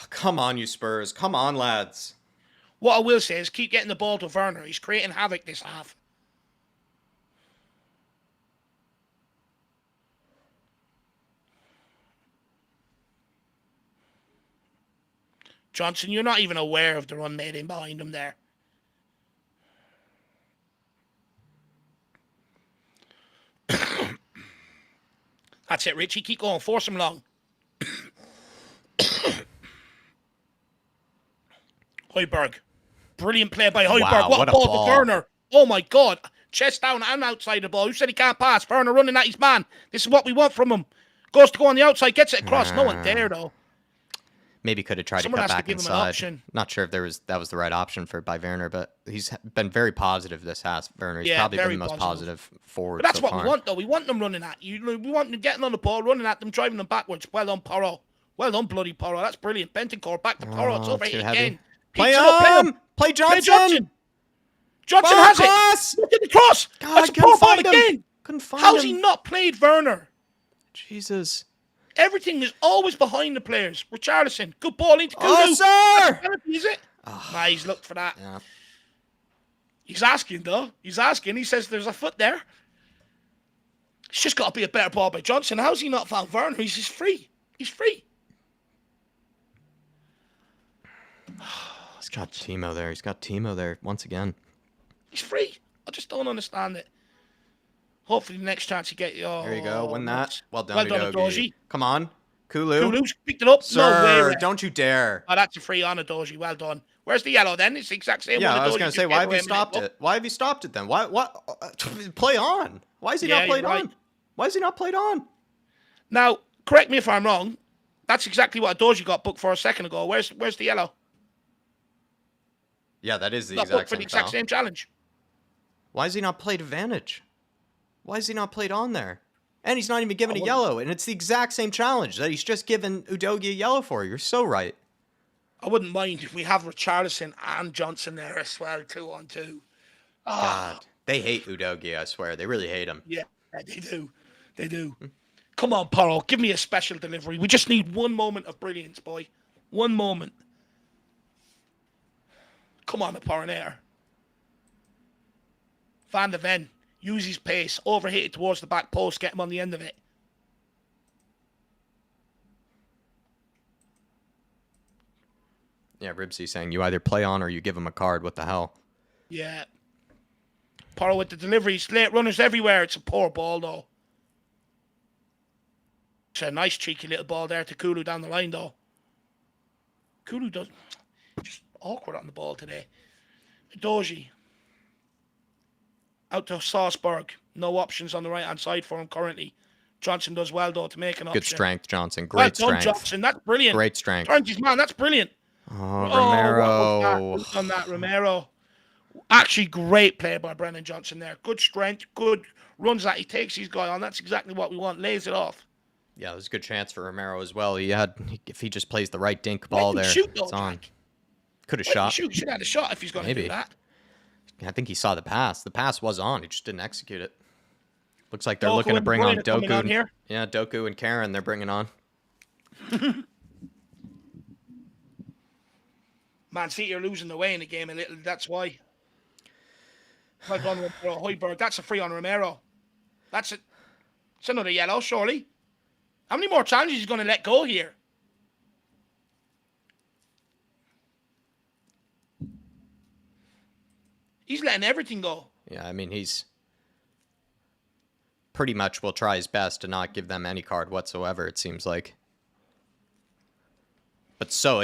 Come on, you Spurs. Come on, lads. What I will say is keep getting the ball to Werner. He's creating havoc this half. Johnson, you're not even aware of the run made in behind him there. That's it, Richie. Keep going. Force him long. Højbjerg. Brilliant play by Højbjerg. Wow, what a ball to Werner. Oh, my God. Chest down and outside the ball. Who said he can't pass? Werner running at his man. This is what we want from him. Goes to go on the outside, gets it across. No one there, though. Maybe could have tried Someone to cut has back to give him an inside. option. Not sure if that was the right option by Werner, but he's been very positive this half. Werner, he's Yeah, probably been very the most positive forward. But that's so what far. we want, though. We want them running at you. We want them getting on the ball, running at them, driving them backwards. Well done, Porro. Well done, bloody Porro. That's brilliant. Bentoncourt back to Porro. It's over here again. Play him. Play Johnson. Johnson has it. Look at the cross. God, That's a poor ball again. Couldn't find How's him. he not played Werner? Jesus. Everything is always behind the players. Richarlison, good ball into Kudu. Oh, sir! Is it? Nah, he's looked for that. Yeah. He's asking, though. He's asking. He says there's a foot there. It's just got to be a better ball by Johnson. How's he not found Werner? He's just free. He's free. He's got Timo there. He's got Timo there once again. He's free. I just don't understand it. Hopefully the next chance you get... Oh, there you go. Win that. Well done, Udogie. Come on. Kulu's picked it up. Sir, no way. Don't you dare. Oh, that's a free on Udogie. Well done. Where's the yellow then? It's the exact same one. Yeah, I was going to say, why have you stopped it? Why have you stopped it then? What? Play on. Why is he not played on? Why is he not played on? Now, correct me if I'm wrong. That's exactly what Udogie got booked for a second ago. Where's the yellow? Yeah, that is the exact same challenge. Why is he not played advantage? Why is he not played on there? And he's not even given a yellow, and it's the exact same challenge that he's just given Udogie a yellow for. You're so right. I wouldn't mind if we have Richarlison and Johnson there as well, 2-on-2. God, they hate Udogie, I swear. They really hate him. Yeah, they do. They do. Come on, Porro, give me a special delivery. We just need one moment of brilliance, boy. One moment. Come on, the Porronator. Van de Ven. Use his pace. Overhit it towards the back post. Get him on the end of it. Yeah, Ribsy saying you either play on or you give him a card. What the hell? Yeah. Porro with the deliveries. Late runners everywhere. It's a poor ball, though. It's a nice cheeky little ball there to Kulu down the line, though. Kulu does... Just awkward on the ball today. Doji. Out to Salzburg. No options on the right-hand side for him currently. Johnson does well, though, to make an option. Good strength, Johnson. Great strength. Johnson. That's brilliant. Great strength. Turns his man. That's brilliant. Oh, Romero. What was that? On that, Romero. Actually, great play by Brennan Johnson there. Good strength. Good runs that he takes his guy on. That's exactly what we want. Lays it off. Yeah, there's a good chance for Romero as well. If he just plays the right dink ball there, it's on. Could have shot. Should have had a shot if he's going to do that. I think he saw the pass. The pass was on. He just didn't execute it. Looks like they're looking to bring on Doku. Yeah, Doku and Karen they're bringing on. Man City are losing the way in the game a little. That's why. Well done, Højbjerg. That's a free on Romero. That's it. It's another yellow, surely. How many more challenges is he going to let go here? He's letting everything go. Yeah, I mean, he's pretty much will try his best to not give them any card whatsoever, it seems like. But so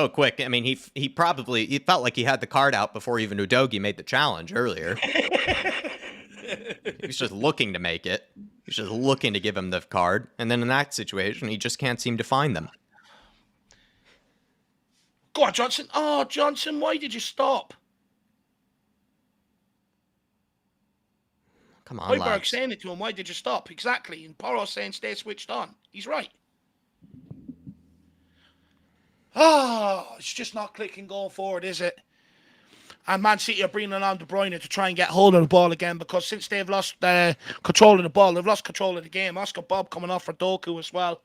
quick. I mean, he felt like he had the card out before even Udogie made the challenge earlier. He was just looking to make it. He was just looking to give him the card. And then in that situation, he just can't seem to find them. Go on, Johnson. Oh, Johnson, why did you stop? Come on, Højbjerg saying it to him, why did you stop? Exactly. And Porro saying stay switched on. He's right. Oh, it's just not clicking going forward, is it? And Man City are bringing on De Bruyne to try and get hold of the ball again because since they've lost control of the ball, they've lost control of the game. Oscar Bob coming off for Doku as well.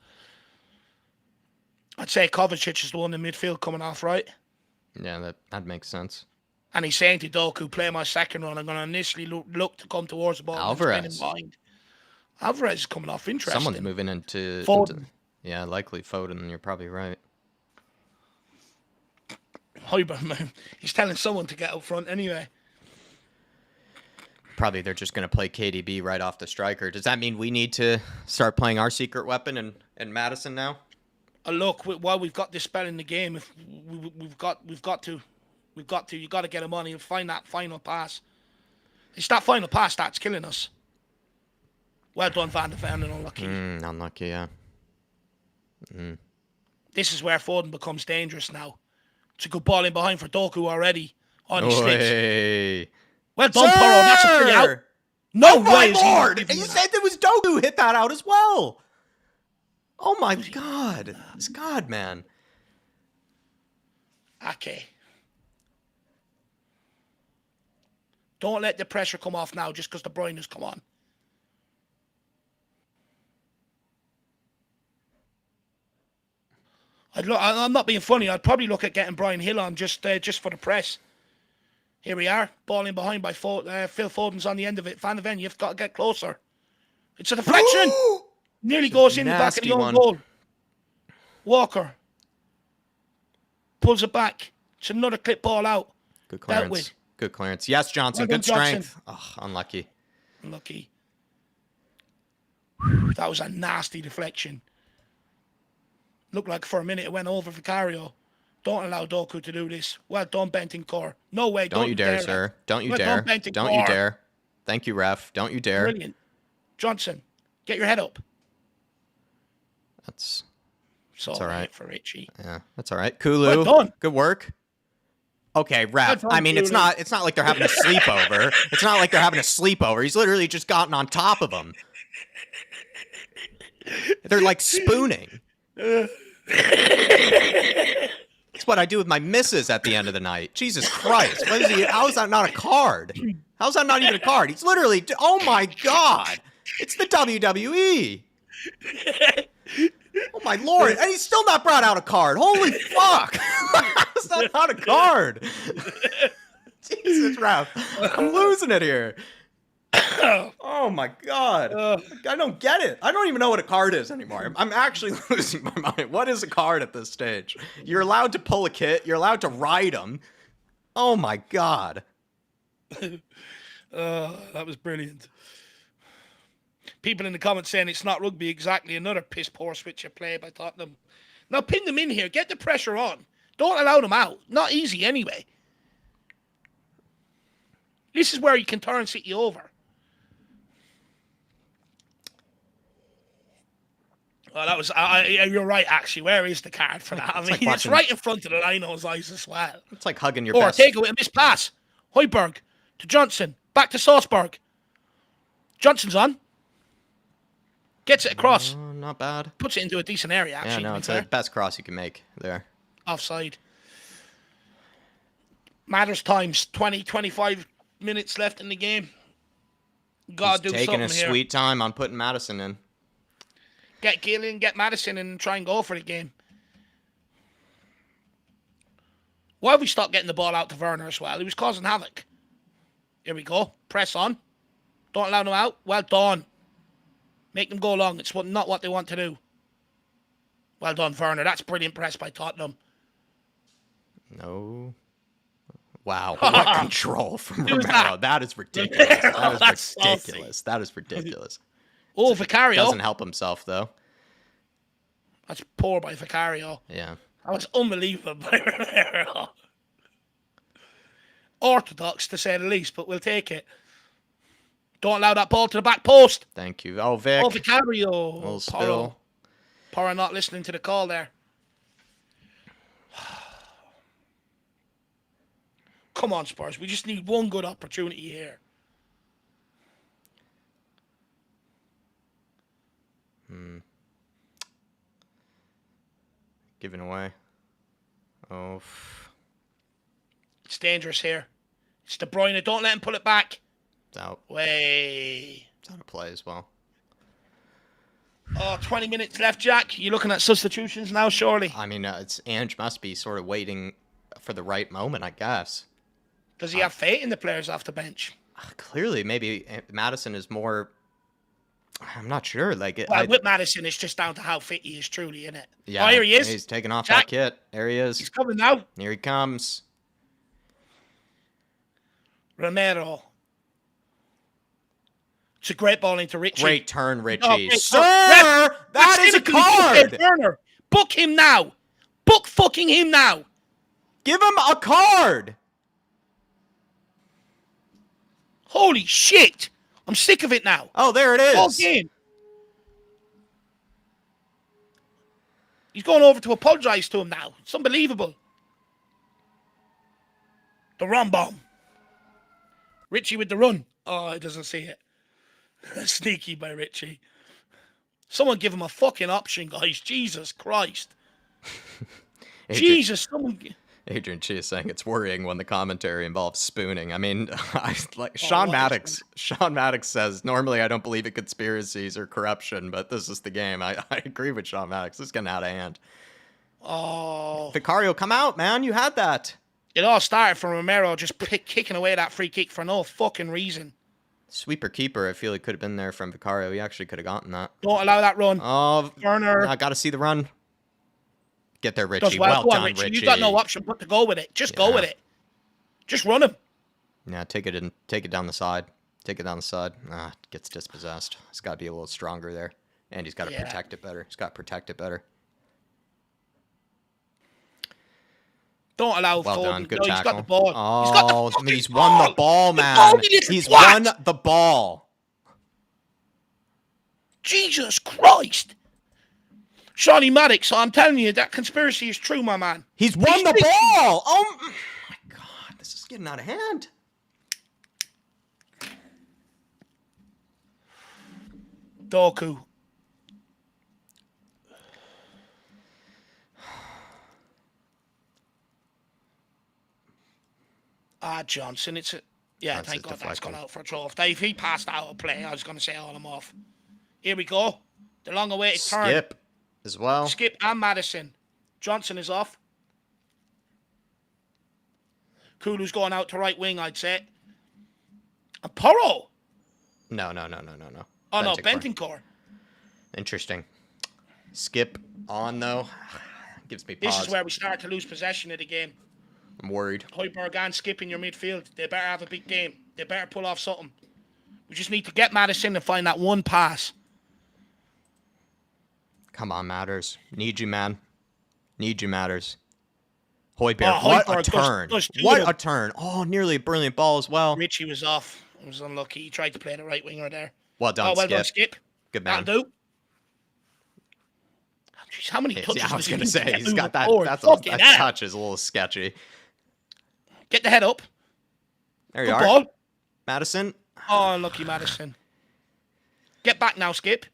I'd say Kovacic is the one in midfield coming off, right? Yeah, that makes sense. And he's saying to Doku, play my second run. I'm going to initially look to come towards the ball. Alvarez. Alvarez is coming off. Interesting. Someone's moving into... Foden. Yeah, likely Foden. You're probably right. Højbjerg, he's telling someone to get up front anyway. Probably they're just going to play KDB right off the striker. Does that mean we need to start playing our secret weapon and Madison now? Look, while we've got this spell in the game, if we've got to You got to get him on and find that final pass. It's that final pass that's killing us. Well done, Van de Ven, and unlucky. Unlucky, yeah. This is where Foden becomes dangerous now. It's a good ball in behind for Doku already. On his slips. Well done, Porro. That's a free out. No way. My lord! You said there was Doku who hit that out as well. Oh my god. It's God, man. Okay. Don't let the pressure come off now just because De Bruyne has come on. I'm not being funny. I'd probably look at getting Brian Hill on just for the press. Here we are. Ball in behind by Phil Foden's on the end of it. Van de Ven, you've got to get closer. It's a deflection. Nearly goes in the back of the own goal. Walker pulls it back. It's another clip ball out. Good clearance. Good clearance. Yes, Johnson. Good strength. Oh, unlucky. Unlucky. That was a nasty deflection. Looked like for a minute it went over Vicario. Don't allow Doku to do this. Well done, Bentancur. No way. Don't you dare, sir. Don't you dare. Don't you dare. Thank you, ref. Don't you dare. Brilliant. Johnson, get your head up. That's all right for Richie. Yeah, that's all right. Kulu, well done. Good work. Okay, ref. I mean, it's not like they're having a sleepover. It's not like they're having a sleepover. He's literally just gotten on top of him. They're like spooning. That's what I do with my missus at the end of the night. Jesus Christ. What is he? How is that not a card? How is that not even a card? He's literally... Oh, my God. It's the WWE. Oh, my Lord. And he's still not brought out a card. Holy fuck. How's that not a card? Jesus, ref. I'm losing it here. Oh my God. I don't get it. I don't even know what a card is anymore. I'm actually losing my mind. What is a card at this stage? You're allowed to pull a kit. You're allowed to ride them. Oh my God. That was brilliant. People in the comments saying it's not rugby exactly. Another piss poor switch of play by Tottenham. Now pin them in here. Get the pressure on. Don't allow them out. Not easy anyway. This is where you can turn City over. Well, that was... you're right, actually. Where is the card for that? I mean, it's right in front of the Lino's eyes as well. It's like hugging your best... Or take away a missed pass. Højbjerg to Johnson. Back to Salzburg. Johnson's on. Gets it across. Not bad. Puts it into a decent area, actually. Yeah, no, it's the best cross you can make there. Offside. Matters times. 20, 25 minutes left in the game. Gotta do something here. Taking a sweet time on putting Madison in. Get Gillian, get Madison in and try and go for the game. Why have we stopped getting the ball out to Werner as well? He was causing havoc. Here we go. Press on. Don't allow them out. Well done. Make them go long. It's not what they want to do. Well done, Werner. That's brilliant press by Tottenham. No. Wow. What control from Romero. That is ridiculous. That is ridiculous. That is ridiculous. Oh, Vicario. Doesn't help himself, though. That's poor by Vicario. Yeah. That was unbelievable by Romero. Orthodox, to say the least, but we'll take it. Don't allow that ball to the back post. Thank you. Oh, Vic. Oh, Vicario. Little spill. Porro not listening to the call there. Come on, Spurs. We just need one good opportunity here. Giving away. Oh. It's dangerous here. It's De Bruyne. Don't let him pull it back. It's out. Way. It's out of play as well. Oh, 20 minutes left, Jack. You're looking at substitutions now, surely. I mean, Ange must be sort of waiting for the right moment, I guess. Does he have faith in the players off the bench? Clearly, maybe Madison is more... I'm not sure. With Madison, it's just down to how fit he is, truly, isn't it? Yeah, oh, here he is. He's taking off that kit. There he is. He's coming now. Here he comes. Romero. It's a great ball into Richie. Great turn, Richie. Oh, Sir, that is a card. Book him now. Book fucking him now. Give him a card. Holy shit! I'm sick of it now. Oh, there it All is. game. He's going over to apologise to him now. It's unbelievable. The run bomb. Richie with the run. Oh, he doesn't see it. Sneaky by Richie. Someone give him a fucking option, guys. Jesus Christ. Jesus, someone... Adrian Chi is saying it's worrying when the commentary involves spooning. I mean, Oh, Sean Maddox says, normally I don't believe in conspiracies or corruption, but this is the game. I agree with Sean Maddox. This is getting out of hand. Oh. Vicario, come out, man. You had that. It all started from Romero just kicking away that free kick for no fucking reason. Sweeper keeper, I feel he could have been there from Vicario. He actually could have gotten that. Don't allow that run. Oh, Turner. I got to see the run. Get there, Richie. Does well done, Richie. You've got no option but to go with it. Just go with it. Just run him. Yeah, take it down the side. Take it down the side. Gets dispossessed. He's got to be a little stronger there. And he's got to protect it better. He's got to protect it better. Don't allow well Foden. done. Good no, tackle. He's got the ball. Oh, He's got the he's ball. won the ball, man. He's won the ball. Jesus Christ. Shawnee Maddox, I'm telling you, that conspiracy is true, my man. He's won the ball. Oh, my God. This is getting out of hand. Doku. Johnson, it's a... Yeah, That's thank God that's deflecting. gone out for a throw. If he passed out of play, I was going to say all I'm off. Here we go. The long-awaited turn. Skip as well. Skip and Madison. Johnson is off. Kulu's going out to right wing, I'd say. And Porro. No. Oh, no, Bentancur. Interesting. Skip on, though. Gives me pause. This is where we start to lose possession of the game. I'm worried. Højbjerg and Skip in your midfield. They better have a big game. They better pull off something. We just need to get Madison and find that one pass. Come on, Matters. Need you, man. Need you, Matters. Højbjerg, what a turn. What a turn. Oh, nearly a brilliant ball as well. Richie was off. He was unlucky. He tried to play the right winger there. Well done, Skip. Done, Skip. Good man. That'll do. Jeez, how many touches I was going to say, he's got that. Forward? That touch is a little sketchy. Get the head up. There you Good are. Ball. Madison. Oh, unlucky Madison. Get back now, Skip.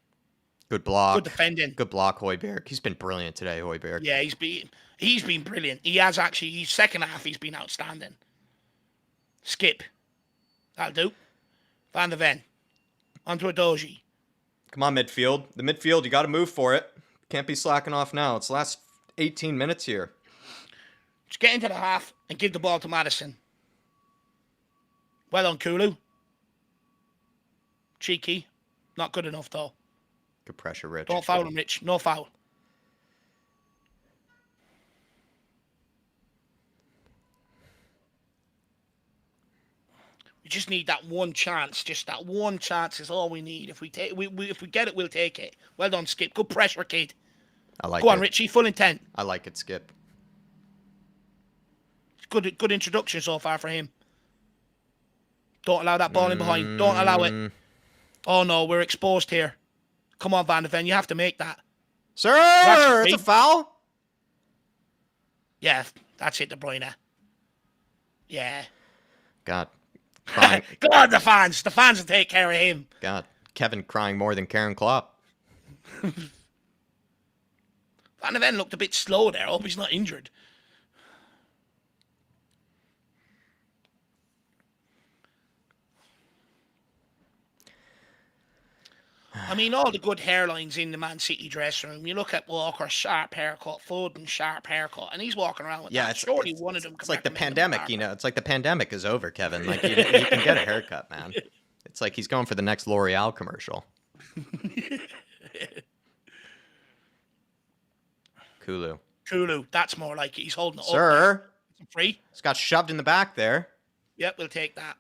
Good block. Good defending. Good block, Højbjerg. He's been brilliant today, Højbjerg. Yeah, he's been brilliant. He has actually. His second half, he's been outstanding. Skip. That'll do. Van der Ven. Onto a Doji. Come on, midfield. The midfield, you got to move for it. Can't be slacking off now. It's the last 18 minutes here. Just get into the half and give the ball to Madison. Well on, Kulu. Cheeky. Not good enough, though. Good pressure, Rich. Don't foul him, Rich. No foul. We just need that one chance. Just that one chance is all we need. If we take, if we get it, we'll take it. Well done, Skip. Good pressure, kid. I like it. Go on, Richie. Full intent. I like it, Skip. Good introduction so far for him. Don't allow that ball in behind. Don't allow it. Oh, no. We're exposed here. Come on, Van der Ven. You have to make that. Sir, it's a foul. Yeah, that's it, De Bruyne. Yeah. God. Crying. God, the fans. The fans will take care of him. God. Kevin crying more than Karen Klopp. Van der Ven looked a bit slow there. I hope he's not injured. I mean, all the good hairlines in the Man City dressing room. You look at Walker, sharp haircut, Foden, sharp haircut, and he's walking around with that. Surely one of them. It's like the pandemic, you know. It's like the pandemic is over, Kevin. Like you can get a haircut, man. It's like he's going for the next L'Oreal commercial. Kulu. That's more like it. He's holding it up. Sir. Free. It's got shoved in the back there. Yep, we'll take that.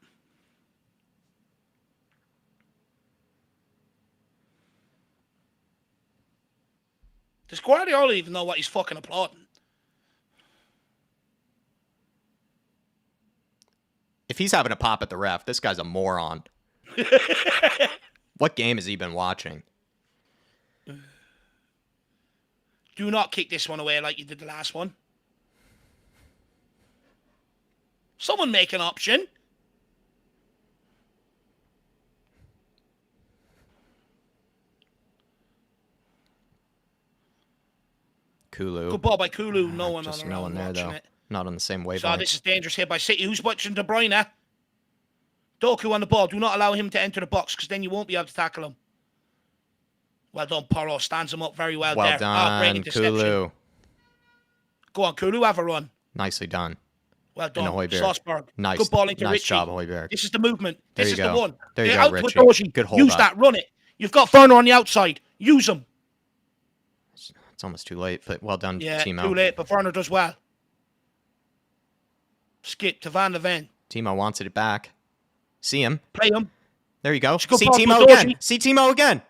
Does Guardiola even know what he's fucking applauding? If he's having a pop at the ref, this guy's a moron. What game has he been watching? Do not kick this one away like you did the last one. Someone make an option. Kulu. Good ball by Kulu. No one Just on no one there, though. it. Not on the same wavelength. So this is dangerous here by City. Who's watching De Bruyne? Doku on the ball. Do not allow him to enter the box because then you won't be able to tackle him. Well done, Porro. Stands him up very well there. Well done, great interception. Kulu. Go on, Kulu. Have a run. Nicely done. Well done, Højbjerg. Salzburg. Nice. Good ball into nice Richie. job, Højbjerg. This is the movement. There This you is go. the one. There you Get go, out Richie. to Doji. Good hold Use up. that. Run it. You've got Werner on the outside. Use him. It's almost too late, but well done, Yeah, Timo. too late, but Werner does well. Skip to Van de Ven. Timo wants it back. See him. Play him. There you go. Good See pass Timo to again. Doji. See Timo again.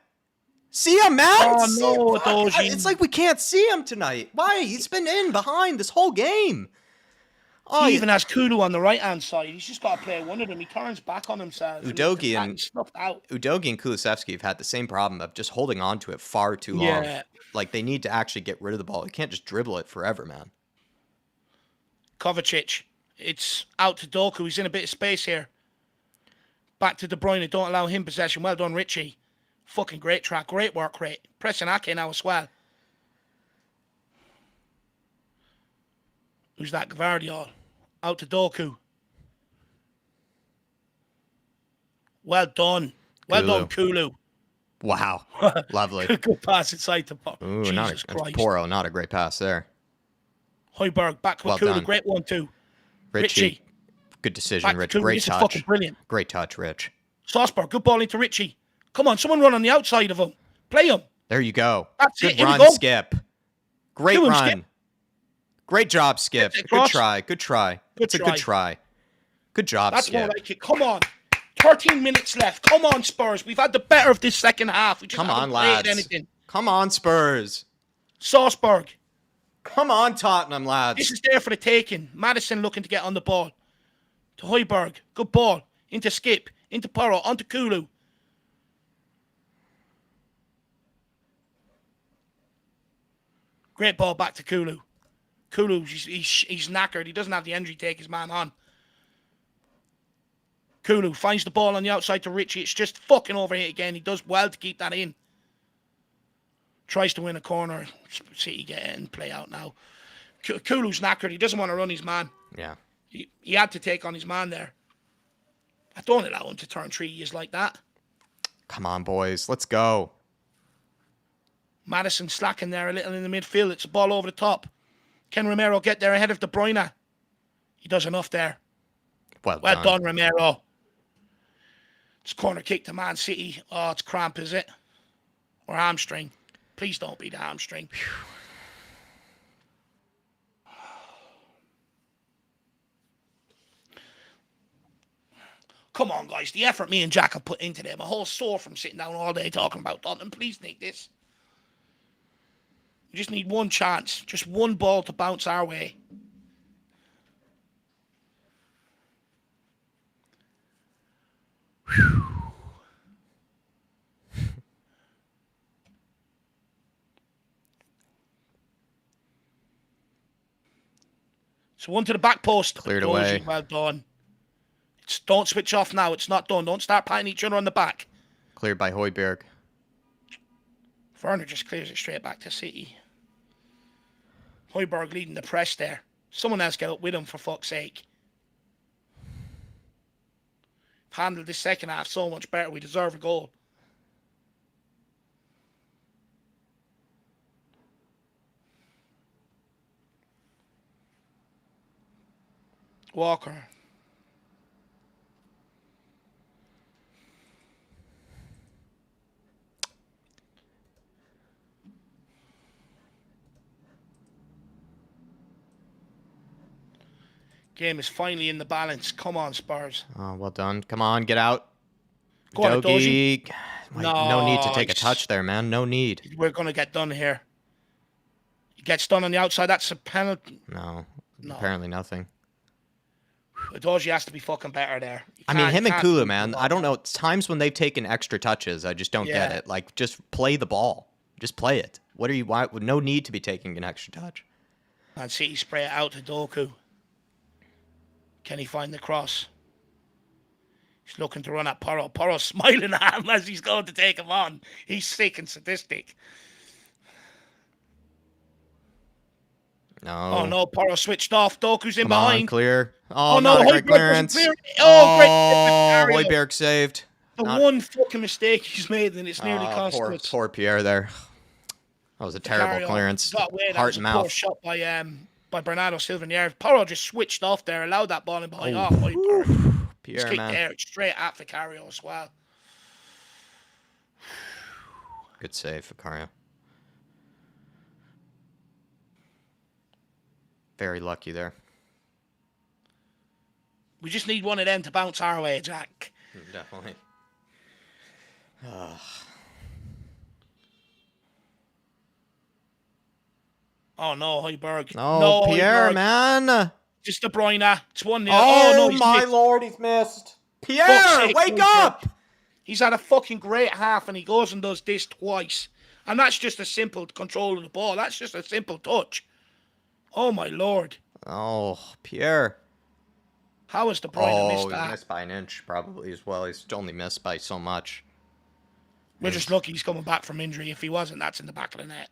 See him, man. Oh, See no, him. Doji. It's like we can't see him tonight. Why? He's been in behind this whole game. Oh, He even has Kulu on the right-hand side. He's just got to play one of them. He turns back on himself. Udogi and he's snuffed out. Udogi and Kulusevski have had the same problem of just holding on to it far too long. Yeah. Like, they need to actually get rid of the ball. You can't just dribble it forever, man. Kovacic. It's out to Doku. He's in a bit of space here. Back to De Bruyne. Don't allow him possession. Well done, Richie. Fucking great track. Great work rate. Pressing Ake now as well. Who's that? Gvardiol. Out to Doku. Well done. Well Kulu. done, Kulu. Wow. Lovely. Good pass inside the box. Ooh, Jesus Christ. Porro, not a great pass there. Højbjerg back with Well Kulu. done. Great one, too. Richie. Good decision, Back to Rich. Kulu. Great This is touch. fucking brilliant. Great touch, Rich. Salzburg, good ball into Richie. Come on, someone run on the outside of him. Play him. There you go. That's Good it. Here we run, go. Skip. Great Do him, run. Skip. Great job, Skip. Gets it Good across. try. Good try. Good It's a good try. Good job, That's Skip. more like it. Come on. 13 minutes left. Come on, Spurs. We've had the better of this second half. We just Come on, haven't played lads. anything. Come on, Spurs. Salzburg. Come on, Tottenham, lads. This is there for the taking. Madison looking to get on the ball. To Højbjerg. Good ball. Into Skip. Into Porro. Onto Kulu. Great ball back to Kulu. Kulu, he's knackered. He doesn't have the energy to take his man on. Kulu finds the ball on the outside to Richie. It's just fucking overhit again. He does well to keep that in. Tries to win a corner. City get in, play out now. Kulu's knackered. He doesn't want to run his man. Yeah. He had to take on his man there. I don't allow him to turn 3 years like that. Come on, boys. Let's go. Madison slacking there a little in the midfield. It's a ball over the top. Can Romero get there ahead of De Bruyne? He does enough there. Well done, Romero. It's corner kick to Man City. Oh, it's cramp, is it? Or hamstring. Please don't be the hamstring. Come on, guys. The effort me and Jack have put into them. A whole sore from sitting down all day talking about Tottenham. Please take this. We just need one chance. Just one ball to bounce our way. So one to the back post. Cleared away. Well done. Don't switch off now. It's not done. Don't start patting each other on the back. Cleared by Højbjerg. Werner just clears it straight back to City. Højbjerg leading the press there. Someone else get up with him, for fuck's sake. Handled this second half so much better. We deserve a goal. Walker. Game is finally in the balance. Come on, Spurs. Oh, well done. Come on, get out. Go on, Dogi. No need to take a Nice. touch there, man. No need. We're going to get done here. He gets done on the outside. That's a penalty. No. No. Apparently nothing. Doji has to be fucking better there. I mean, him and Can't Kulu, lose man. the I don't ball. know. Times when they've taken extra touches, I just don't get Yeah. it. Like, just play the ball. Just play it. What are you? Why? No need to be taking an extra touch. And City spray it out to Doku. Can he find the cross? He's looking to run at Porro. Porro's smiling at him as he's going to take him on. He's sick and sadistic. No. Oh no, Porro switched off. Doku's in Come behind. on, clear. Oh, no, not a Højbjerg great doesn't clearance. clear it. Oh, great. Højbjerg saved. The Not- one fucking mistake he's made, and it's nearly cost us. Poor Pierre there. That was a terrible clearance. Got away. That Heart was a and poor mouth. shot by Bernardo Silva in the air. Porro just switched off there, allowed that ball in behind. Højbjerg. Pierre, Just kicked man. there straight at Vicario as well. Good save, Vicario. Very lucky there. We just need one of them to bounce our way, Jack. Definitely. Oh no, Højbjerg. Oh, no, Pierre, Højbjerg. man. Just De Bruyne. It's 1-0. Oh, no, he's my missed. lord, he's missed. Fuck's Pierre, sake, wake Højbjerg. up. He's had a fucking great half, and he goes and does this twice. And that's just a simple control of the ball. That's just a simple touch. Oh my lord. Oh, Pierre. How has De Bruyne missed he that? missed by an inch probably as well. He's only missed by so much. We're just lucky he's coming back from injury. If he wasn't, that's in the back of the net.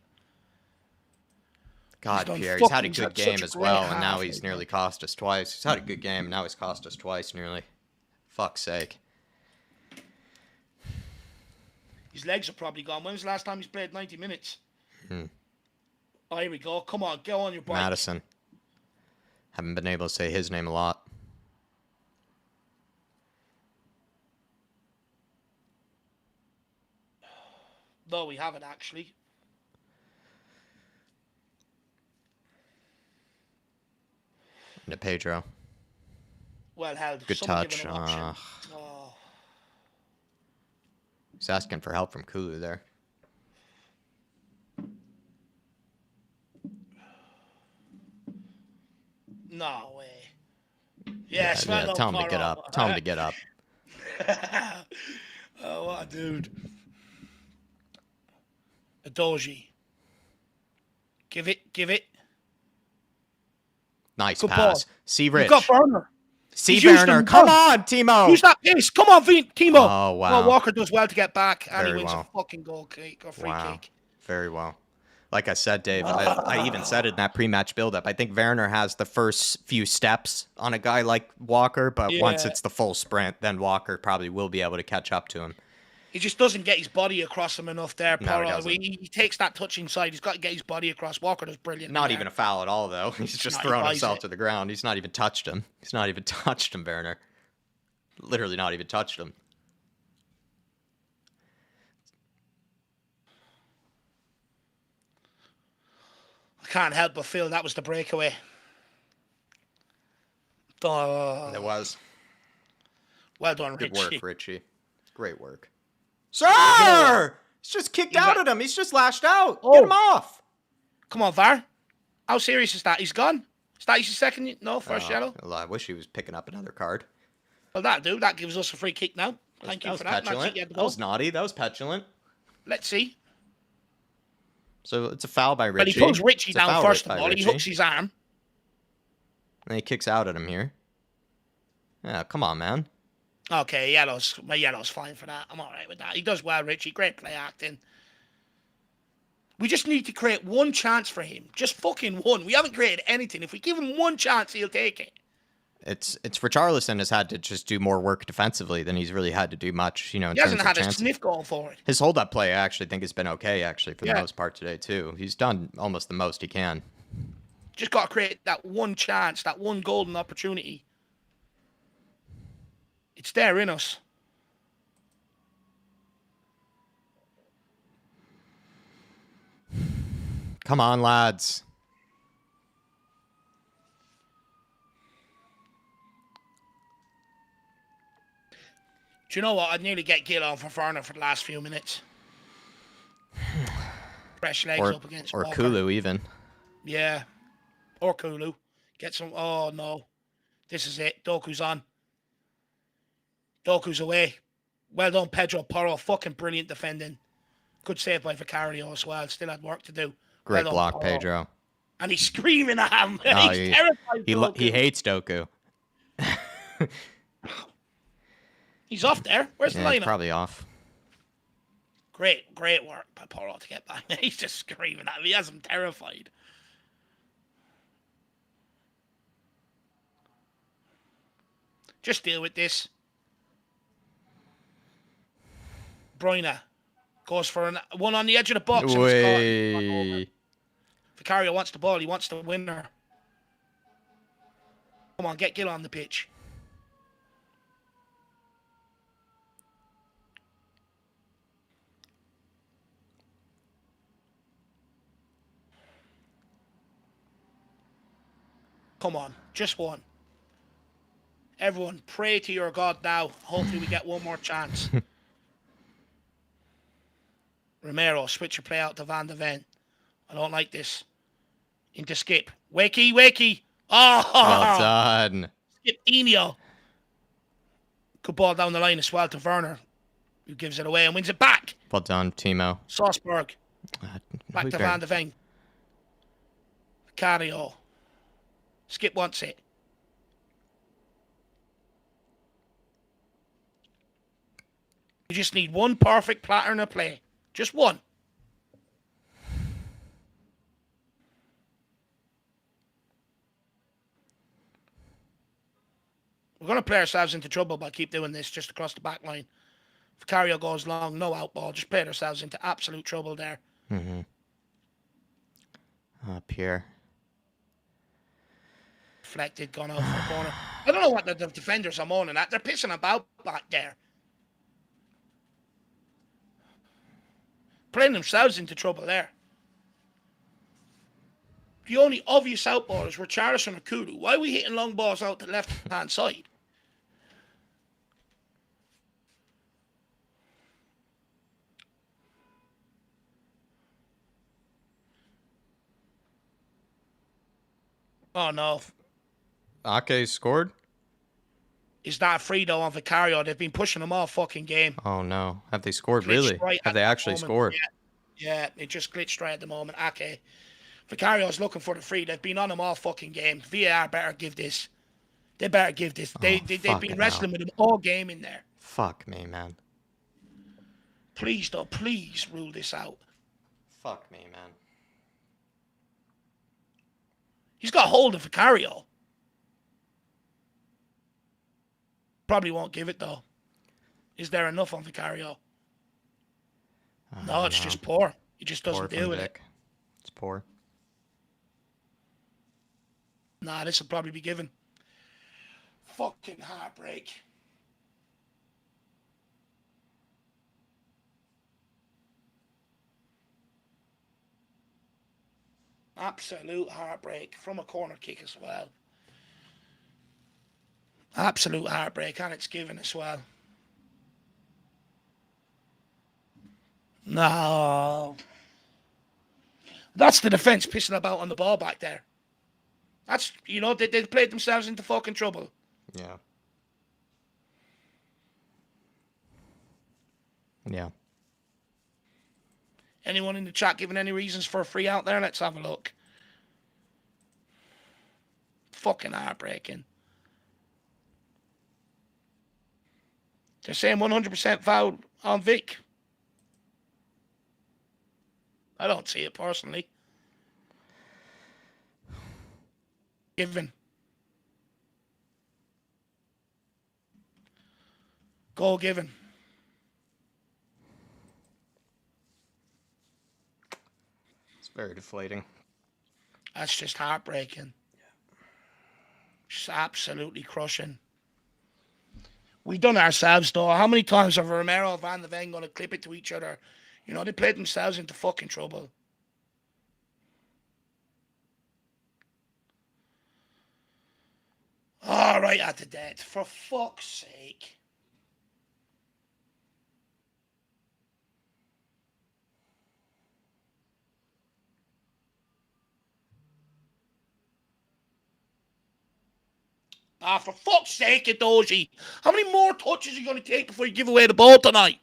God, done Pierre, he's had a fucking- good he's had game such a as well, great and now half, he's like, nearly cost us twice. He's had a good game, and now he's cost us twice nearly. Fuck's sake. His legs are probably gone. When was the last time he's played 90 minutes? Oh, here we go. Come on, go on your bike. Madison. Haven't been able to say his name a lot. No, we haven't actually. And Pedro. Well held. Good Someone touch. give him an option. Oh. He's asking for help from Kulu there. No way. Yes, well, tell him to get up. Tell him to get up. Oh, what a dude. A Doji. Give it. Nice Good pass. ball. See Rich. You've got Burner. See He's used Werner. them Come well. on, Timo. Use that pace. Come on, Timo. Oh, wow. Well, Walker does well to get back, and Very he wins well. a fucking goal kick or free Wow. kick. Very well. Like I said, Dave, I even said it in that pre-match build-up. I think Werner has the first few steps on a guy like Walker, but once Yeah. it's the full sprint, then Walker probably will be able to catch up to him. He just doesn't get his body across him enough there, No, he Porro. doesn't. He takes that touch inside. He's got to get his body across. Walker does brilliant. Not there. even a foul at all, though. He's just No, he thrown buys himself it. to the ground. He's not even touched him. He's not even touched him, Werner. Literally not even touched him. I can't help but feel that was the breakaway. Oh, It was. well done, Good Richie. work, Richie. Great work. Sir! He's just kicked He's out got- at him. He's just lashed out. Oh. Get him off. Come on, VAR. How serious is that? He's gone. Is that his second? No, first yellow. Well, I wish he was picking up another card. Well, that gives us a free kick now. Thank you That was for that. petulant. Magic, That was naughty. That was petulant. Let's see. So it's a foul by Richie. Well, he pulls Richie It's a down foul first by of all. He Richie. hooks his arm. And he kicks out at him here. Yeah, come on, man. Okay, my yellow's fine for that. I'm all right with that. He does well, Richie. Great play acting. We just need to create one chance for him. Just fucking one. We haven't created anything. If we give him one chance, he'll take it. It's Richarlison has had to just do more work defensively than he's really had to do much, in He terms hasn't of had a chances. sniff going for it. His hold-up play, I actually think, has been okay, for the Yeah. most part today, too. He's done almost the most he can. Just got to create that one chance, that one golden opportunity. It's there in us. Come on, lads. Do you know what? I'd nearly get Gill on for Werner for the last few minutes. Fresh legs up against Or Walker. Kulu, even. Yeah. Or Kulu. Get some... Oh, no. This is it. Doku's on. Doku's away. Well done, Pedro Porro. Fucking brilliant defending. Good save by Vicario as well. Still had work to do. Great Well block, done, Pedro. And he's screaming at him. Oh, He's terrified. he hates Doku. He's off there. Where's the Yeah, he's lineup? probably off. Great work by Porro to get back. He's just screaming at him. He has him terrified. Just deal with this. Bruyne goes for one on the edge of the box. Vicario wants the ball. He wants the winner. Come on, get Gil on the pitch. Come on, just one. Everyone, pray to your God now. Hopefully we get one more chance. Romero, switch your play out to Van de Ven. I don't like this. Into Skip. Wakey. Oh! Well done. Skip Enio. Good ball down the line as well to Werner, who gives it away and wins it back. Well done, Timo. Salzburg. Back to Van de Ven. Vicario. Skip wants it. You just need one perfect pattern of play. Just one. We're going to play ourselves into trouble by keep doing this just across the back line. Vicario goes long, no out ball. Just played ourselves into absolute trouble there. Mm-hmm. Up here. Deflected, gone out for a corner. I don't know what the defenders are moaning at. They're pissing about back there. Playing themselves into trouble there. The only obvious outballers were Charlison or Kudu. Why are we hitting long balls out the left-hand side? Oh, no. Ake scored? Is that free, though, on Vicario? They've been pushing them all fucking game. Oh, no. Have they scored, really? Have they actually scored? Yeah, it just glitched right at the moment. Ake. Vicario's looking for the free. They've been on him all fucking game. VAR better give this. They better give this. They've been wrestling with him all game in there. Fuck me, man. Please, though, please rule this out. Fuck me, man. He's got hold of Vicario. Probably won't give it, though. Is there enough on Vicario? No, it's just poor. He just doesn't deal with it. It's poor. Nah, this will probably be given. Fucking heartbreak. Absolute heartbreak from a corner kick as well. Absolute heartbreak, and it's given as well. No. That's the defence pissing about on the ball back there. That's, you know, they played themselves into fucking trouble. Yeah. Yeah. Anyone in the chat giving any reasons for a free out there? Let's have a look. Fucking heartbreaking. They're saying 100% foul on Vic. I don't see it personally. Given. Goal given. It's very deflating. That's just heartbreaking. Yeah. Just absolutely crushing. We've done ourselves, though. How many times have Romero and Van de Ven going to clip it to each other? You know, they played themselves into fucking trouble. All right, at the death. For fuck's sake. Ah, for fuck's sake, Doji. How many more touches are you going to take before you give away the ball tonight?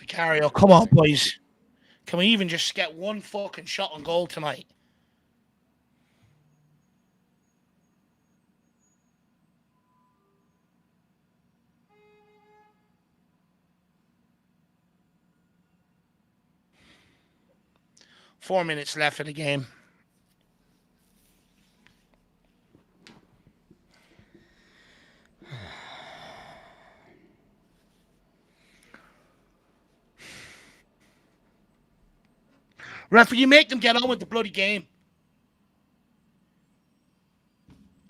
Vicario, come on, boys. Can we even just get one fucking shot on goal tonight? Four minutes left of the game. Referee, you make them get on with the bloody game.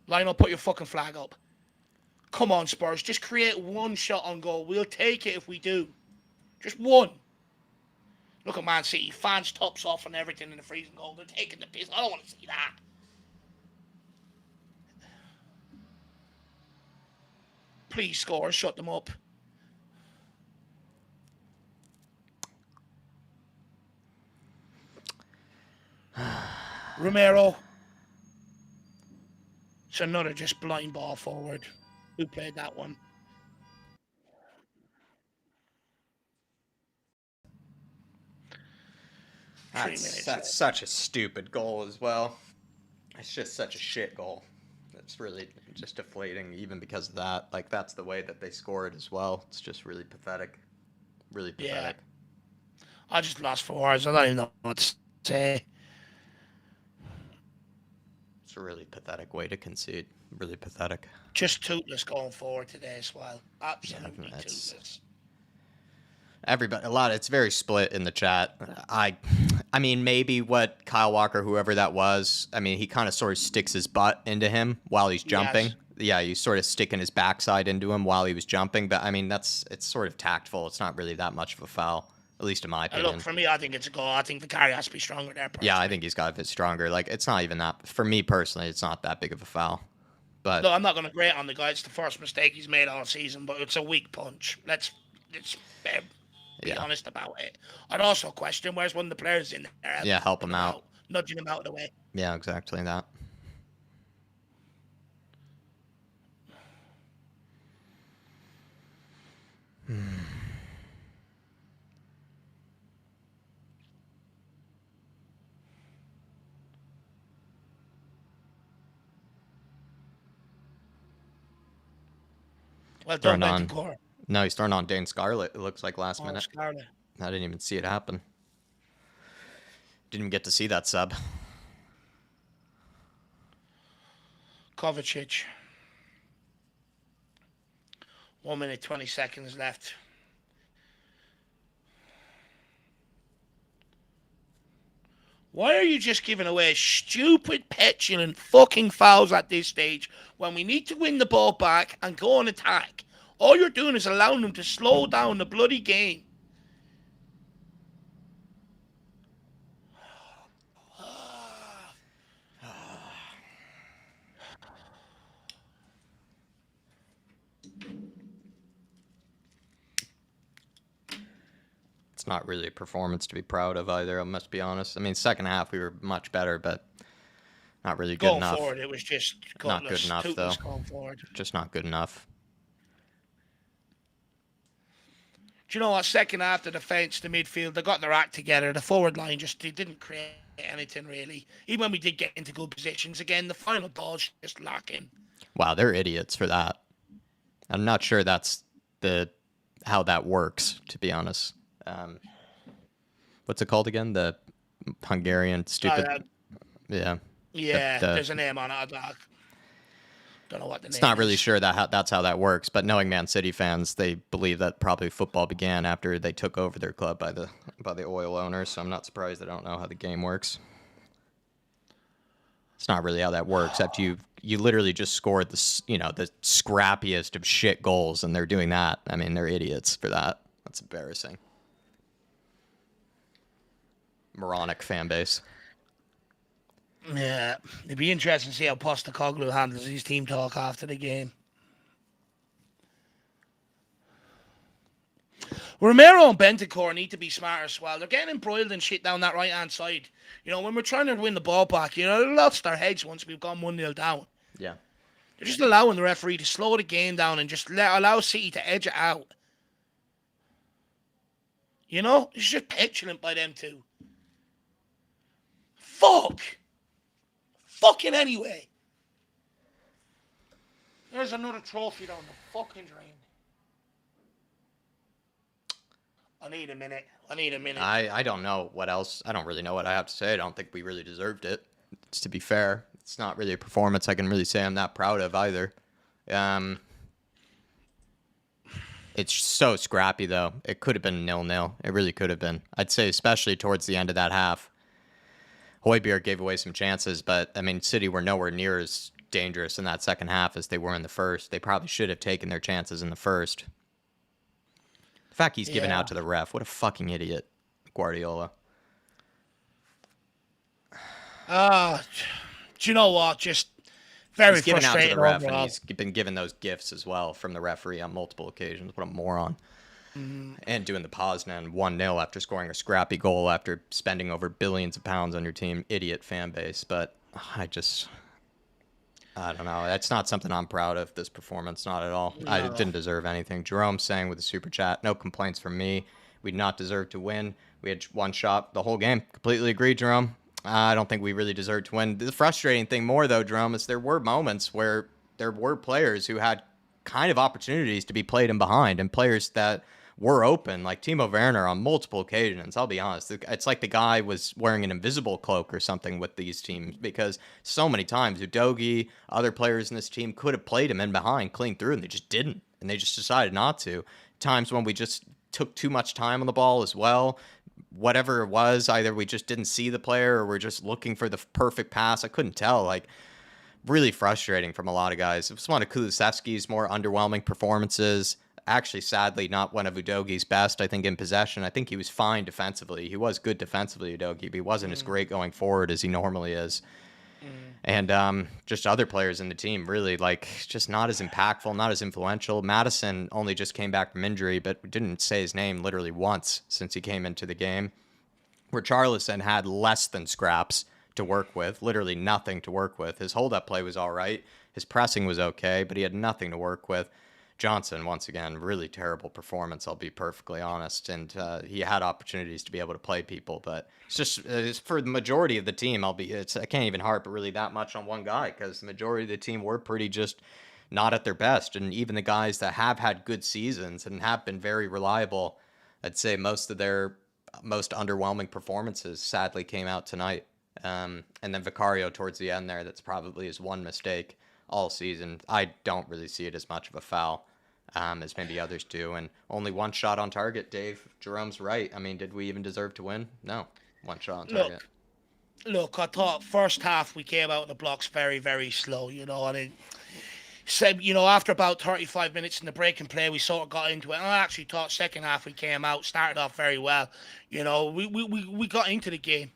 Lionel, put your fucking flag up. Come on, Spurs. Just create one shot on goal. We'll take it if we do. Just one. Look at Man City. Fans tops off and everything in the freezing goal. They're taking the piss. I don't want to see that. Please score. Shut them up. Romero. It's another just blind ball forward. Who played that one? That's such a stupid goal as well. It's just such a shit goal. It's really just deflating even because of that. Like, that's the way that they score it as well. It's just really pathetic. Really pathetic. Yeah. I just lost 4 hours. I don't even know what to say. It's a really pathetic way to concede. Really pathetic. Just toothless going forward today as well. Absolutely toothless. Everybody, it's very split in the chat. I mean, maybe what Kyle Walker, whoever that was, I mean, he kind of sort of sticks his butt into him while he's jumping. Yes. Yeah, he's sort of sticking his backside into him while he was jumping. But I mean, it's sort of tactful. It's not really that much of a foul, at least in my opinion. Look, for me, I think it's a goal. I think Vicario has to be stronger there. Personally. Yeah, I think he's got to be stronger. Like, it's not even that. For me personally, it's not that big of a foul. But no, I'm not going to grate on the guy. It's the first mistake he's made all season, but it's a weak punch. Let's be honest about it. I'd also question where's one of the players in there. Yeah, help him out. Nudging him out of the way. Yeah, exactly that. Well done, on. No, he's turned on Dane Scarlett, it looks like last minute. Scarlett. I didn't even see it happen. Didn't even get to see that sub. Kovacic. 1 minute, 20 seconds left. Why are you just giving away stupid, petulant fucking fouls at this stage when we need to win the ball back and go on attack? All you're doing is allowing them to slow down the bloody game. It's not really a performance to be proud of either, I must be honest. I mean, second half we were much better, but not really good enough. Going forward, it was just not good enough, though. Going forward. Just not good enough. Do you know what? Second half, the defence, the midfield, they got their act together. The forward line they didn't create anything really. Even when we did get into good positions, again, the final ball's just lacking. Wow, they're idiots for that. I'm not sure that's how that works, to be honest. What's it called again? The Hungarian stupid. Yeah. There's a name on it. Don't know what the It's name not really is. sure that's how that works, but knowing Man City fans, they believe that probably football began after they took over their club by the oil owners. So I'm not surprised they don't know how the game works. It's not really how that works. Except you literally just scored the scrappiest of shit goals, and they're doing that. I mean, they're idiots for that. That's embarrassing. Moronic fan base. Yeah, it'd be interesting to see how Postecoglou handles his team talk after the game. Romero and Bentancur need to be smarter as well. They're getting embroiled in shit down that right-hand side. When we're trying to win the ball back, they lost their heads once we've gone 1-0 down. Yeah. They're just allowing the referee to slow the game down and just allow City to edge it out. It's just petulant by them two. Fucking anyway. There's another trophy down the fucking drain. I need a minute. I don't know what else. I don't really know what I have to say. I don't think we really deserved it. To be fair, it's not really a performance I can really say I'm that proud of either. It's so scrappy, though. It could have been 0-0. It really could have been. I'd say especially towards the end of that half. Højbjerg gave away some chances, but, I mean, City were nowhere near as dangerous in that second half as they were in the first. They probably should have taken their chances in the first. The fact he's given out to the ref. What a fucking idiot, Guardiola. Do you know what? Just very he's given out to the ref, overall. and he's been given those gifts as well from the referee on multiple occasions. What a moron. And doing the Poznan 1-0 after scoring a scrappy goal after spending over billions of pounds on your team. Idiot fan base. But I don't know. That's not something I'm proud of, this performance. Not at all. No. I didn't deserve anything. Jerome saying with a super chat, no complaints from me. We did not deserve to win. We had one shot the whole game. Completely agree, Jerome. I don't think we really deserved to win. The frustrating thing more, though, Jerome, is there were moments where there were players who had kind of opportunities to be played in behind, and players that were open, like Timo Werner on multiple occasions. I'll be honest. It's like the guy was wearing an invisible cloak or something with these teams, because so many times Udogie, other players in this team could have played him in behind, clean through, and they just didn't. And they just decided not to. Times when we just took too much time on the ball as well. Whatever it was, either we just didn't see the player or we're just looking for the perfect pass. I couldn't tell. Really frustrating from a lot of guys. It was one of Kulusevski's more underwhelming performances. Actually, sadly, not one of Udogie's best, I think, in possession. I think he was fine defensively. He was good defensively, Udogie, but he wasn't as great going forward as he normally is. And just other players in the team, really, just not as impactful, not as influential. Maddison only just came back from injury, but we didn't say his name literally once since he came into the game. Richarlison had less than scraps to work with, literally nothing to work with. His hold-up play was all right. His pressing was okay, but he had nothing to work with. Johnson, once again, really terrible performance, I'll be perfectly honest. And he had opportunities to be able to play people, but it's for the majority of the team, I can't even harp really that much on one guy, because the majority of the team were pretty just not at their best. And even the guys that have had good seasons and have been very reliable, I'd say most of their most underwhelming performances sadly came out tonight. And then Vicario towards the end there, that's probably his one mistake all season. I don't really see it as much of a foul as maybe others do. And only one shot on target, Dave. Jerome's right. I mean, did we even deserve to win? No. One shot on target. Look, I thought first half we came out in the blocks very, very slow, and it said, after about 35 minutes in the break and play, we sort of got into it. And I actually thought second half we came out, started off very well. We got into the game.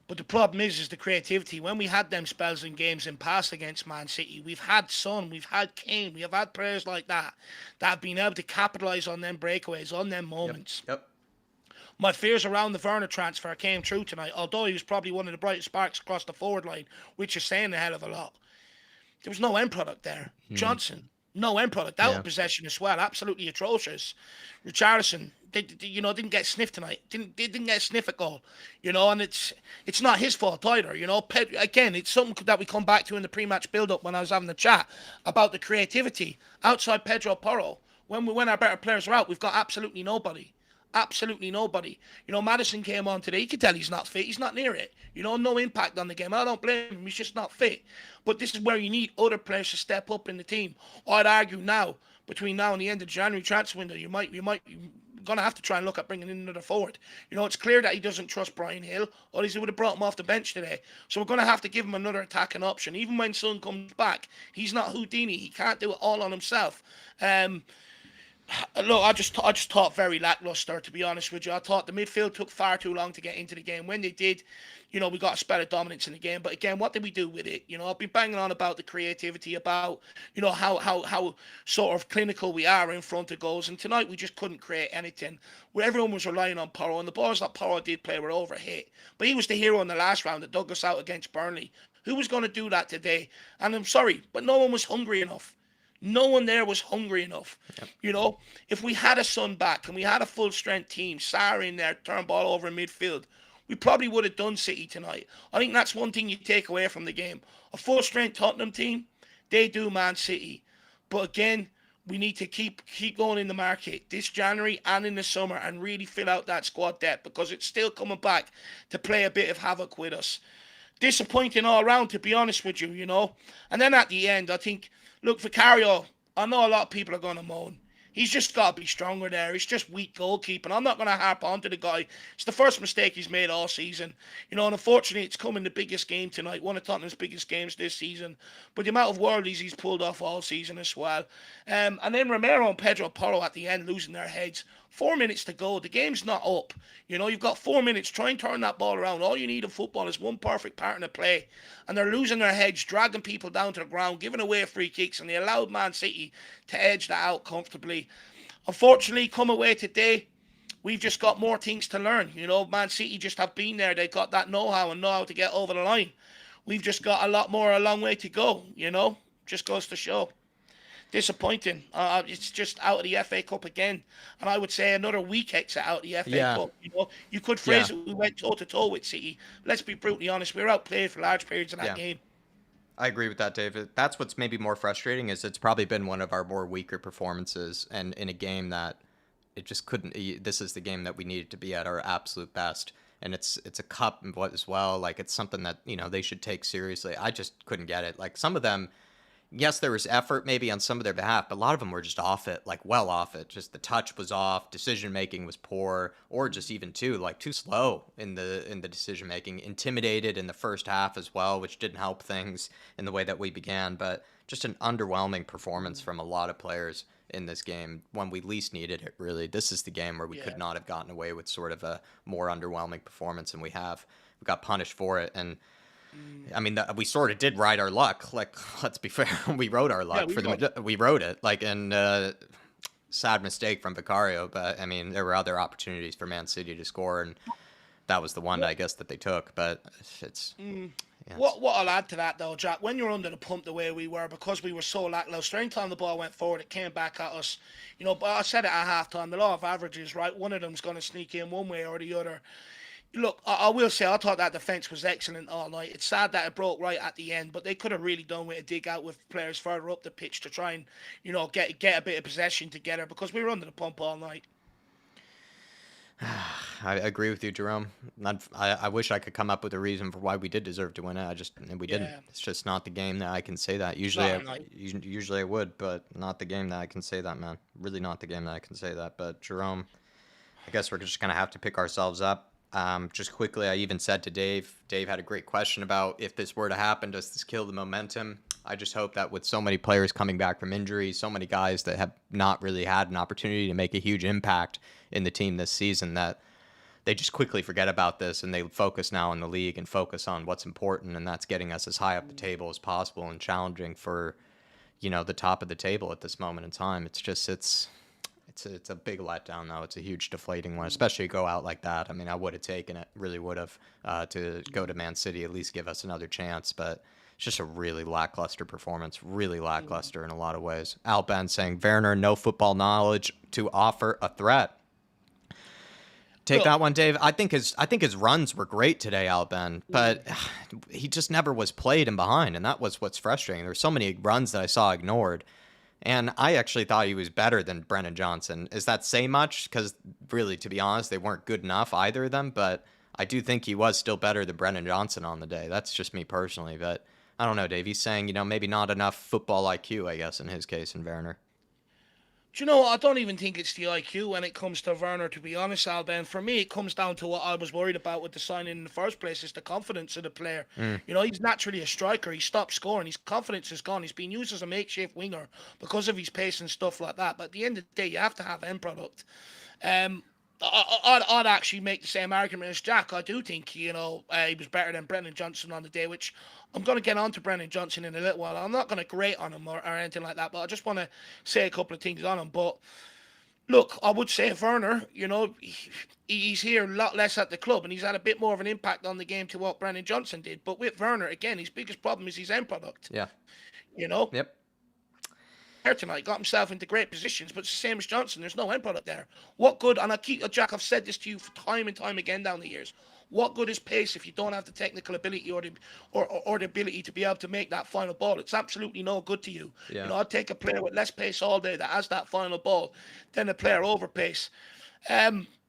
But the problem is the creativity. When we had them spells in games in past against Man City, we've had Son, we've had Kane, we have had players like that have been able to capitalise on them breakaways, on them moments. Yep. My fears around the Werner transfer came true tonight, although he was probably one of the brightest sparks across the forward line, which is saying a hell of a lot. There was no end product there. Johnson, no end product. Out of possession as well, absolutely atrocious. Richarlison, didn't get sniffed tonight. Didn't get a sniff at goal. And it's not his fault either. Again, it's something that we come back to in the pre-match build-up when I was having the chat about the creativity outside Pedro Porro. When our better players are out, we've got absolutely nobody. Absolutely nobody. Madison came on today. You can tell he's not fit. He's not near it. No impact on the game. I don't blame him. He's just not fit. But this is where you need other players to step up in the team. I'd argue now, between now and the end of January transfer window, you might gonna have to try and look at bringing in another forward. It's clear that he doesn't trust Brian Hill, or he would have brought him off the bench today. So we're gonna have to give him another attacking option. Even when Son comes back, he's not Houdini. He can't do it all on himself. Look, I just thought very lackluster, to be honest with you. I thought the midfield took far too long to get into the game. When they did, we got a spell of dominance in the game. But again, what did we do with it? I've been banging on about the creativity, about how sort of clinical we are in front of goals. And tonight we just couldn't create anything. Where everyone was relying on Porro, and the balls that Porro did play were overhit. But he was the hero in the last round that dug us out against Burnley. Who was going to do that today? And I'm sorry, but no one was hungry enough. No one there was hungry enough. Yep. If we had a Son back and we had a full strength team, Sarr in there, turn ball over in midfield, we probably would have done City tonight. I think that's one thing you take away from the game. A full strength Tottenham team, they do Man City. But again, we need to keep going in the market this January and in the summer and really fill out that squad depth, because it's still coming back to play a bit of havoc with us. Disappointing all around, to be honest with you, And then at the end, I think, look, Vicario, I know a lot of people are going to moan. He's just got to be stronger there. He's just weak goalkeeping. I'm not going to harp on to the guy. It's the first mistake he's made all season. And unfortunately, it's come in the biggest game tonight, one of Tottenham's biggest games this season. But the amount of worldies he's pulled off all season as well. And then Romero and Pedro Porro at the end losing their heads. 4 minutes to go. The game's not up. You've got 4 minutes. Try and turn that ball around. All you need in football is one perfect partner to play. And they're losing their heads, dragging people down to the ground, giving away free kicks, and they allowed Man City to edge that out comfortably. Unfortunately, come away today, we've just got more things to learn. Man City just have been there. They got that know-how and know how to get over the line. We've just got a long way to go, Just goes to show. Disappointing. It's just out of the FA Cup again. And I would say another weak exit out of the FA Cup. You could phrase it, we went toe-to-toe with City. Let's be brutally honest. We were outplayed for large periods in that game. I agree with that, David. That's what's maybe more frustrating, is it's probably been one of our more weaker performances, and in a game that it just couldn't. This is the game that we needed to be at our absolute best, and it's a cup as well. Like, it's something that they should take seriously. I just couldn't get it. Like, some of them, yes, there was effort maybe on some of their behalf, but a lot of them were just off it, like well off it. Just the touch was off, decision making was poor, or just even too slow in the decision making. Intimidated in the first half as well, which didn't help things in the way that we began. But just an underwhelming performance from a lot of players in this game when we least needed it. Really, this is the game where we could not have gotten away with sort of a more underwhelming performance, and we have. We got punished for it, and. I mean, we sort of did ride our luck. Like, let's be fair, we rode our luck we rode it. Like, and sad mistake from Vicario, but I mean, there were other opportunities for Man City to score, and that was the one I guess that they took. But it's what I'll add to that though, Jack, when you're under the pump the way we were, because we were so lackluster, anytime the ball went forward, it came back at us. But I said it at halftime. The law of averages, right? One of them's going to sneak in one way or the other. Look, I will say I thought that defence was excellent all night. It's sad that it broke right at the end, but they could have really done with a dig out with players further up the pitch to try and, get a bit of possession together, because we were under the pump all night. I agree with you, Jerome. I wish I could come up with a reason for why we did deserve to win it. We didn't. It's just not the game that I can say that. Usually I would, but not the game that I can say that, man. Really not the game that I can say that. But Jerome, I guess we're just gonna have to pick ourselves up. Just quickly, I even said to Dave had a great question about if this were to happen, does this kill the momentum? I just hope that with so many players coming back from injuries, so many guys that have not really had an opportunity to make a huge impact in the team this season, that they just quickly forget about this and they focus now on the league and focus on what's important, and that's getting us as high up the table as possible and challenging for, the top of the table at this moment in time. It's a big letdown, though. It's a huge deflating one, especially go out like that. I mean, I would have taken it, really would have, to go to Man City, at least give us another chance. But it's just a really lackluster performance, really lackluster in a lot of ways. Al Ben saying, Werner, no football knowledge to offer a threat. Take that one, Dave. I think his runs were great today, Al Ben, but he just never was played in behind, and that was what's frustrating. There were so many runs that I saw ignored. And I actually thought he was better than Brennan Johnson. Is that say much? Because really, to be honest, they weren't good enough, either of them. But I do think he was still better than Brennan Johnson on the day. That's just me personally. But I don't know, Dave. He's saying, maybe not enough football IQ, I guess, in his case, in Werner. Do you know what? I don't even think it's the IQ when it comes to Werner, to be honest, Alben. For me, it comes down to what I was worried about with the signing in the first place, is the confidence of the player. Mm, He's naturally a striker. He stopped scoring. His confidence is gone. He's been used as a makeshift winger because of his pace and stuff like that. But at the end of the day, you have to have end product. Um, I'd actually make the same argument as Jack. I do think, he was better than Brennan Johnson on the day, which I'm going to get on to Brennan Johnson in a little while. I'm not going to grate on him or anything like that, but I just want to say a couple of things on him. But look, I would say Werner, he's here a lot less at the club, and he's had a bit more of an impact on the game to what Brennan Johnson did. But with Werner, again, his biggest problem is his end product. yeah. You know, Yep. tonight got himself into great positions, but it's the same as Johnson. There's no end product there. What good? And Jack, I've said this to you time and time again down the years. What good is pace if you don't have the technical ability or the ability to be able to make that final ball? It's absolutely no good to you. Yeah. I'd take a player with less pace all day that has that final ball than a player over pace.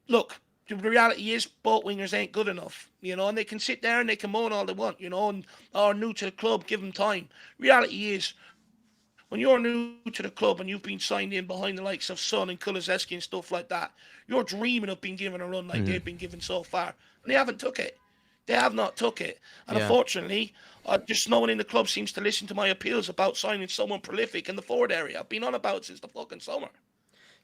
Look, the reality is both wingers ain't good enough, and they can sit there and they can moan all they want, and are new to the club, give them time. Reality is, when you're new to the club and you've been signed in behind the likes of Son and Kulizeski and stuff like that, you're dreaming of being given a run like they've been given so far. And they haven't took it. They have not took it. And unfortunately, just no one in the club seems to listen to my appeals about signing someone prolific in the forward area. I've been on about it since the fucking summer.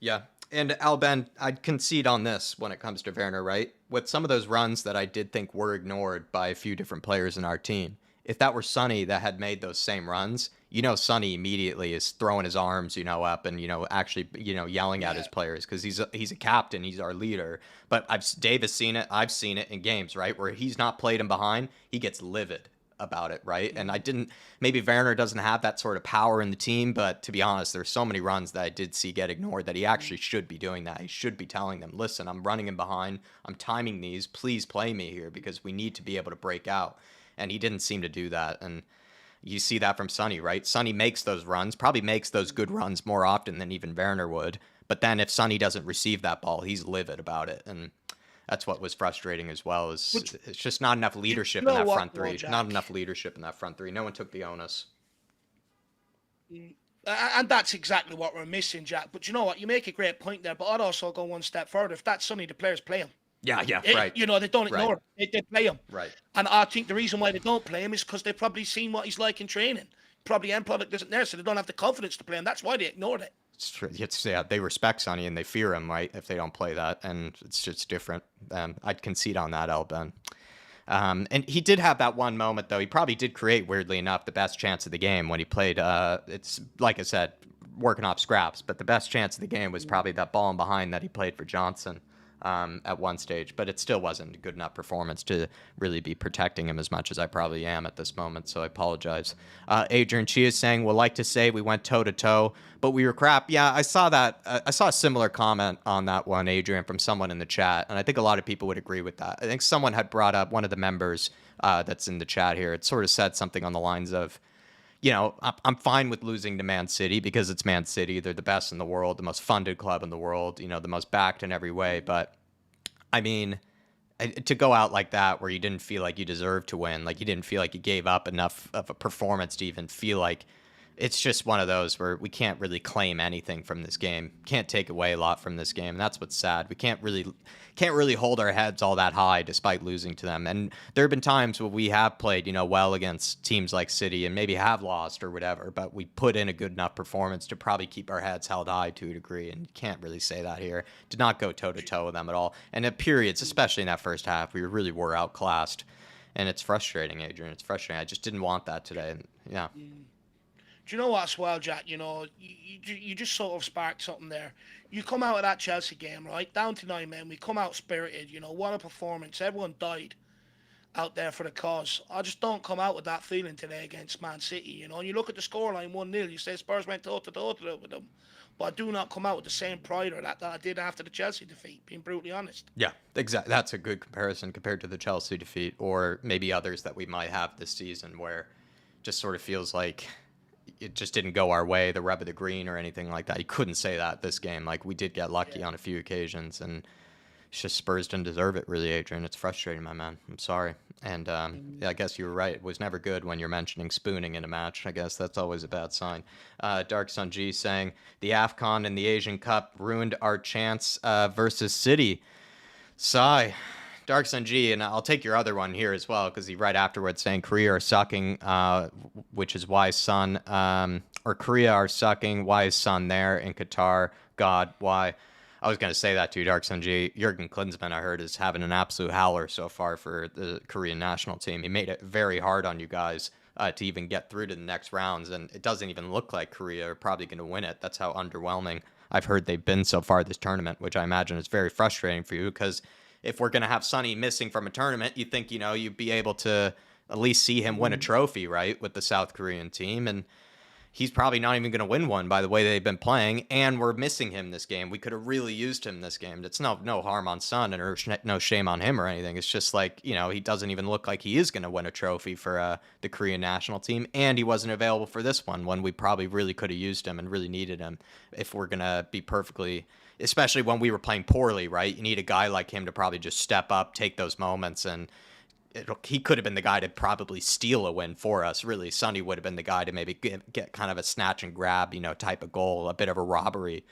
Yeah. And Alben, I'd concede on this when it comes to Werner, right? With some of those runs that I did think were ignored by a few different players in our team, if that were Sonny that had made those same runs, Sonny immediately is throwing his arms, up and, actually, yelling at his players because he's a captain. He's our leader. But Dave has seen it. I've seen it in games, right, where he's not played him behind. He gets livid about it, right? And maybe Werner doesn't have that sort of power in the team, but to be honest, there's so many runs that I did see get ignored that he actually should be doing that. He should be telling them, listen, I'm running him behind. I'm timing these. Please play me here because we need to be able to break out. And he didn't seem to do that. And you see that from Sonny, right? Sonny makes those runs, probably makes those good runs more often than even Werner would. But then if Sonny doesn't receive that ball, he's livid about it. And that's what was frustrating as well. It's just not enough leadership in that front three. Not enough leadership in that front three. No one took the onus. And that's exactly what we're missing, Jack. But you know what? You make a great point there. But I'd also go one step further. If that's Sonny, the players play him. Yeah, right. They don't ignore him. They play him. Right. And I think the reason why they don't play him is because they've probably seen what he's like in training. Probably end product isn't there, so they don't have the confidence to play him. That's why they ignored it. It's true. They respect Sonny and they fear him, right, if they don't play that. And it's just different. I'd concede on that, Alben. And he did have that one moment, though. He probably did create, weirdly enough, the best chance of the game when he played. It's, like I said, working off scraps. But the best chance of the game was probably that ball in behind that he played for Johnson. At one stage, but it still wasn't a good enough performance to really be protecting him as much as I probably am at this moment, so I apologize. Adrian Chi is saying, we'll like to say we went toe-to-toe, but we were crap. Yeah, I saw that. I saw a similar comment on that one, Adrian, from someone in the chat, and I think a lot of people would agree with that. I think someone had brought up, one of the members that's in the chat here, it sort of said something on the lines of, I'm fine with losing to Man City because it's Man City. They're the best in the world, the most funded club in the world, the most backed in every way. But, I mean, to go out like that where you didn't feel like you deserved to win, like you didn't feel like you gave up enough of a performance to even feel like it's just one of those where we can't really claim anything from this game. Can't take away a lot from this game, and that's what's sad. We can't really hold our heads all that high despite losing to them. And there have been times where we have played, well against teams like City and maybe have lost or whatever, but we put in a good enough performance to probably keep our heads held high to a degree, and you can't really say that here. Did not go toe-to-toe with them at all. And at periods, especially in that first half, we really were outclassed. And it's frustrating, Adrian. It's frustrating. I just didn't want that today. And, yeah. Do you know what as well, Jack? You just sort of sparked something there. You come out of that Chelsea game, right? Down to 9 men. We come out spirited. What a performance. Everyone died out there for the cause. I just don't come out with that feeling today against Man City. And you look at the scoreline 1-0. You say Spurs went toe-to-toe with them. But I do not come out with the same pride or that I did after the Chelsea defeat, being brutally honest. Yeah, exactly. That's a good comparison compared to the Chelsea defeat or maybe others that we might have this season where it just sort of feels like it just didn't go our way, the rub of the green or anything like that. You couldn't say that this game. Like, we did get lucky Yeah. on a few occasions, and it's just Spurs didn't deserve it, really, Adrian. It's frustrating, my man. I'm sorry. And yeah, I guess you were right. It was never good when you're mentioning spooning in a match. I guess that's always a bad sign. Dark Sun G saying, the AFCON and the Asian Cup ruined our chance versus City. Sigh. Dark Sun G, and I'll take your other one here as well, because he right afterwards saying Korea are sucking, which is why Sun, or Korea are sucking, why is Sun there in Qatar? God, why? I was going to say that too, Dark Sun G. Jurgen Klinsmann, I heard, is having an absolute howler so far for the Korean national team. He made it very hard on you guys to even get through to the next rounds, and it doesn't even look like Korea are probably going to win it. That's how underwhelming I've heard they've been so far this tournament, which I imagine is very frustrating for you, because if we're going to have Sonny missing from a tournament, you think, you'd be able to at least see him win a trophy, right, with the South Korean team. And he's probably not even going to win one by the way they've been playing, and we're missing him this game. We could have really used him this game. It's no harm on Son or no shame on him or anything. It's just like, he doesn't even look like he is going to win a trophy for the Korean national team, and he wasn't available for this one when we probably really could have used him and really needed him if we're going to be perfectly, especially when we were playing poorly, right? You need a guy like him to probably just step up, take those moments, and he could have been the guy to probably steal a win for us. Really, Sonny would have been the guy to maybe get kind of a snatch and grab, type of goal, a bit of a robbery,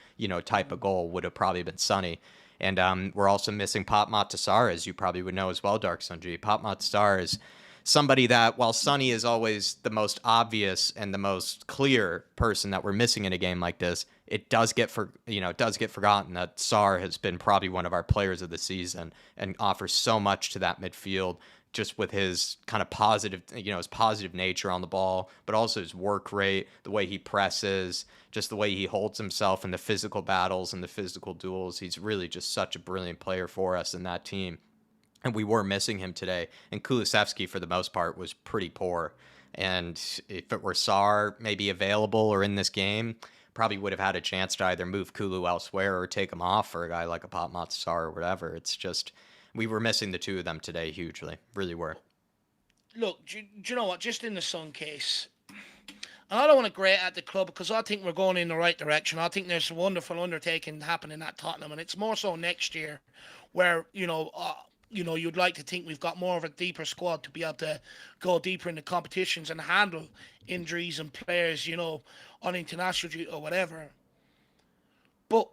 type of goal would have probably been Sonny. And we're also missing Pop Matasar, as you probably would know as well, Dark Sunji. Pop Matasar is somebody that, while Sonny is always the most obvious and the most clear person that we're missing in a game like this, it does get forgotten that Sar has been probably one of our players of the season and offers so much to that midfield, just with his kind of positive, his positive nature on the ball, but also his work rate, the way he presses, just the way he holds himself in the physical battles and the physical duels. He's really just such a brilliant player for us in that team. And we were missing him today. And Kulusevski, for the most part, was pretty poor. And if it were Sar maybe available or in this game, probably would have had a chance to either move Kulu elsewhere or take him off for a guy like a Pop Matasar or whatever. It's just, we were missing the two of them today hugely. Really were. Look, do you know what? Just in the Sun case, and I don't want to grate at the club because I think we're going in the right direction. I think there's a wonderful undertaking happening at Tottenham, and it's more so next year, where you'd like to think we've got more of a deeper squad to be able to go deeper in the competitions and handle injuries and players, on international duty or whatever. But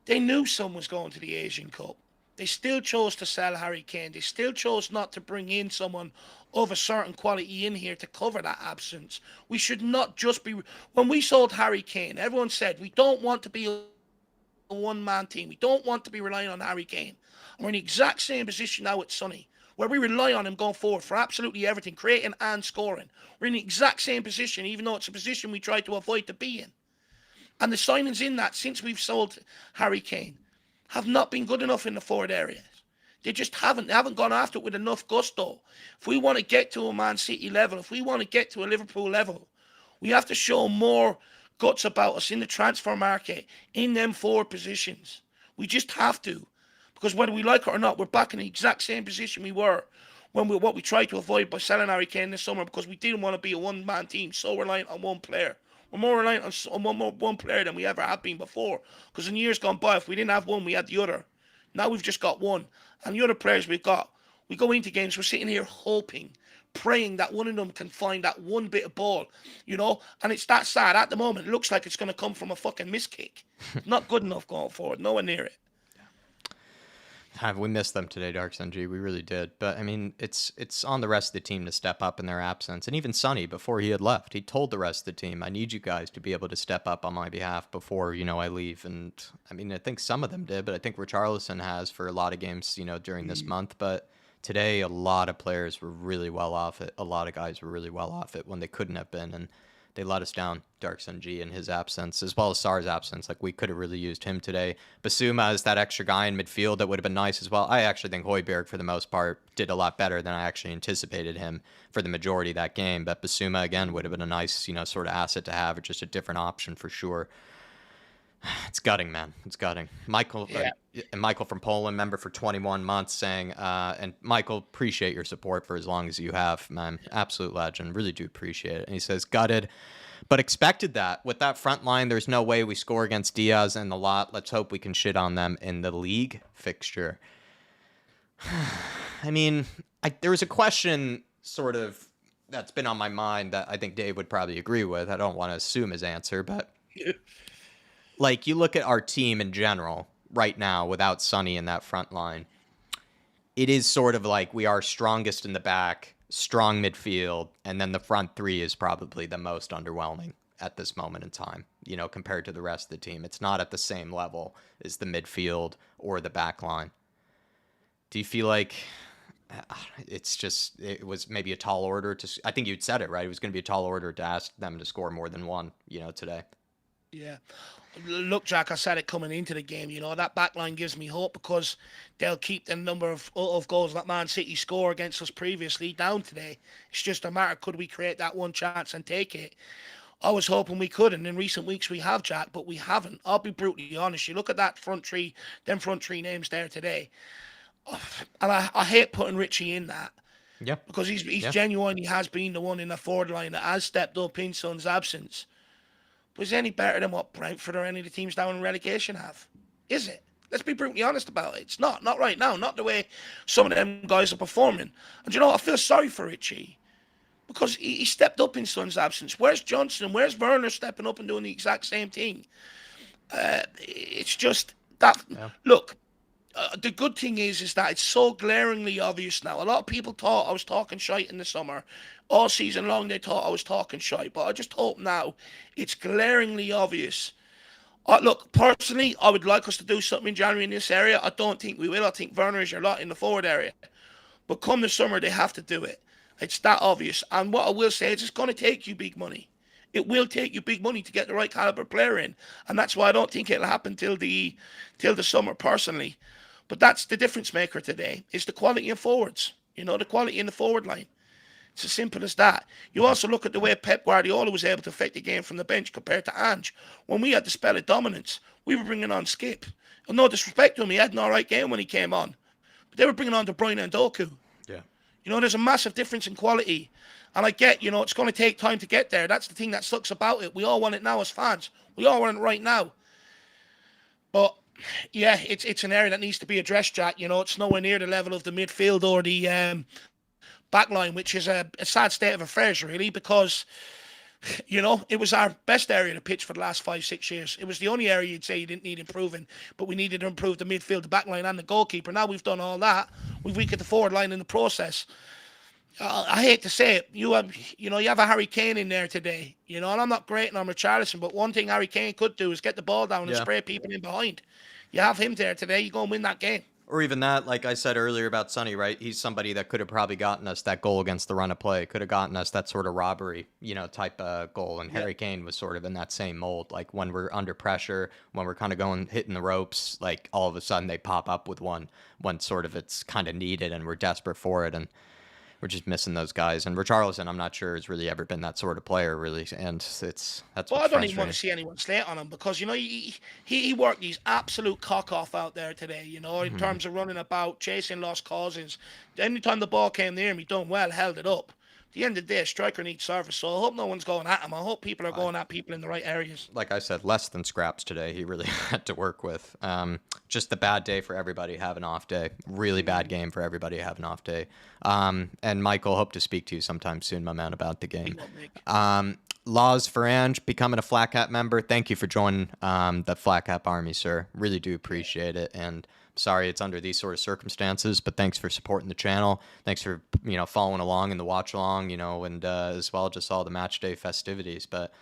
they knew someone was going to the Asian Cup. They still chose to sell Harry Kane. They still chose not to bring in someone of a certain quality in here to cover that absence. We should not just be... When we sold Harry Kane, everyone said, we don't want to be a one-man team. We don't want to be relying on Harry Kane. And we're in the exact same position now with Sonny, where we rely on him going forward for absolutely everything, creating and scoring. We're in the exact same position, even though it's a position we try to avoid to be in. And the signings in that, since we've sold Harry Kane, have not been good enough in the forward areas. They just haven't. They haven't gone after it with enough gusto. If we want to get to a Man City level, if we want to get to a Liverpool level, we have to show more guts about us in the transfer market, in them forward positions. We just have to. Because whether we like it or not, we're back in the exact same position we were when what we tried to avoid by selling Harry Kane this summer, because we didn't want to be a one-man team so reliant on one player. We're more reliant on one player than we ever have been before. Because in years gone by, if we didn't have one, we had the other. Now we've just got one. And the other players we've got, we go into games, we're sitting here hoping, praying that one of them can find that one bit of ball, And it's that sad. At the moment, it looks like it's going to come from a fucking miss kick. Not good enough going forward. Nowhere near it. We missed them today, Dark Sun G. We really did. But, I mean, it's on the rest of the team to step up in their absence. And even Sonny, before he had left, he told the rest of the team, I need you guys to be able to step up on my behalf before, I leave. And, I mean, I think some of them did, but I think Richarlison has for a lot of games, during this month. But today, a lot of players were really well off it. A lot of guys were really well off it when they couldn't have been. And they let us down, Dark Sun G, in his absence, as well as Sar's absence. Like, we could have really used him today. Basuma is that extra guy in midfield that would have been nice as well. I actually think Højbjerg, for the most part, did a lot better than I actually anticipated him for the majority of that game. But Basuma, again, would have been a nice, sort of asset to have, or just a different option for sure. It's gutting, man. It's gutting. Michael, Yeah. and Michael from Poland, member for 21 months, saying, and Michael, appreciate your support for as long as you have, man. Absolute legend. Really do appreciate it. And he says, gutted, but expected that. With that front line, there's no way we score against Diaz and the lot. Let's hope we can shit on them in the league fixture. I mean, there was a question sort of that's been on my mind that I think Dave would probably agree with. I don't want to assume his answer, but like you look at our team in general right now without Sonny in that front line, it is sort of like we are strongest in the back, strong midfield, and then the front three is probably the most underwhelming at this moment in time, you know, compared to the rest of the team. It's not at the same level as the midfield or the back line. Do you feel like it was maybe a tall order to, I think you'd said it, right? It was going to be a tall order to ask them to score more than one, you know, today. Yeah. Look, Jack, I said it coming into the game. That back line gives me hope because they'll keep the number of goals that Man City score against us previously down today. It's just a matter, could we create that one chance and take it? I was hoping we could, and in recent weeks we have, Jack, but we haven't. I'll be brutally honest. You look at that front three, them front three names there today, and I hate putting Richie in that. Yeah. Because he's genuinely has been the one in the forward line that has stepped up in Son's absence. But is it any better than what Brentford or any of the teams down in relegation have? Is it? Let's be brutally honest about it. It's not. Not right now. Not the way some of them guys are performing. And I feel sorry for Richie. Because he stepped up in Son's absence. Where's Johnson? Where's Werner stepping up and doing the exact same thing? It's just that. Yeah. Look, the good thing is that it's so glaringly obvious now. A lot of people thought I was talking shite in the summer. All season long, they thought I was talking shite. But I just hope now it's glaringly obvious. Look, personally, I would like us to do something in January in this area. I don't think we will. I think Werner is your lot in the forward area. But come the summer, they have to do it. It's that obvious. And what I will say is it's going to take you big money. It will take you big money to get the right caliber player in. And that's why I don't think it'll happen till the summer, personally. But that's the difference maker today, is the quality of forwards. The quality in the forward line. It's as simple as that. You also look at the way Pep Guardiola was able to affect the game from the bench compared to Ange. When we had the spell of dominance, we were bringing on Skip. And no disrespect to him, he had an all right game when he came on. But they were bringing on De Bruyne and Doku. Yeah. There's a massive difference in quality. And I get, it's going to take time to get there. That's the thing that sucks about it. We all want it now as fans. We all want it right now. But, yeah, it's an area that needs to be addressed, Jack. It's nowhere near the level of the midfield or the back line, which is a sad state of affairs, really, because, it was our best area to pitch for the last 5-6 years. It was the only area you'd say you didn't need improving, but we needed to improve the midfield, the back line, and the goalkeeper. Now we've done all that. We've weakened the forward line in the process. I hate to say it, you have a Harry Kane in there today, and I'm not great on Richarlison, but one thing Harry Kane could do is get the ball down and spray people in behind. You have him there today, you go and win that game. Or even that, like I said earlier about Sonny, right? He's somebody that could have probably gotten us that goal against the run of play, could have gotten us that sort of robbery, type of goal. And Harry Kane was sort of in that same mold. Like when we're under pressure, when we're kind of hitting the ropes, like all of a sudden they pop up with one when sort of it's kind of needed and we're desperate for it. And we're just missing those guys. And Richarlison, I'm not sure has really ever been that sort of player, really. And that's well, I don't even want to see anyone slate on him because he worked his absolute cock off out there today. In terms of running about, chasing lost causes. Anytime the ball came near him, he done well, held it up. At the end of the day, a striker needs service, so I hope no one's going at him. I hope people are going at people in the right areas. Like I said, less than scraps today. He really had to work with. Just a bad day for everybody having an off day. Really bad game for everybody having an off day. And Michael, hope to speak to you sometime soon, my man, about the game. Laws for Ange, becoming a Flat Cap member. Thank you for joining the Flat Cap Army, sir. Really do appreciate it. And sorry it's under these sort of circumstances, but thanks for supporting the channel. Thanks for, following along in the watch along, and as well just all the match day festivities. But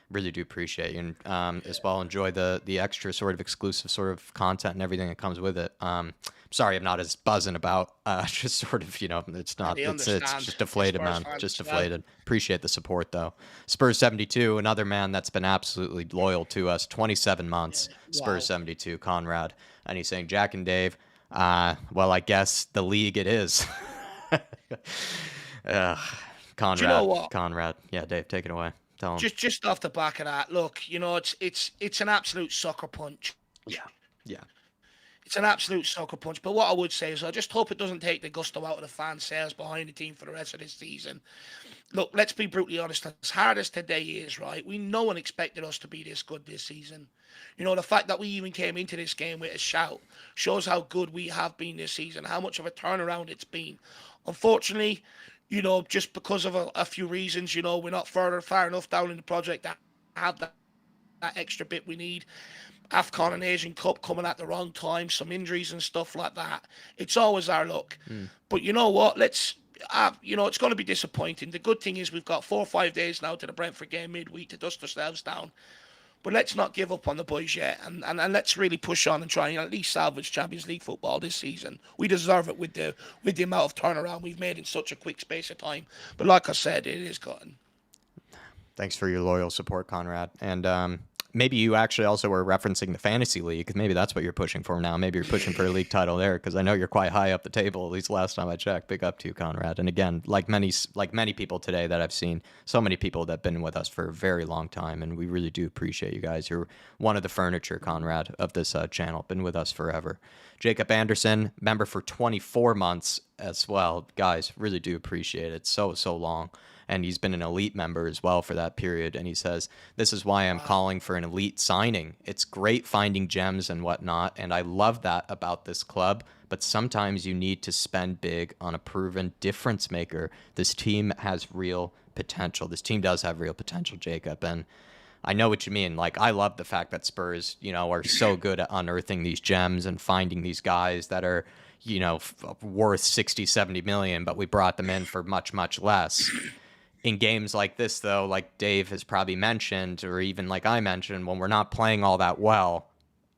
really do appreciate you, and as well enjoy the extra sort of exclusive sort of content and everything that comes with it. Sorry I'm not as buzzing about just sort of, it's not, it's just deflated, man. Just deflated. Appreciate the support though. Spurs 72, another man that's been absolutely loyal to us, 27 months. Spurs 72, Conrad. And he's saying, Jack and Dave, well, I guess the league it is. Conrad. Do you know what? Conrad. Yeah, Dave, take it away. Tell him. Just off the back of that, look, it's an absolute sucker punch. Yeah. Yeah. It's an absolute sucker punch. But what I would say is I just hope it doesn't take the gusto out of the fan sales behind the team for the rest of this season. Look, let's be brutally honest. As hard as today is, right, no one expected us to be this good this season. The fact that we even came into this game with a shout shows how good we have been this season, how much of a turnaround it's been. Unfortunately, just because of a few reasons, we're not far enough down in the project that have that extra bit we need. AFCON and Asian Cup coming at the wrong time, some injuries and stuff like that. It's always our luck. But you know what? It's going to be disappointing. The good thing is we've got 4 or 5 days now to the Brentford game midweek to dust ourselves down. But let's not give up on the boys yet, and let's really push on and try and at least salvage Champions League football this season. We deserve it with the amount of turnaround we've made in such a quick space of time. But like I said, it is gotten. Thanks for your loyal support, Conrad. And maybe you actually also were referencing the fantasy league, because maybe that's what you're pushing for now. Maybe you're pushing for a league title there, because I know you're quite high up the table, at least last time I checked. Big up to you, Conrad. And again, like many people today that I've seen, so many people that have been with us for a very long time, and we really do appreciate you guys. You're one of the furniture, Conrad, of this channel. Been with us forever. Jacob Anderson, member for 24 months as well. Guys, really do appreciate it. So long. And he's been an elite member as well for that period. And he says, this is why I'm calling for an elite signing. It's great finding gems and whatnot, and I love that about this club, but sometimes you need to spend big on a proven difference maker. This team has real potential. This team does have real potential, Jacob. And I know what you mean. Like, I love the fact that Spurs, are so good at unearthing these gems and finding these guys that are, worth 60, 70 million, but we brought them in for much, much less. In games like this, though, like Dave has probably mentioned, or even like I mentioned, when we're not playing all that well,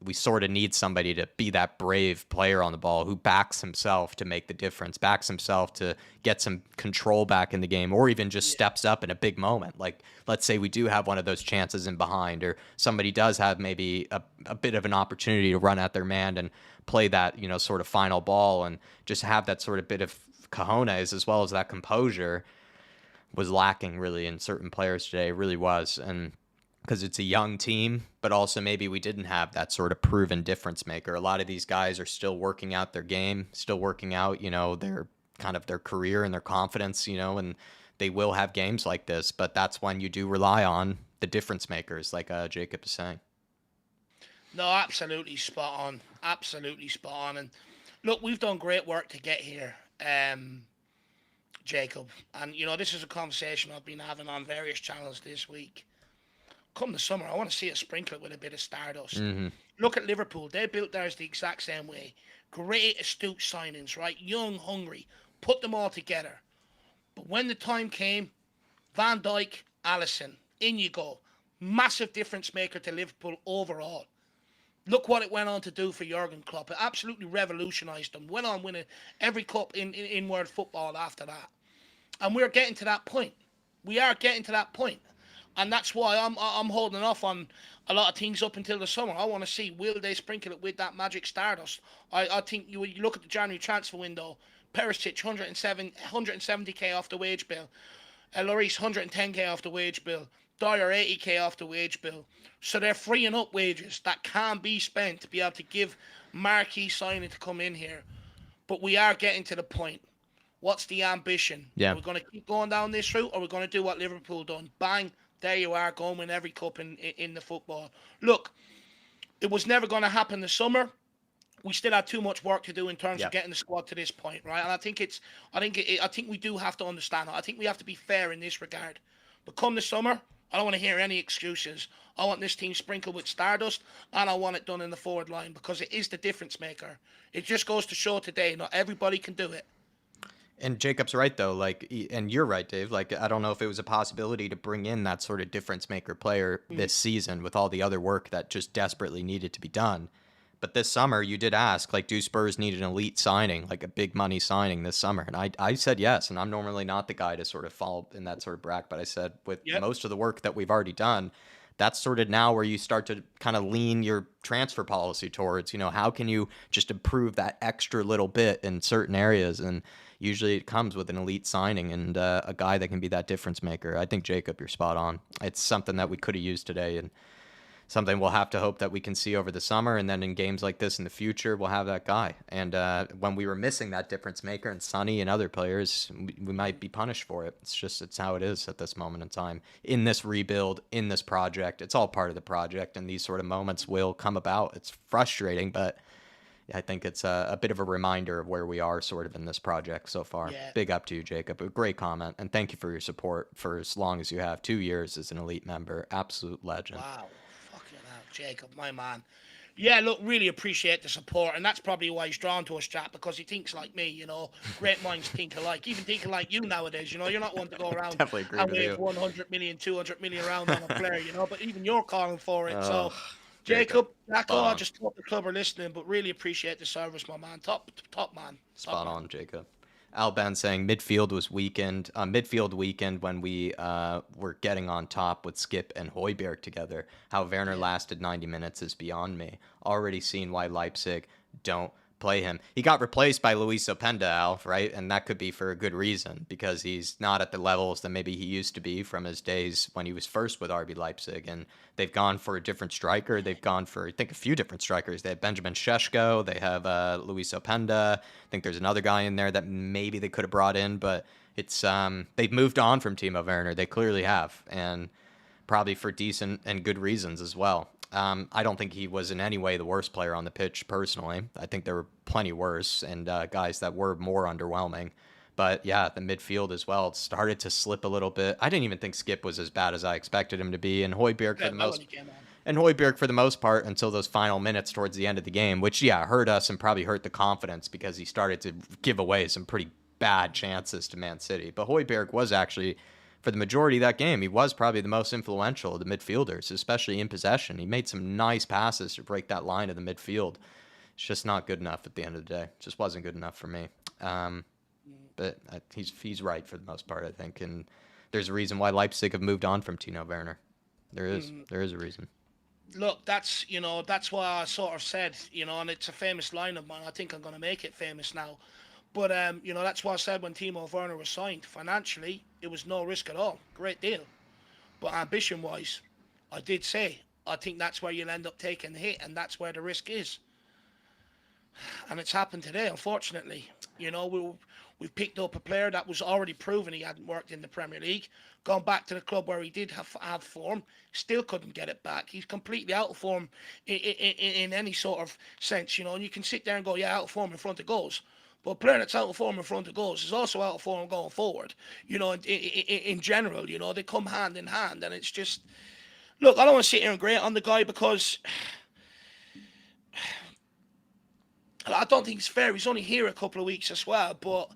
we sort of need somebody to be that brave player on the ball who backs himself to make the difference, backs himself to get some control back in the game, or even just steps up in a big moment. Like, let's say we do have one of those chances in behind, or somebody does have maybe a bit of an opportunity to run at their man and play that, sort of final ball, and just have that sort of bit of cojones as well as that composure. Was lacking really in certain players today, really was. And because it's a young team, but also maybe we didn't have that sort of proven difference maker. A lot of these guys are still working out their game, still working out, their kind of their career and their confidence, and they will have games like this, but that's when you do rely on the difference makers, like Jacob is saying. No, absolutely spot on. Absolutely spot on. And look, we've done great work to get here. Jacob, and this is a conversation I've been having on various channels this week. Come the summer, I want to see it sprinkled with a bit of stardust. Look at Liverpool. They built theirs the exact same way. Great astute signings, right? Young, hungry. Put them all together. But when the time came, Van Dijk, Alisson, in you go. Massive difference maker to Liverpool overall. Look what it went on to do for Jurgen Klopp. It absolutely revolutionised them. Went on winning every cup in world football after that. And we're getting to that point. We are getting to that point. And that's why I'm holding off on a lot of things up until the summer. I want to see, will they sprinkle it with that magic stardust? I think you look at the January transfer window, Perisic, 170k off the wage bill. Lloris, 110k off the wage bill. Dyer, 80k off the wage bill. So they're freeing up wages that can be spent to be able to give marquee signing to come in here. But we are getting to the point. What's the ambition? Yeah. Are we going to keep going down this route, or are we going to do what Liverpool done? Bang, there you are, go and win every cup in the football. Look, it was never going to happen this summer. We still had too much work to do in terms of getting the squad to this point, right? And I think we do have to understand that. I think we have to be fair in this regard. But come the summer, I don't want to hear any excuses. I want this team sprinkled with stardust, and I want it done in the forward line, because it is the difference maker. It just goes to show today, not everybody can do it. And Jacob's right, though. Like, and you're right, Dave. Like, I don't know if it was a possibility to bring in that sort of difference maker player this season with all the other work that just desperately needed to be done. But this summer, you did ask, like, do Spurs need an elite signing, like a big money signing this summer? And I said yes. And I'm normally not the guy to sort of fall in that sort of bracket. But I said, with most of the work that we've already done, that's sort of now where you start to kind of lean your transfer policy towards, how can you just improve that extra little bit in certain areas? And, usually it comes with an elite signing and a guy that can be that difference maker. I think, Jacob, you're spot on. It's something that we could have used today, and something we'll have to hope that we can see over the summer, and then in games like this in the future, we'll have that guy. And when we were missing that difference maker and Sonny and other players, we might be punished for it. It's how it is at this moment in time. In this rebuild, in this project, it's all part of the project, and these sort of moments will come about. It's frustrating, but I think it's a bit of a reminder of where we are sort of in this project so far. Yeah. Big up to you, Jacob. A great comment, and thank you for your support for as long as you have. 2 years as an elite member. Absolute legend. Wow. Fucking hell, Jacob, my man. Yeah, look, really appreciate the support, and that's probably why he's drawn to us, chat, because he thinks like me, you know. Great minds think alike, even thinking like you nowadays, you know. You're not one to go around Definitely agree and with wave you. 100 million, 200 million around on a player, you know, but even you're calling for it. So, Ugh, Jacob, Jacko, I on. just hope the club are listening, but really appreciate the service, my man. Top man. Spot on, Jacob. Al Ben saying midfield was weakened. Midfield weakened when we were getting on top with Skip and Højbjerg together. How Werner lasted 90 minutes is beyond me. Already seen why Leipzig don't play him. He got replaced by Luis Openda, Al, right? And that could be for a good reason, because he's not at the levels that maybe he used to be from his days when he was first with RB Leipzig. And they've gone for a different striker. They've gone for, I think, a few different strikers. They have Benjamin Šeško. They have Luis Openda. I think there's another guy in there that maybe they could have brought in, but it's they've moved on from Timo Werner. They clearly have, and probably for decent and good reasons as well. I don't think he was in any way the worst player on the pitch, personally. I think there were plenty worse, and guys that were more underwhelming. But yeah, the midfield as well, it started to slip a little bit. I didn't even think Skip was as bad as I expected him to be, and Højbjerg for the most part until those final minutes towards the end of the game, which, yeah, hurt us and probably hurt the confidence because he started to give away some pretty bad chances to Man City. But Højbjerg was actually, for the majority of that game, he was probably the most influential of the midfielders, especially in possession. He made some nice passes to break that line of the midfield. It's just not good enough at the end of the day. It just wasn't good enough for me. But he's right for the most part, I think. And there's a reason why Leipzig have moved on from Timo Werner. There is a reason. Look, that's why I sort of said, and it's a famous line of mine. I think I'm going to make it famous now. But, that's why I said when Timo Werner was signed, financially, it was no risk at all. Great deal. But ambition-wise, I did say, I think that's where you'll end up taking the hit, and that's where the risk is. And it's happened today, unfortunately. We've picked up a player that was already proven he hadn't worked in the Premier League, gone back to the club where he did have form, still couldn't get it back. He's completely out of form in any sort of sense, and you can sit there and go, yeah, out of form in front of goals. But a player that's out of form in front of goals is also out of form going forward. In general, they come hand in hand. And it's just, look, I don't want to sit here and grate on the guy because I don't think it's fair. He's only here a couple of weeks as well. But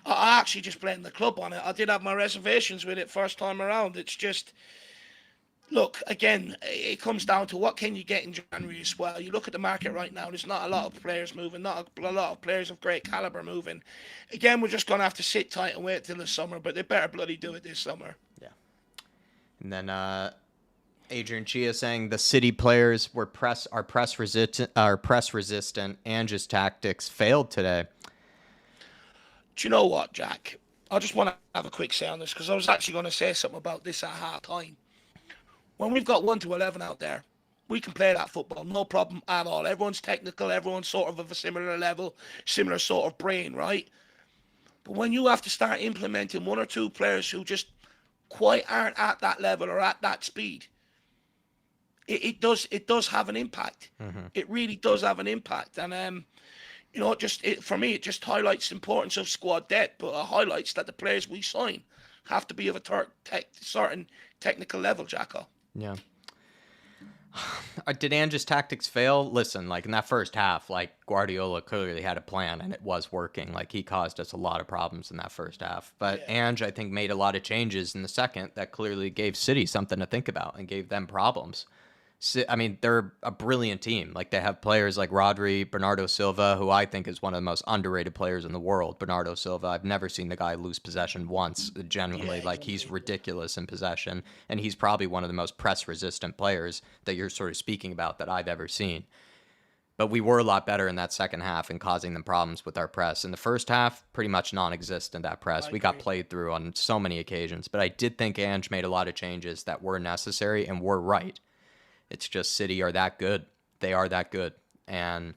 I actually just blame the club on it. I did have my reservations with it first time around. It's just, look, again, it comes down to what can you get in January as well. You look at the market right now, there's not a lot of players moving, not a lot of players of great caliber moving. Again, we're just going to have to sit tight and wait till the summer, but they better bloody do it this summer. Yeah. And then Adrian Chia saying the City players are press resistant, and just tactics failed today. Do you know what, Jack? I just want to have a quick say on this because I was actually going to say something about this at half time. When we've got 1 to 11 out there, we can play that football, no problem at all. Everyone's technical, everyone's sort of a similar level, similar sort of brain, right? But when you have to start implementing 1 or 2 players who just quite aren't at that level or at that speed, it does have an impact. Mm-hmm. It really does have an impact. And for me, it just highlights the importance of squad depth, but it highlights that the players we sign have to be of a certain technical level, Jacko. Yeah. Did Ange's tactics fail? Listen, like in that first half, like Guardiola clearly had a plan and it was working. Like he caused us a lot of problems in that first half. But yeah. Ange, I think, made a lot of changes in the second that clearly gave City something to think about and gave them problems. I mean, they're a brilliant team. Like they have players like Rodri, Bernardo Silva, who I think is one of the most underrated players in the world. Bernardo Silva, I've never seen the guy lose possession once. Genuinely, like he's ridiculous in possession, and he's probably one of the most press-resistant players that you're sort of speaking about that I've ever seen. But we were a lot better in that second half and causing them problems with our press. In the first half, pretty much non-existent, that press. I We got agree. played through on so many occasions. But I did think Ange made a lot of changes that were necessary and were right. It's just City are that good. They are that good. And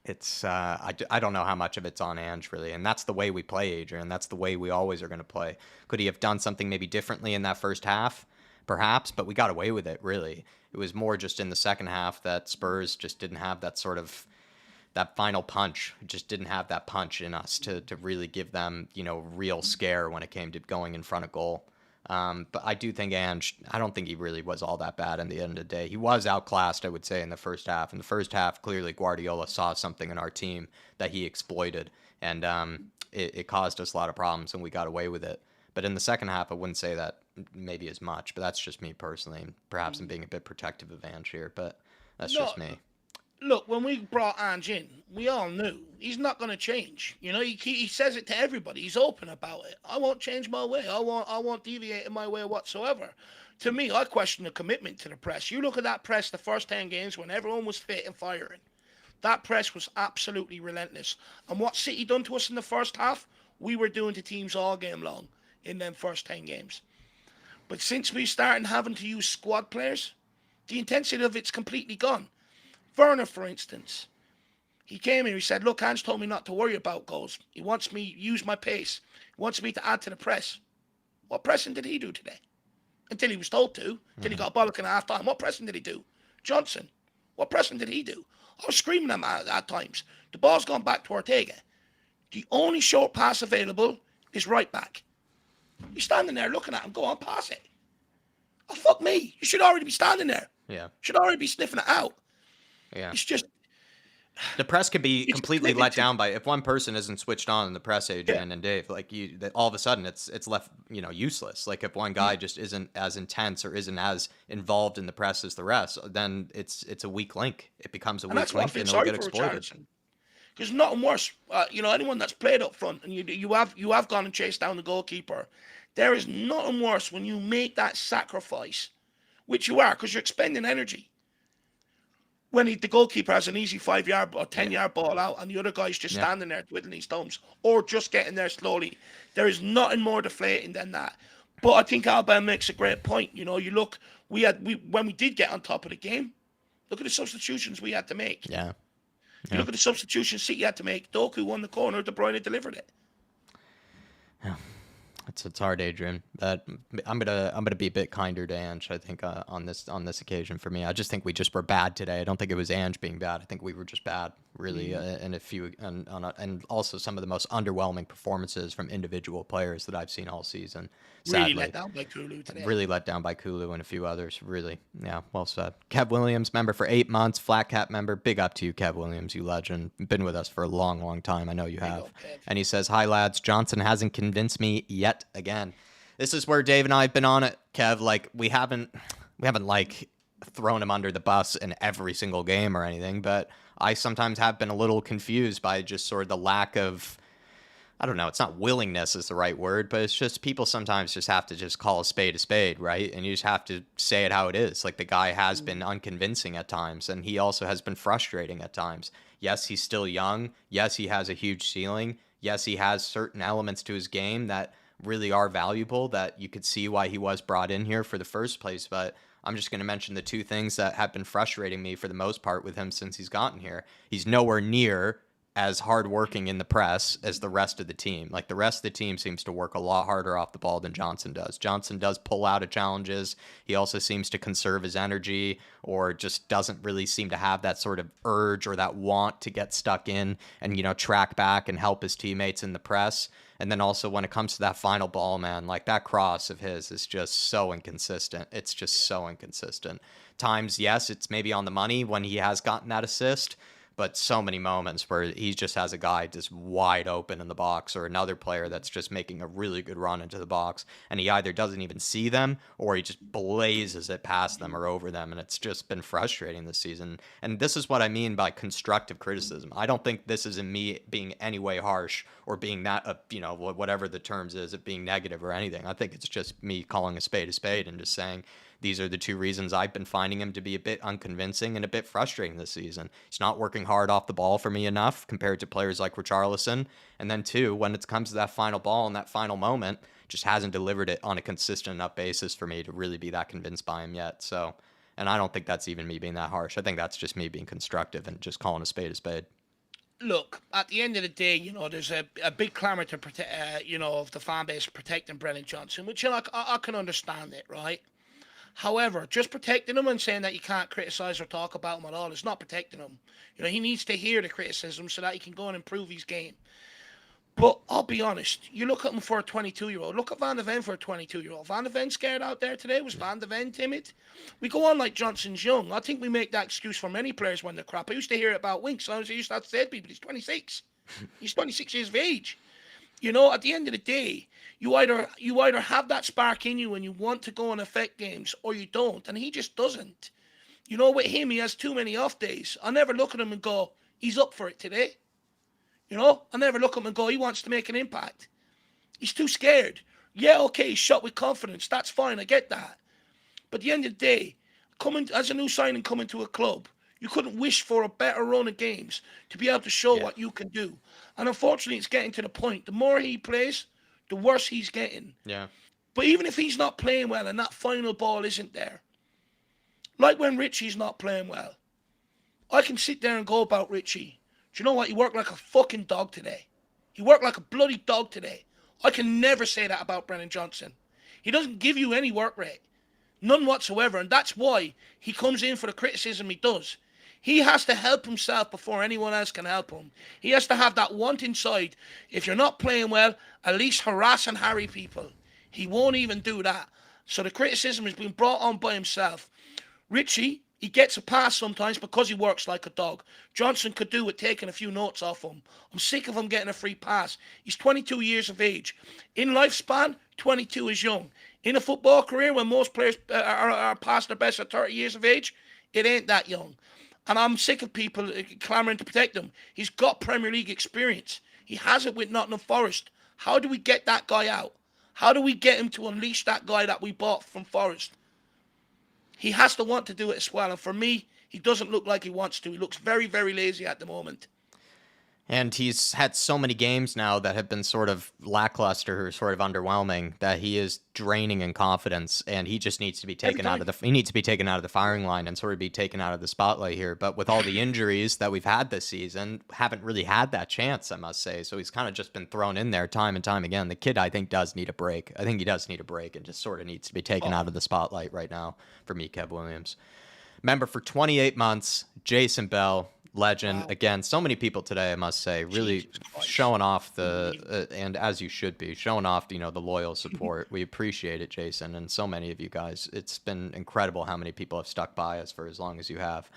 it's I don't know how much of it's on Ange, really. And that's the way we play, Adrian. That's the way we always are going to play. Could he have done something maybe differently in that first half? Perhaps, but we got away with it, really. It was more just in the second half that Spurs just didn't have that sort of that final punch. Just didn't have that punch in us to really give them, real scare when it came to going in front of goal. But I do think Ange, I don't think he really was all that bad in the end of the day. He was outclassed, I would say, in the first half. In the first half, clearly Guardiola saw something in our team that he exploited, and it caused us a lot of problems, and we got away with it. But in the second half, I wouldn't say that maybe as much, but that's just me personally. Perhaps I'm being a bit protective of Ange here, but that's No, just me. look, when we brought Ange in, we all knew he's not going to change. He says it to everybody. He's open about it. I won't change my way. I won't deviate in my way whatsoever. To me, I question the commitment to the press. You look at that press the first 10 games when everyone was fit and firing. That press was absolutely relentless. And what City done to us in the first half, we were doing to teams all game long in them first 10 games. But since we started having to use squad players, the intensity of it's completely gone. Werner, for instance, he came here, he said, look, Ange told me not to worry about goals. He wants me to use my pace. He wants me to add to the press. What pressing did he do today? Until he was told to, until he got a bollock in half time. What pressing did he do? Johnson, what pressing did he do? I was screaming at him at times. The ball's gone back to Ortega. The only short pass available is right back. You're standing there looking at him, go on, pass it. Oh, fuck me. You should already be standing there. Yeah. Should already be sniffing it out. Yeah. It's just, The press could be it's completely let limited. down by if one person isn't switched on in the press, Yeah. Adrian and Dave. Like that all of a sudden it's left useless. Like if one guy just isn't as intense or isn't as involved in the press as the rest, then it's a weak link. It becomes a And weak that's what I link feel and it'll sorry get for exploited. Richarlison. There's nothing worse. Anyone that's played up front and you have gone and chased down the goalkeeper. There is nothing worse when you make that sacrifice, which you are because you're expending energy. When the goalkeeper has an easy 5-yard or 10-yard ball out and the other guy's just Yeah. standing there twiddling his thumbs or just getting there slowly, there is nothing more deflating than that. But I think Alba makes a great point. You look, when we did get on top of the game, look at the substitutions we had to make. Yeah. You look at the substitutions City had to make. Doku won the corner, De Bruyne delivered it. It's hard, Adrian. But I'm gonna be a bit kinder to Ange. I think on this occasion for me, I just think we just were bad today. I don't think it was Ange being bad. I think we were just bad, really, and a few and also some of the most underwhelming performances from individual players that I've seen all season. Really Sadly, let down by Kulu today. really let down by Kulu and a few others. Really, yeah, well said. Kev Williams, member for 8 months, Flat Cap member. Big up to you, Kev Williams, you legend. Been with us for a long, long time. I know you have. up, Kev. And he says, "Hi lads, Johnson hasn't convinced me yet again." This is where Dave and I have been on it, Kev. Like we haven't like thrown him under the bus in every single game or anything, but I sometimes have been a little confused by just sort of the lack of, I don't know, it's not willingness is the right word, but it's just people sometimes just have to just call a spade, right? And you just have to say it how it is. Like the guy has been unconvincing at times, and he also has been frustrating at times. Yes, he's still young. Yes, he has a huge ceiling. Yes, he has certain elements to his game that really are valuable that you could see why he was brought in here for the first place. But I'm just going to mention the two things that have been frustrating me for the most part with him since he's gotten here. He's nowhere near as hardworking in the press as the rest of the team. Like the rest of the team seems to work a lot harder off the ball than Johnson does. Johnson does pull out of challenges. He also seems to conserve his energy or just doesn't really seem to have that sort of urge or that want to get stuck in and, track back and help his teammates in the press. And then also when it comes to that final ball, man, like that cross of his is just so inconsistent. It's just so inconsistent. Times, yes, it's maybe on the money when he has gotten that assist, but so many moments where he just has a guy just wide open in the box or another player that's just making a really good run into the box, and he either doesn't even see them or he just blazes it past them or over them, and it's just been frustrating this season. And this is what I mean by constructive criticism. I don't think this is in me being any way harsh or being that, whatever the terms is, it being negative or anything. I think it's just me calling a spade and just saying these are the two reasons I've been finding him to be a bit unconvincing and a bit frustrating this season. He's not working hard off the ball for me enough compared to players like Richarlison. And then two, when it comes to that final ball and that final moment, just hasn't delivered it on a consistent enough basis for me to really be that convinced by him yet. So, and I don't think that's even me being that harsh. I think that's just me being constructive and just calling a spade a spade. Look, at the end of the day, there's a big clamour to protect, of the fan base protecting Brennan Johnson, which I can understand it, right? However, just protecting him and saying that you can't criticise or talk about him at all is not protecting him. He needs to hear the criticism so that he can go and improve his game. But I'll be honest, you look at him for a 22-year-old. Look at Van de Ven for a 22-year-old. Van de Ven scared out there today? Was Van de Ven timid? We go on like Johnson's young. I think we make that excuse for many players when they're crap. I used to hear it about Winks. I used to have to say to people, he's 26. He's 26 years of age. At the end of the day, you either have that spark in you and you want to go and affect games, or you don't. And he just doesn't. With him, he has too many off days. I never look at him and go, he's up for it today. I never look at him and go, he wants to make an impact. He's too scared. Yeah, okay, he's shot with confidence. That's fine, I get that. But at the end of the day, coming as a new signing coming to a club, you couldn't wish for a better run of games to be able to show what you can do. And unfortunately, it's getting to the point. The more he plays, the worse he's getting. Yeah. But even if he's not playing well and that final ball isn't there, like when Richie's not playing well, I can sit there and go about Richie. Do you know what? He worked like a fucking dog today. He worked like a bloody dog today. I can never say that about Brennan Johnson. He doesn't give you any work rate. None whatsoever. And that's why he comes in for the criticism he does. He has to help himself before anyone else can help him. He has to have that want inside. If you're not playing well, at least harass and harry people. He won't even do that. So the criticism has been brought on by himself. Richie, he gets a pass sometimes because he works like a dog. Johnson could do with taking a few notes off him. I'm sick of him getting a free pass. He's 22 years of age. In lifespan, 22 is young. In a football career, when most players are past their best at 30 years of age, it ain't that young. And I'm sick of people clamouring to protect him. He's got Premier League experience. He has it with Nottingham Forest. How do we get that guy out? How do we get him to unleash that guy that we bought from Forest? He has to want to do it as well. And for me, he doesn't look like he wants to. He looks very, very lazy at the moment. And he's had so many games now that have been sort of lackluster or sort of underwhelming that he is draining in confidence, and he just needs to be taken out of the firing line and sort of be taken out of the spotlight here. But with all the injuries that we've had this season, haven't really had that chance, I must say. So he's kind of just been thrown in there time and time again. The kid, I think, does need a break. I think he does need a break and just sort of needs to be taken out of the spotlight right now for me, Kev Williams. Member for 28 months, Jason Bell. Legend. Wow. Again, so many people today, I must say, really showing off and as you should be, showing off, the loyal support. We appreciate it, Jason, and so many of you guys. It's been incredible how many people have stuck by us for as long as you have.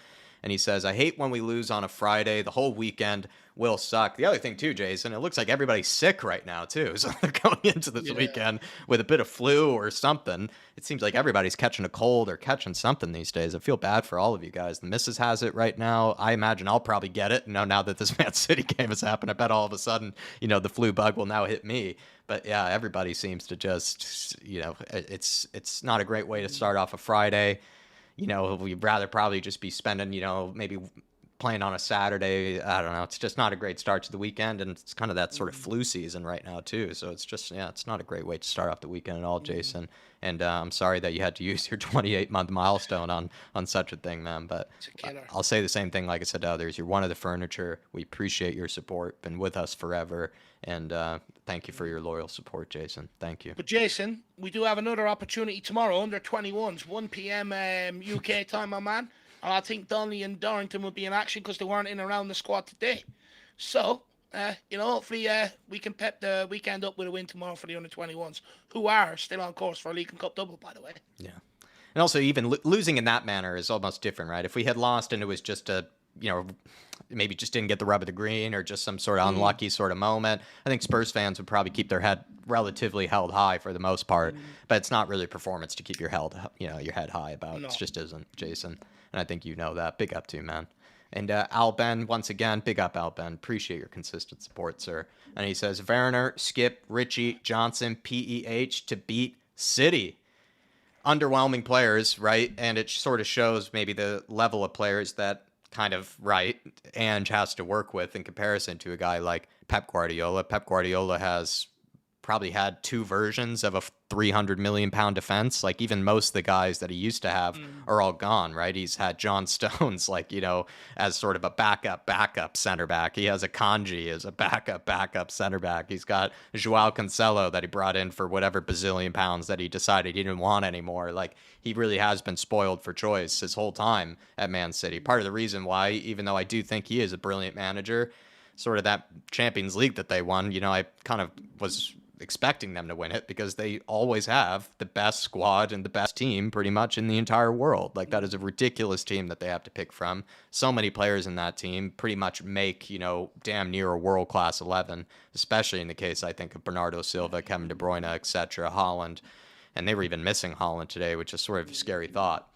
And he says, I hate when we lose on a Friday. The whole weekend will suck. The other thing, too, Jason, it looks like everybody's sick right now, too. So they're going into this weekend with a bit of flu or something. It seems like everybody's catching a cold or catching something these days. I feel bad for all of you guys. The missus has it right now. I imagine I'll probably get it. Now that this Man City game has happened, I bet all of a sudden, the flu bug will now hit me. But yeah, everybody seems to just, it's not a great way to start off a Friday. We'd rather probably just be spending, maybe playing on a Saturday. I don't know. It's just not a great start to the weekend. And it's kind of that sort of flu season right now, too. So it's just, it's not a great way to start off the weekend at all, Jason. And I'm sorry that you had to use your 28-month milestone on such a thing, man. But I'll say the same thing like I said to others. You're one of the furniture. We appreciate your support. Been with us forever. And thank you for your loyal support, Jason. Thank you. But Jason, we do have another opportunity tomorrow, under 21s, 1 p.m. UK time, my man. And I think Donnelly and Dorrington will be in action because they weren't in around the squad today. So, hopefully we can pep the weekend up with a win tomorrow for the under 21s, who are still on course for a League and Cup double, by the way. Yeah. And also, even losing in that manner is almost different, right? If we had lost and it was just maybe just didn't get the rub of the green or just some sort of unlucky sort of moment, I think Spurs fans would probably keep their head relatively held high for the most part. But it's not really performance to keep your head high about. No. It just isn't, Jason. And I think you know that. Big up to you, man. And Al Ben, once again, big up Al Ben. Appreciate your consistent support, sir. And he says, Werner, Skip, Richie, Johnson, PEH to beat City. underwhelming players, right? And it sort of shows maybe the level of players that kind of, right, Ange has to work with in comparison to a guy like Pep Guardiola. Pep Guardiola has probably had two versions of a 300 million pound defense. Like even most of the guys that he used to have are all gone, right? He's had John Stones, like, as sort of a backup center back. He has a Kanji as a backup center back. He's got Joao Cancelo that he brought in for whatever bazillion pounds that he decided he didn't want anymore. Like he really has been spoiled for choice his whole time at Man City. Part of the reason why, even though I do think he is a brilliant manager, sort of that Champions League that they won, I kind of was expecting them to win it because they always have the best squad and the best team pretty much in the entire world. Like that is a ridiculous team that they have to pick from. So many players in that team pretty much make, damn near a world-class 11, especially in the case, I think, of Bernardo Silva, Kevin De Bruyne, etc., Haaland. And they were even missing Haaland today, which is sort of a scary thought.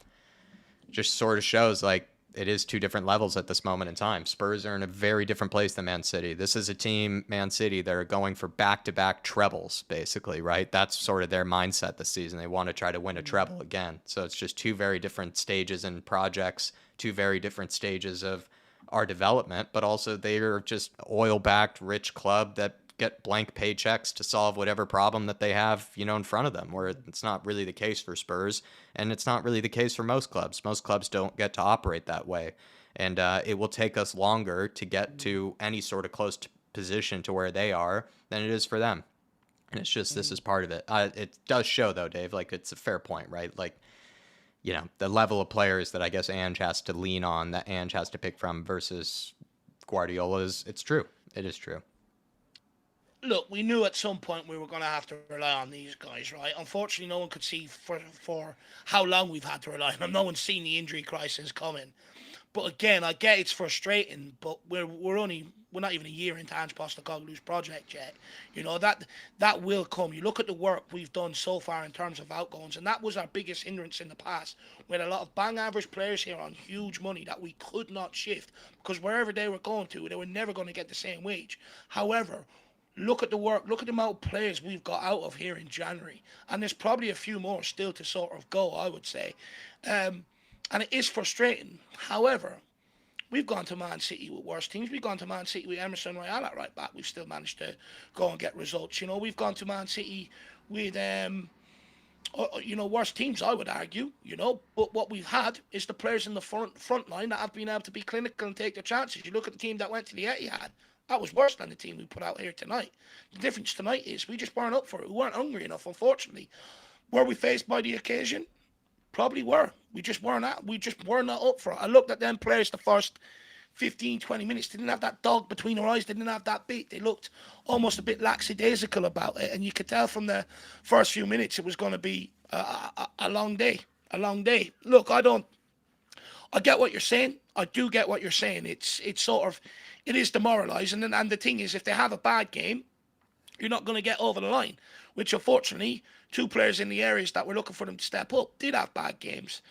Just sort of shows like it is two different levels at this moment in time. Spurs are in a very different place than Man City. This is a team, Man City, that are going for back-to-back trebles, basically, right? That's sort of their mindset this season. They want to try to win a treble again. So it's just two very different stages and projects, two very different stages of our development, but also they are just oil-backed, rich club that get blank paychecks to solve whatever problem that they have, in front of them, where it's not really the case for Spurs, and it's not really the case for most clubs. Most clubs don't get to operate that way, and it will take us longer to get to any sort of close position to where they are than it is for them. And it's just, this is part of it. It does show, though, Dave, like it's a fair point, right? Like, the level of players that I guess Ange has to lean on, that Ange has to pick from versus Guardiola's, it's true. It is true. Look, we knew at some point we were going to have to rely on these guys, right? Unfortunately, no one could see for how long we've had to rely on them. No one's seen the injury crisis coming. But again, I get it's frustrating, but we're not even a year into Ange Postecoglou's project yet. That will come. You look at the work we've done so far in terms of outgoings, and that was our biggest hindrance in the past. We had a lot of bang average players here on huge money that we could not shift because wherever they were going to, they were never going to get the same wage. However, look at the work, look at the amount of players we've got out of here in January. And there's probably a few more still to sort of go, I would say. And it is frustrating. However, we've gone to Man City with worse teams. We've gone to Man City with Emerson Royale at right back. We've still managed to go and get results. We've gone to Man City with, worse teams, I would argue, But what we've had is the players in the front line that have been able to be clinical and take their chances. You look at the team that went to the Etihad. That was worse than the team we put out here tonight. The difference tonight is we just weren't up for it. We weren't hungry enough, unfortunately. Were we faced by the occasion? Probably were. We just weren't not up for it. I looked at them players the first 15, 20 minutes. They didn't have that dog between their eyes. They didn't have that beat. They looked almost a bit lackadaisical about it. And you could tell from the first few minutes it was going to be a long day. A long day. Look, I get what you're saying. I do get what you're saying. It's sort of, it is demoralising. And the thing is, if they have a bad game, you're not going to get over the line, which unfortunately, two players in the areas that were looking for them to step up did have bad games.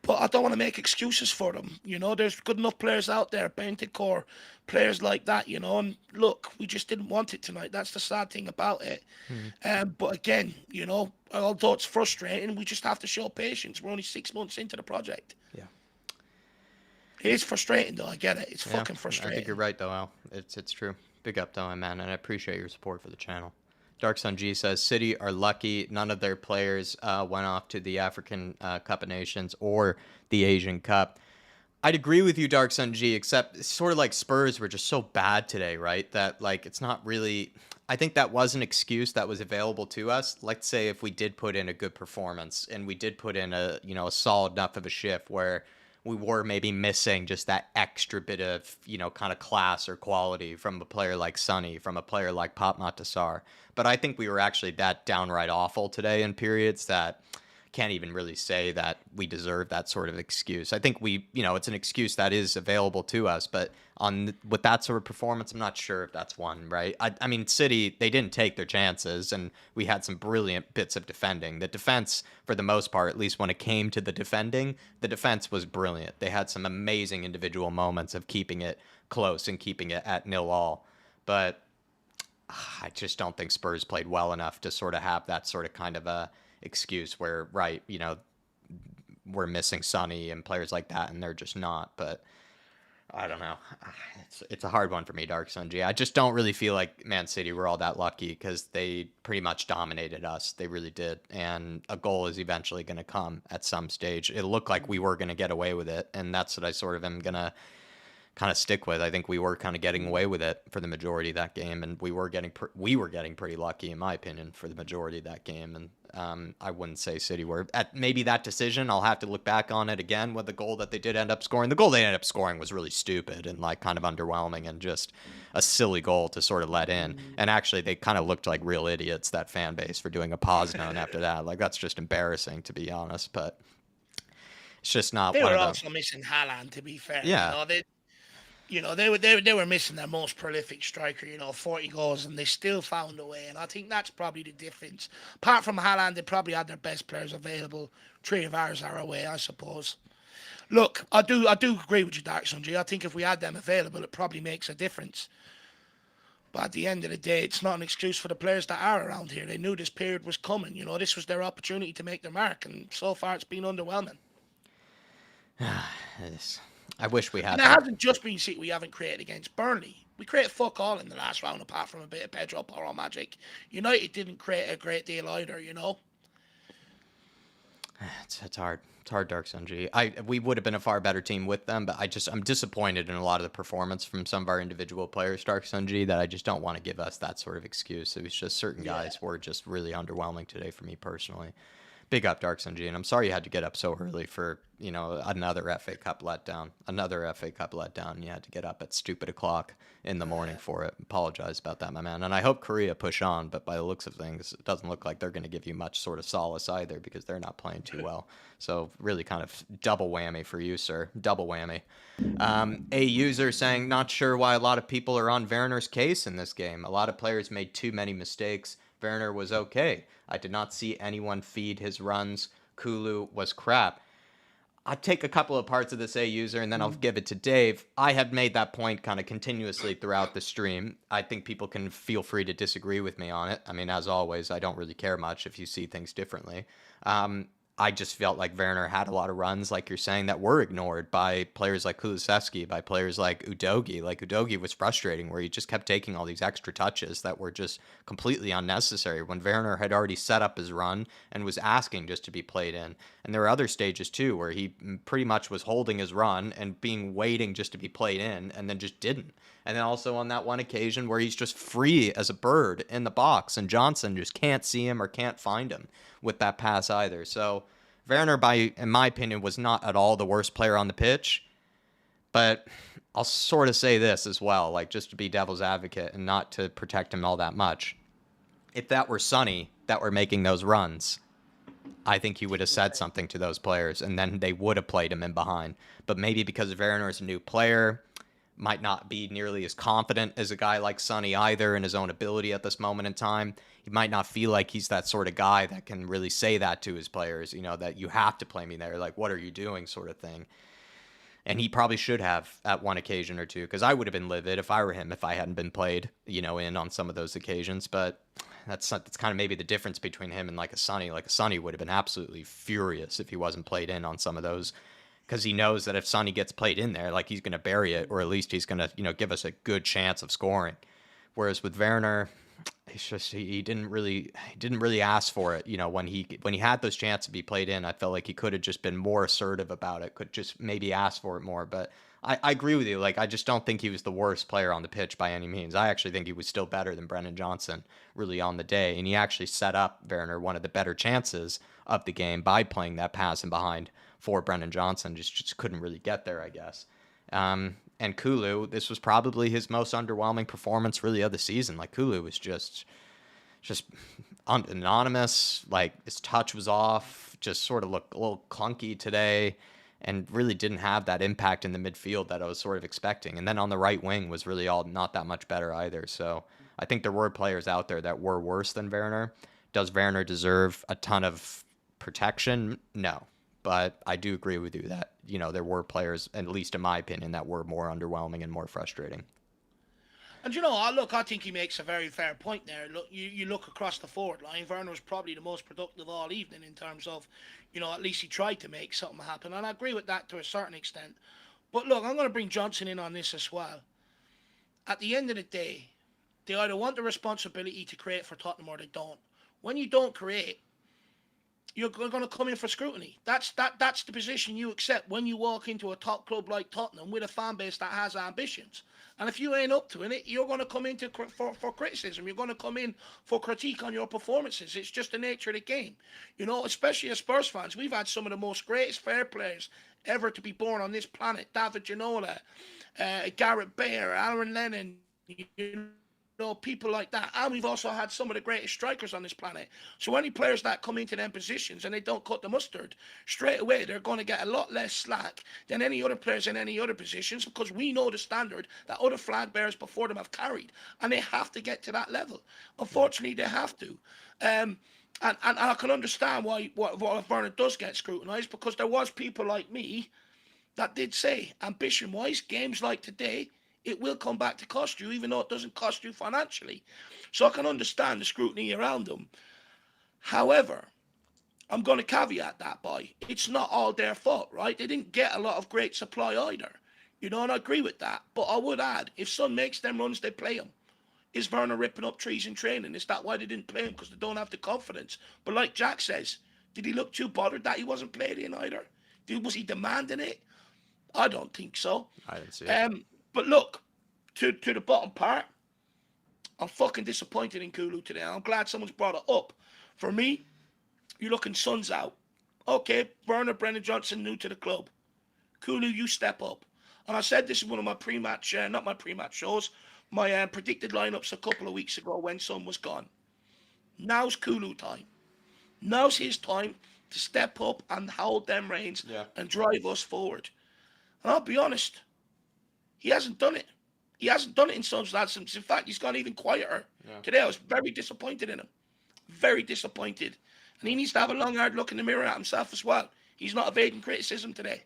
But I don't want to make excuses for them. There's good enough players out there, Bentancur, players like that, And look, we just didn't want it tonight. That's the sad thing about it. But again, although it's frustrating, we just have to show patience. We're only 6 months into the project. Yeah. It is frustrating, though. I get it. It's fucking frustrating. I think you're right, though, Al. It's true. Big up, though, man, and I appreciate your support for the channel. Dark Sun G says, City are lucky none of their players went off to the African Cup of Nations or the Asian Cup. I'd agree with you, Dark Sun G, except it's sort of like Spurs were just so bad today, right? That, like, it's not really... I think that was an excuse that was available to us. Let's say if we did put in a good performance and we did put in a solid enough of a shift where we were maybe missing just that extra bit of, kind of class or quality from a player like Sonny, from a player like Pop Matasar. But I think we were actually that downright awful today in periods that can't even really say that we deserve that sort of excuse. I think it's an excuse that is available to us, but with that sort of performance, I'm not sure if that's one, right? I mean, City, they didn't take their chances, and we had some brilliant bits of defending. The defense, for the most part, at least when it came to the defending, the defense was brilliant. They had some amazing individual moments of keeping it close and keeping it at 0-0. But I just don't think Spurs played well enough to sort of have that sort of kind of a excuse where, right, we're missing Sonny and players like that, and they're just not. But I don't know. It's a hard one for me, Dark Sun G. I just don't really feel like Man City were all that lucky because they pretty much dominated us. They really did. And a goal is eventually going to come at some stage. It looked like we were going to get away with it, and that's what I sort of am going to kind of stick with. I think we were kind of getting away with it for the majority of that game, and we were getting pretty lucky, in my opinion, for the majority of that game. And I wouldn't say City were at maybe that decision. I'll have to look back on it again with the goal that they did end up scoring. The goal they ended up scoring was really stupid and like kind of underwhelming and just a silly goal to sort of let in. And actually, they kind of looked like real idiots, that fan base, for doing a pause note after that. Like, that's just embarrassing, to be honest. But it's just not They one were of them. also missing Haaland, to be fair. Yeah. They were missing their most prolific striker, 40 goals, and they still found a way. And I think that's probably the difference. Apart from Haaland, they probably had their best players available. 3 of ours are away, I suppose. Look, I do agree with you, Dark Sunji. I think if we had them available, it probably makes a difference. But at the end of the day, it's not an excuse for the players that are around here. They knew this period was coming. This was their opportunity to make their mark, and so far it's been underwhelming. I wish we had And it that. hasn't just been City we haven't created against Burnley. We created fuck all in the last round, apart from a bit of Pedro Porro magic. United didn't create a great deal either, It's hard. It's hard, Dark Sun G. We would have been a far better team with them, but I'm disappointed in a lot of the performance from some of our individual players, Dark Sun G, that I just don't want to give us that sort of excuse. It was just certain guys were just really underwhelming today for me personally. Big up, Dark Sun G, and I'm sorry you had to get up so early for, another FA Cup letdown. You had to get up at stupid o'clock in the morning for it. Apologize about that, my man. And I hope Korea push on, but by the looks of things, it doesn't look like they're going to give you much sort of solace either because they're not playing too well. So really kind of double whammy for you, sir. Double whammy. A user saying, not sure why a lot of people are on Werner's case in this game. A lot of players made too many mistakes. Werner was okay. I did not see anyone feed his runs. Kulu was crap. I'll take a couple of parts of this A user and then I'll give it to Dave. I have made that point kind of continuously throughout the stream. I think people can feel free to disagree with me on it. I mean, as always, I don't really care much if you see things differently. I just felt like Werner had a lot of runs, like you're saying, that were ignored by players like Kulusevski, by players like Udogie. Like, Udogie was frustrating, where he just kept taking all these extra touches that were just completely unnecessary when Werner had already set up his run and was asking just to be played in. And there were other stages, too, where he pretty much was holding his run and waiting just to be played in and then just didn't. And then also on that one occasion where he's just free as a bird in the box and Johnson just can't see him or can't find him with that pass either. So Werner, in my opinion, was not at all the worst player on the pitch. But I'll sort of say this as well, like just to be devil's advocate and not to protect him all that much. If that were Sonny that were making those runs, I think he would have said something to those players and then they would have played him in behind. But maybe because Werner is a new player, might not be nearly as confident as a guy like Sonny either in his own ability at this moment in time. He might not feel like he's that sort of guy that can really say that to his players, that you have to play me there, like, what are you doing sort of thing. And he probably should have at one occasion or two, because I would have been livid if I were him, if I hadn't been played, in on some of those occasions. But that's kind of maybe the difference between him and like a Sonny. Like, a Sonny would have been absolutely furious if he wasn't played in on some of those, because he knows that if Sonny gets played in there, like, he's going to bury it, or at least he's going to, give us a good chance of scoring. Whereas with Werner, it's just he didn't really ask for it. When he had those chances to be played in, I felt like he could have just been more assertive about it, could just maybe ask for it more. But I agree with you. Like, I just don't think he was the worst player on the pitch by any means. I actually think he was still better than Brennan Johnson really on the day, and he actually set up Werner one of the better chances of the game by playing that pass in behind for Brennan Johnson. Just couldn't really get there, I guess. And Kulu, this was probably his most underwhelming performance really of the season. Like, Kulu was just anonymous. Like, his touch was off, just sort of looked a little clunky today, and really didn't have that impact in the midfield that I was sort of expecting. And then on the right wing was really all not that much better either. So I think there were players out there that were worse than Werner. Does Werner deserve a ton of protection? No. But I do agree with you that, there were players, at least in my opinion, that were more underwhelming and more frustrating. And look, I think he makes a very fair point there. Look, you look across the forward line. Werner was probably the most productive all evening in terms of, at least he tried to make something happen. And I agree with that to a certain extent. But look, I'm going to bring Johnson in on this as well. At the end of the day, they either want the responsibility to create for Tottenham or they don't. When you don't create, you're going to come in for scrutiny. That's the position you accept when you walk into a top club like Tottenham with a fan base that has ambitions. And if you ain't up to it, you're going to come in for criticism. You're going to come in for critique on your performances. It's just the nature of the game. Especially as Spurs fans, we've had some of the most greatest fair players ever to be born on this planet. David Ginola, Gareth Bale, Aaron Lennon, people like that. And we've also had some of the greatest strikers on this planet. So any players that come into them positions and they don't cut the mustard, straight away they're going to get a lot less slack than any other players in any other positions, because we know the standard that other flag bearers before them have carried. And they have to get to that level. Unfortunately, they have to. And I can understand why Werner does get scrutinised, because there was people like me that did say, ambition-wise, games like today, it will come back to cost you, even though it doesn't cost you financially. So I can understand the scrutiny around them. However, I'm going to caveat that by, it's not all their fault, right? They didn't get a lot of great supply either. And I agree with that. But I would add, if Son makes them runs, they play him. Is Werner ripping up trees in training? Is that why they didn't play him? Because they don't have the confidence. But like Jack says, did he look too bothered that he wasn't played in either? Was he demanding it? I don't think so. I didn't see it. But look, to the bottom part, I'm fucking disappointed in Kulu today. I'm glad someone's brought it up. For me, you're looking Son's out. Okay, Werner, Brennan Johnson, new to the club. Kulu, you step up. And I said this in one of my pre-match, not my pre-match shows, my predicted lineups a couple of weeks ago when Son was gone. Now's Kulu time. Now's his time to step up and hold them reins and drive us forward. And I'll be honest, he hasn't done it. He hasn't done it in Son's absence. In fact, he's gone even quieter. Yeah. Today, I was very disappointed in him. Very disappointed. And he needs to have a long, hard look in the mirror at himself as well. He's not evading criticism today.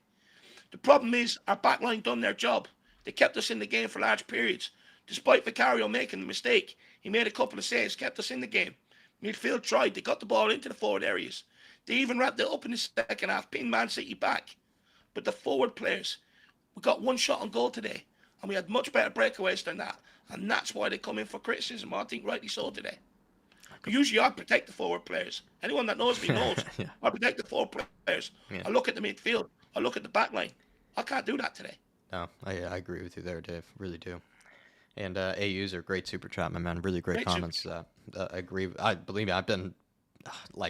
The problem is our backline done their job. They kept us in the game for large periods. Despite Vicario making the mistake, he made a couple of saves, kept us in the game. Midfield tried. They got the ball into the forward areas. They even wrapped it up in the second half, pinned Man City back. But the forward players, we got one shot on goal today. And we had much better breakaways than that. And that's why they come in for criticism. I think rightly so today. Usually I protect the forward players. Anyone that knows me knows. I protect the forward players. Yeah. I look at the midfield. I look at the back line. I can't do that today. No, I agree with you there, Dave. Really do. And A-User, great super chat, my man. Really great comments. I agree. Believe me, I've been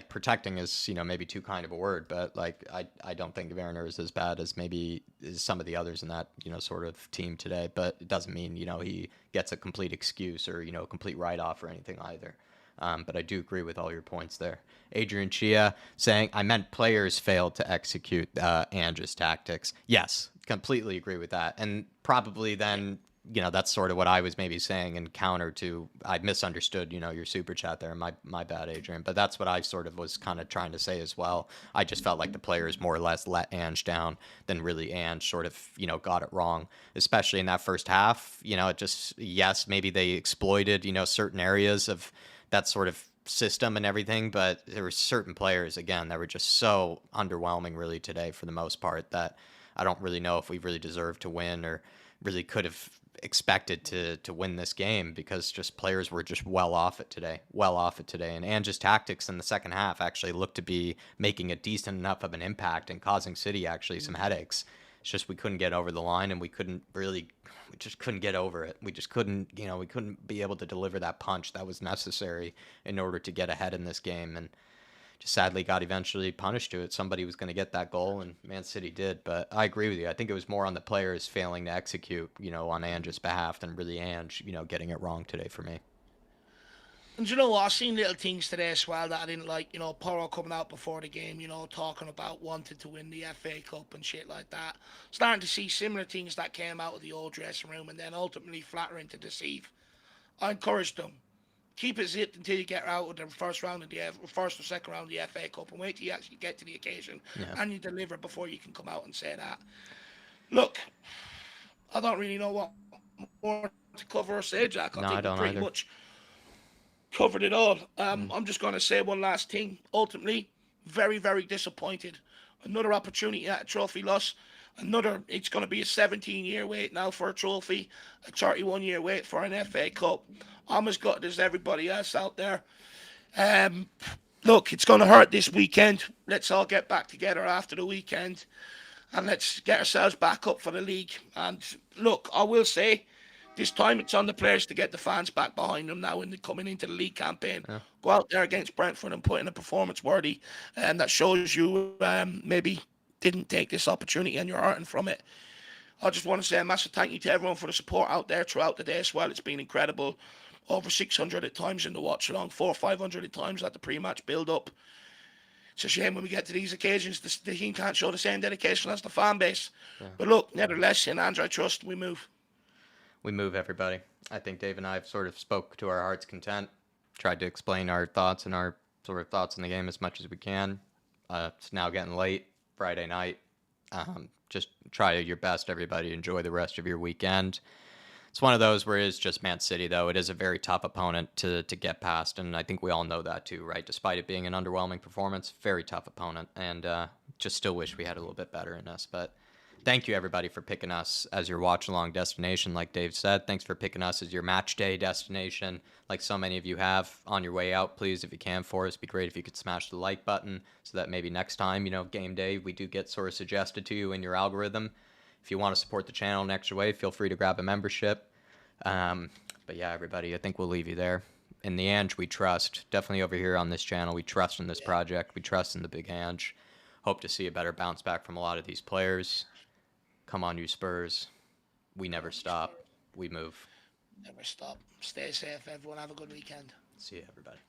protecting is maybe too kind of a word, but I don't think Werner is as bad as maybe some of the others in that sort of team today. But it doesn't mean he gets a complete excuse or a complete write-off or anything either. But I do agree with all your points there. Adrian Chia saying, I meant players failed to execute Ange's tactics. Yes, completely agree with that. And probably then, that's sort of what I was maybe saying in counter to, I misunderstood, your super chat there. My bad, Adrian. But that's what I sort of was kind of trying to say as well. I just felt like the players more or less let Ange down than really Ange sort of, got it wrong, especially in that first half. It just, yes, maybe they exploited, certain areas of that sort of system and everything, but there were certain players, again, that were just so underwhelming really today for the most part that I don't really know if we really deserved to win or really could have expected to win this game, because just players were just well off it today. And Ange's tactics in the second half actually looked to be making a decent enough of an impact and causing City actually some headaches. It's just we couldn't get over the line, and we just couldn't get over it. We just couldn't, we couldn't be able to deliver that punch that was necessary in order to get ahead in this game, and just sadly got eventually punished to it. Somebody was going to get that goal, and Man City did. But I agree with you. I think it was more on the players failing to execute, on Ange's behalf than really Ange, getting it wrong today for me. And you know what? I've seen little things today as well that I didn't like. Porro coming out before the game, talking about wanting to win the FA Cup and shit like that. Starting to see similar things that came out of the old dressing room and then ultimately flattering to deceive. I encourage them. Keep it zipped until you get out of the first or second round of the FA Cup, and wait till you actually get to the occasion and you deliver before you can come out and say that. Look, I don't really know what more to cover or say, Jack. I No, I think we don't pretty either. much covered it all. I'm just going to say one last thing. Ultimately, very, very disappointed. Another opportunity at a trophy loss. It's going to be a 17-year wait now for a trophy, a 31-year wait for an FA Cup. I'm as gutted as everybody else out there. Look, it's going to hurt this weekend. Let's all get back together after the weekend and let's get ourselves back up for the league. And look, I will say, this time it's on the players to get the fans back behind them now coming into the league campaign. Yeah. Go out there against Brentford and put in a performance worthy, and that shows you maybe didn't take this opportunity and you're hurting from it. I just want to say a massive thank you to everyone for the support out there throughout the day as well. It's been incredible. Over 600 at times in the watch along, 400 or 500 at times at the pre-match build-up. It's a shame when we get to these occasions, the team can't show the same dedication as the fan base. Yeah. But look, nevertheless, in Andrew I trust, we move. We move, everybody. I think Dave and I have sort of spoke to our heart's content, tried to explain our thoughts and our sort of thoughts in the game as much as we can. It's now getting late, Friday night. Just try your best, everybody. Enjoy the rest of your weekend. It's one of those where it is just Man City, though. It is a very tough opponent to get past, and I think we all know that too, right? Despite it being an underwhelming performance, very tough opponent, and just still wish we had a little bit better in us. But thank you, everybody, for picking us as your watch-along destination, like Dave said. Thanks for picking us as your match day destination, like so many of you have. On your way out, please, if you can, for us, it'd be great if you could smash the like button so that maybe next time, game day, we do get sort of suggested to you in your algorithm. If you want to support the channel in an extra way, feel free to grab a membership. But yeah, everybody, I think we'll leave you there. In the Ange, we trust. Definitely over here on this channel, we trust in this project. We trust in the big Ange. Hope to see a better bounce back from a lot of these players. Come on, you Spurs. We never stop. We move. Never stop. Stay safe, everyone. Have a good weekend. See you, everybody.